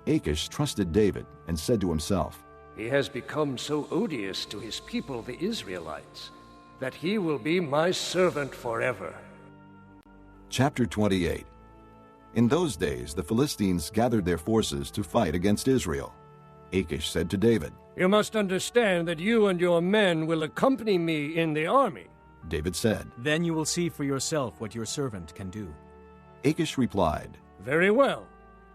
Achish trusted David and said to himself, He has become so odious to his people, the Israelites, that he will be my servant forever. Chapter 28. In those days the Philistines gathered their forces to fight against Israel. Achish said to David, You must understand that you and your men will accompany me in the army. David said, Then you will see for yourself what your servant can do. Achish replied, Very well.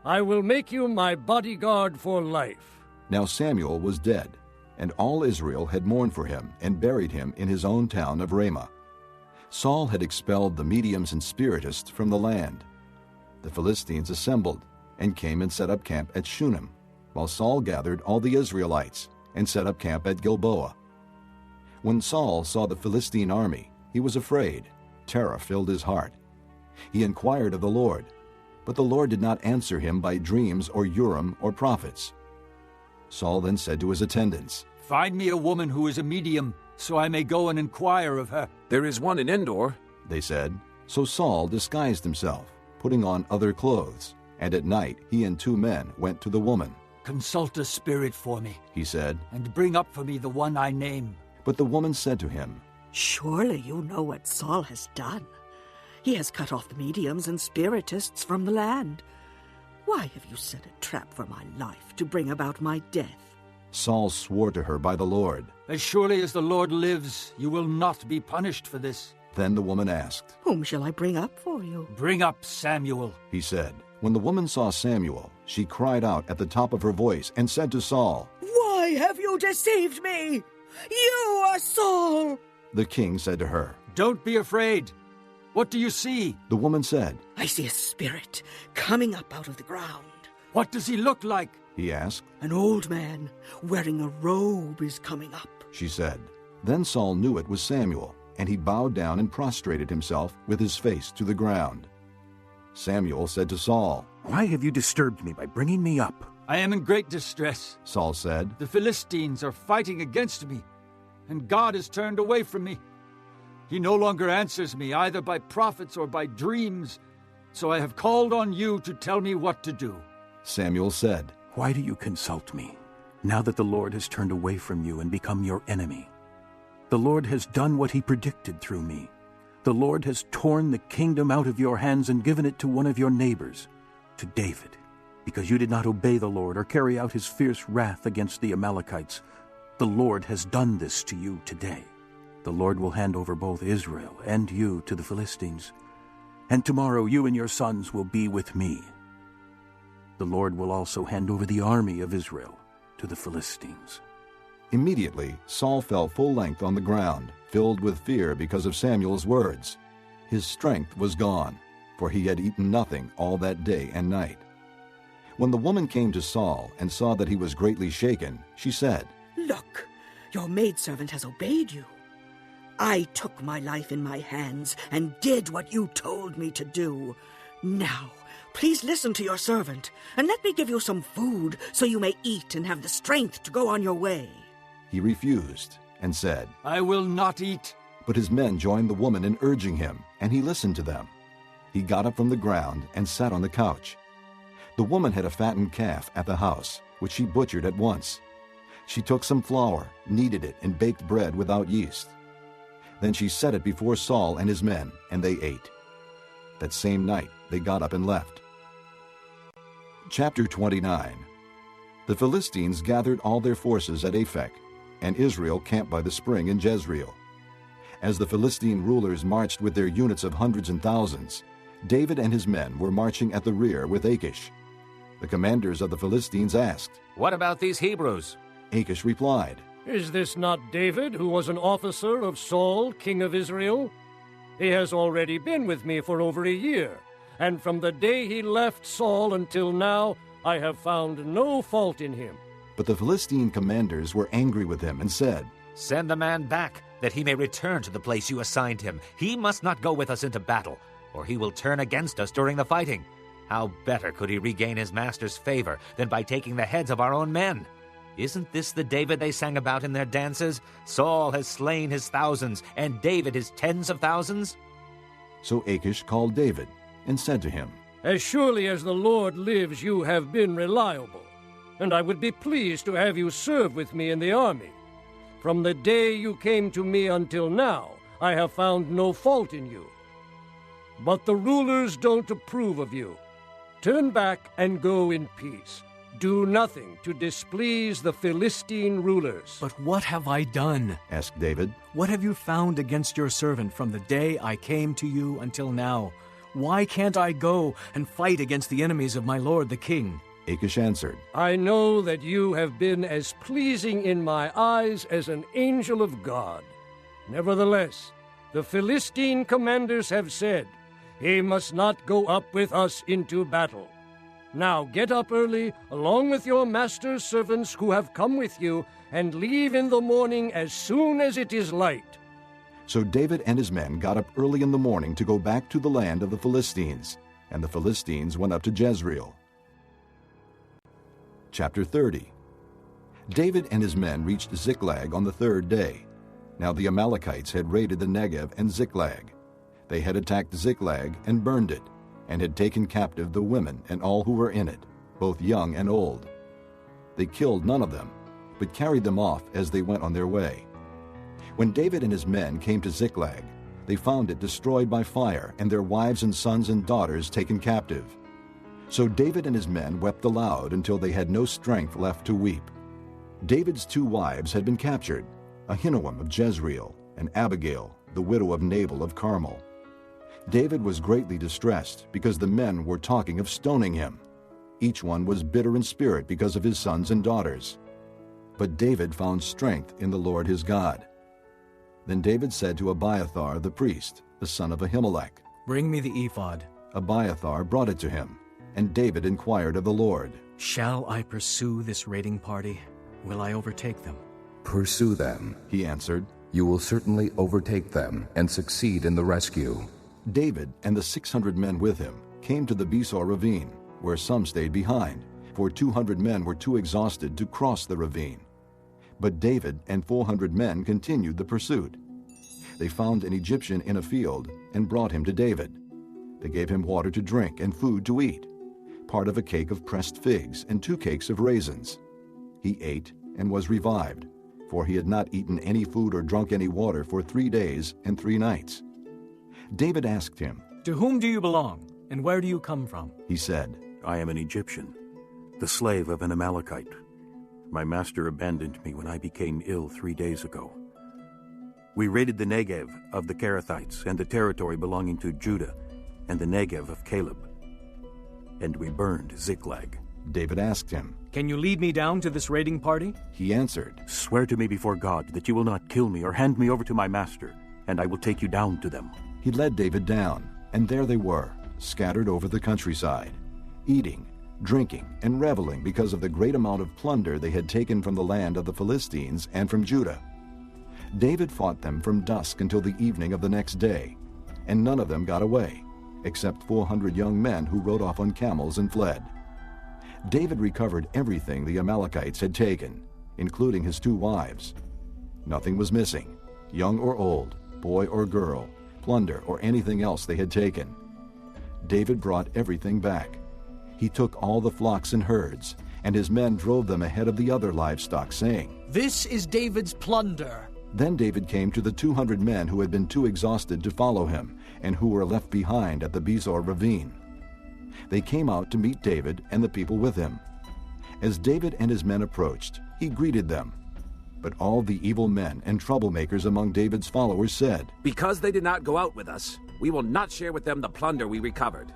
I will make you my bodyguard for life. Now Samuel was dead, and all Israel had mourned for him and buried him in his own town of Ramah. Saul had expelled the mediums and spiritists from the land. The Philistines assembled and came and set up camp at Shunem, while Saul gathered all the Israelites and set up camp at Gilboa. When Saul saw the Philistine army, he was afraid. Terror filled his heart. He inquired of the Lord, but the Lord did not answer him by dreams or Urim or prophets. Saul then said to his attendants, Find me a woman who is a medium, so I may go and inquire of her. There is one in Endor, they said. So Saul disguised himself, putting on other clothes, and at night he and 2 men went to the woman. Consult a spirit for me, he said, and bring up for me the one I name. But the woman said to him, Surely you know what Saul has done. He has cut off the mediums and spiritists from the land. Why have you set a trap for my life to bring about my death? Saul swore to her by the Lord, As surely as the Lord lives, you will not be punished for this. Then the woman asked, Whom shall I bring up for you? Bring up Samuel, he said. When the woman saw Samuel, she cried out at the top of her voice and said to Saul, Why have you deceived me? You are Saul! The king said to her, Don't be afraid. What do you see? The woman said, I see a spirit coming up out of the ground. What does he look like? He asked. An old man wearing a robe is coming up, she said. Then Saul knew it was Samuel, and he bowed down and prostrated himself with his face to the ground. Samuel said to Saul, Why have you disturbed me by bringing me up? I am in great distress, Saul said. The Philistines are fighting against me, and God has turned away from me. He no longer answers me, either by prophets or by dreams. So I have called on you to tell me what to do." Samuel said, "Why do you consult me, now that the Lord has turned away from you and become your enemy? The Lord has done what he predicted through me. The Lord has torn the kingdom out of your hands and given it to one of your neighbors, to David, because you did not obey the Lord or carry out his fierce wrath against the Amalekites. The Lord has done this to you today. The Lord will hand over both Israel and you to the Philistines, and tomorrow you and your sons will be with me. The Lord will also hand over the army of Israel to the Philistines." Immediately Saul fell full length on the ground, filled with fear because of Samuel's words. His strength was gone, for he had eaten nothing all that day and night. When the woman came to Saul and saw that he was greatly shaken, she said, "Look, your maidservant has obeyed you. I took my life in my hands and did what you told me to do. Now, please listen to your servant, and let me give you some food so you may eat and have the strength to go on your way." He refused and said, "I will not eat." But his men joined the woman in urging him, and he listened to them. He got up from the ground and sat on the couch. The woman had a fattened calf at the house, which she butchered at once. She took some flour, kneaded it, and baked bread without yeast. Then she set it before Saul and his men, and they ate. That same night they got up and left. Chapter 29. The Philistines gathered all their forces at Aphek, and Israel camped by the spring in Jezreel. As the Philistine rulers marched with their units of hundreds and thousands, David and his men were marching at the rear with Achish. The commanders of the Philistines asked, "What about these Hebrews?" Achish replied, "Is this not David, who was an officer of Saul, king of Israel? He has already been with me for over a year, and from the day he left Saul until now, I have found no fault in him." But the Philistine commanders were angry with him and said, "Send the man back, that he may return to the place you assigned him. He must not go with us into battle, or he will turn against us during the fighting. How better could he regain his master's favor than by taking the heads of our own men? Isn't this the David they sang about in their dances? Saul has slain his thousands, and David his tens of thousands?" So Achish called David and said to him, "As surely as the Lord lives, you have been reliable, and I would be pleased to have you serve with me in the army. From the day you came to me until now, I have found no fault in you. But the rulers don't approve of you. Turn back and go in peace. Do nothing to displease the Philistine rulers." "But what have I done?" asked David. "What have you found against your servant from the day I came to you until now? Why can't I go and fight against the enemies of my lord the king?" Achish answered, "I know that you have been as pleasing in my eyes as an angel of God. Nevertheless, the Philistine commanders have said, 'He must not go up with us into battle.' Now get up early, along with your master's servants who have come with you, and leave in the morning as soon as it is light." So David and his men got up early in the morning to go back to the land of the Philistines, and the Philistines went up to Jezreel. Chapter 30. David and his men reached Ziklag on the third day. Now the Amalekites had raided the Negev and Ziklag. They had attacked Ziklag and burned it, and had taken captive the women and all who were in it, both young and old. They killed none of them, but carried them off as they went on their way. When David and his men came to Ziklag, they found it destroyed by fire, and their wives and sons and daughters taken captive. So David and his men wept aloud until they had no strength left to weep. David's 2 wives had been captured, Ahinoam of Jezreel and Abigail, the widow of Nabal of Carmel. David was greatly distressed because the men were talking of stoning him. Each one was bitter in spirit because of his sons and daughters. But David found strength in the Lord his God. Then David said to Abiathar the priest, the son of Ahimelech, "Bring me the ephod." Abiathar brought it to him, and David inquired of the Lord, "Shall I pursue this raiding party? Will I overtake them?" "Pursue them," he answered. "You will certainly overtake them and succeed in the rescue." David and the 600 men with him came to the Besor ravine, where some stayed behind, for 200 men were too exhausted to cross the ravine. But David and 400 men continued the pursuit. They found an Egyptian in a field and brought him to David. They gave him water to drink and food to eat, part of a cake of pressed figs and 2 cakes of raisins. He ate and was revived, for he had not eaten any food or drunk any water for 3 days and 3 nights. David asked him, "To whom do you belong, and where do you come from?" He said, "I am an Egyptian, the slave of an Amalekite. My master abandoned me when I became ill 3 days ago. We raided the Negev of the Kerethites and the territory belonging to Judah and the Negev of Caleb. And we burned Ziklag." David asked him, "Can you lead me down to this raiding party?" He answered, "Swear to me before God that you will not kill me or hand me over to my master, and I will take you down to them." He led David down, and there they were, scattered over the countryside, eating, drinking, and reveling because of the great amount of plunder they had taken from the land of the Philistines and from Judah. David fought them from dusk until the evening of the next day, and none of them got away, except 400 young men who rode off on camels and fled. David recovered everything the Amalekites had taken, including his 2 wives. Nothing was missing, young or old, boy or girl, plunder or anything else they had taken. David brought everything back. He took all the flocks and herds, and his men drove them ahead of the other livestock, saying, "This is David's plunder." Then David came to the 200 men who had been too exhausted to follow him and who were left behind at the Besor ravine. They came out to meet David and the people with him. As David and his men approached, he greeted them. But all the evil men and troublemakers among David's followers said, "Because they did not go out with us, we will not share with them the plunder we recovered.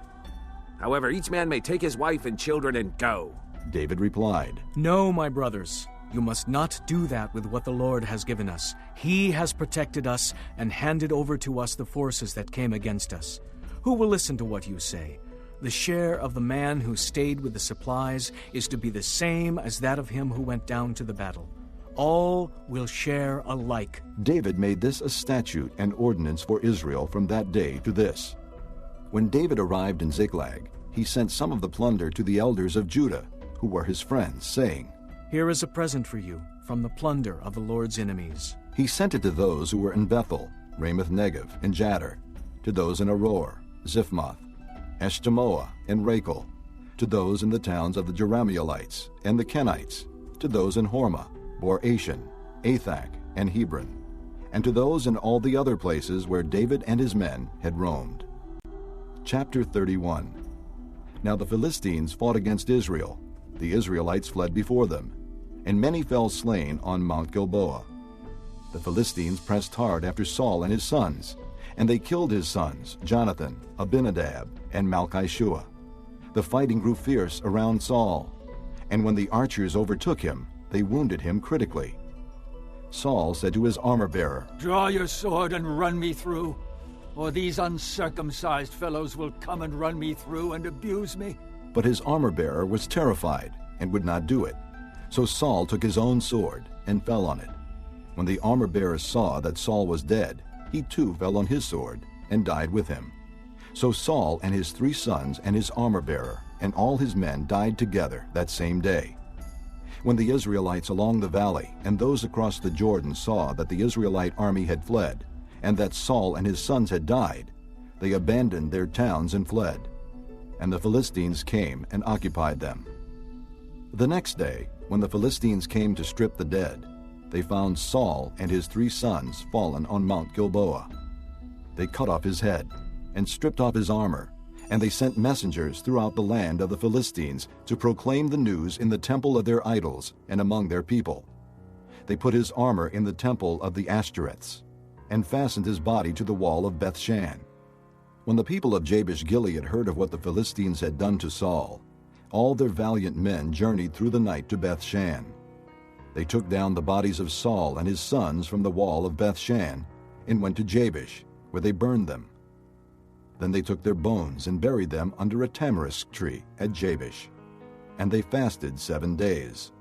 However, each man may take his wife and children and go." David replied, "No, my brothers, you must not do that with what the Lord has given us. He has protected us and handed over to us the forces that came against us. Who will listen to what you say? The share of the man who stayed with the supplies is to be the same as that of him who went down to the battle. All will share alike." David made this a statute and ordinance for Israel from that day to this. When David arrived in Ziklag, he sent some of the plunder to the elders of Judah, who were his friends, saying, "Here is a present for you from the plunder of the Lord's enemies." He sent it to those who were in Bethel, Ramoth Negev, and Jadar, to those in Aror, Ziphmoth, Eshtemoa, and Rachel, to those in the towns of the Jerahmeelites and the Kenites, to those in Hormah, Bor-Ashan, Athak, and Hebron, and to those in all the other places where David and his men had roamed. Chapter 31. Now the Philistines fought against Israel. The Israelites fled before them, and many fell slain on Mount Gilboa. The Philistines pressed hard after Saul and his sons, and they killed his sons, Jonathan, Abinadab, and Malchishua. The fighting grew fierce around Saul, and when the archers overtook him, they wounded him critically. Saul said to his armor-bearer, "Draw your sword and run me through, or these uncircumcised fellows will come and run me through and abuse me." But his armor-bearer was terrified and would not do it. So Saul took his own sword and fell on it. When the armor-bearer saw that Saul was dead, he too fell on his sword and died with him. So Saul and his 3 sons and his armor-bearer and all his men died together that same day. When the Israelites along the valley and those across the Jordan saw that the Israelite army had fled, and that Saul and his sons had died, they abandoned their towns and fled. And the Philistines came and occupied them. The next day, when the Philistines came to strip the dead, they found Saul and his 3 sons fallen on Mount Gilboa. They cut off his head and stripped off his armor, and they sent messengers throughout the land of the Philistines to proclaim the news in the temple of their idols and among their people. They put his armor in the temple of the Ashtoreths, and fastened his body to the wall of Bethshan. When the people of Jabesh-Gilead heard of what the Philistines had done to Saul, all their valiant men journeyed through the night to Bethshan. They took down the bodies of Saul and his sons from the wall of Bethshan and went to Jabesh, where they burned them. Then they took their bones and buried them under a tamarisk tree at Jabesh. And they fasted 7 days.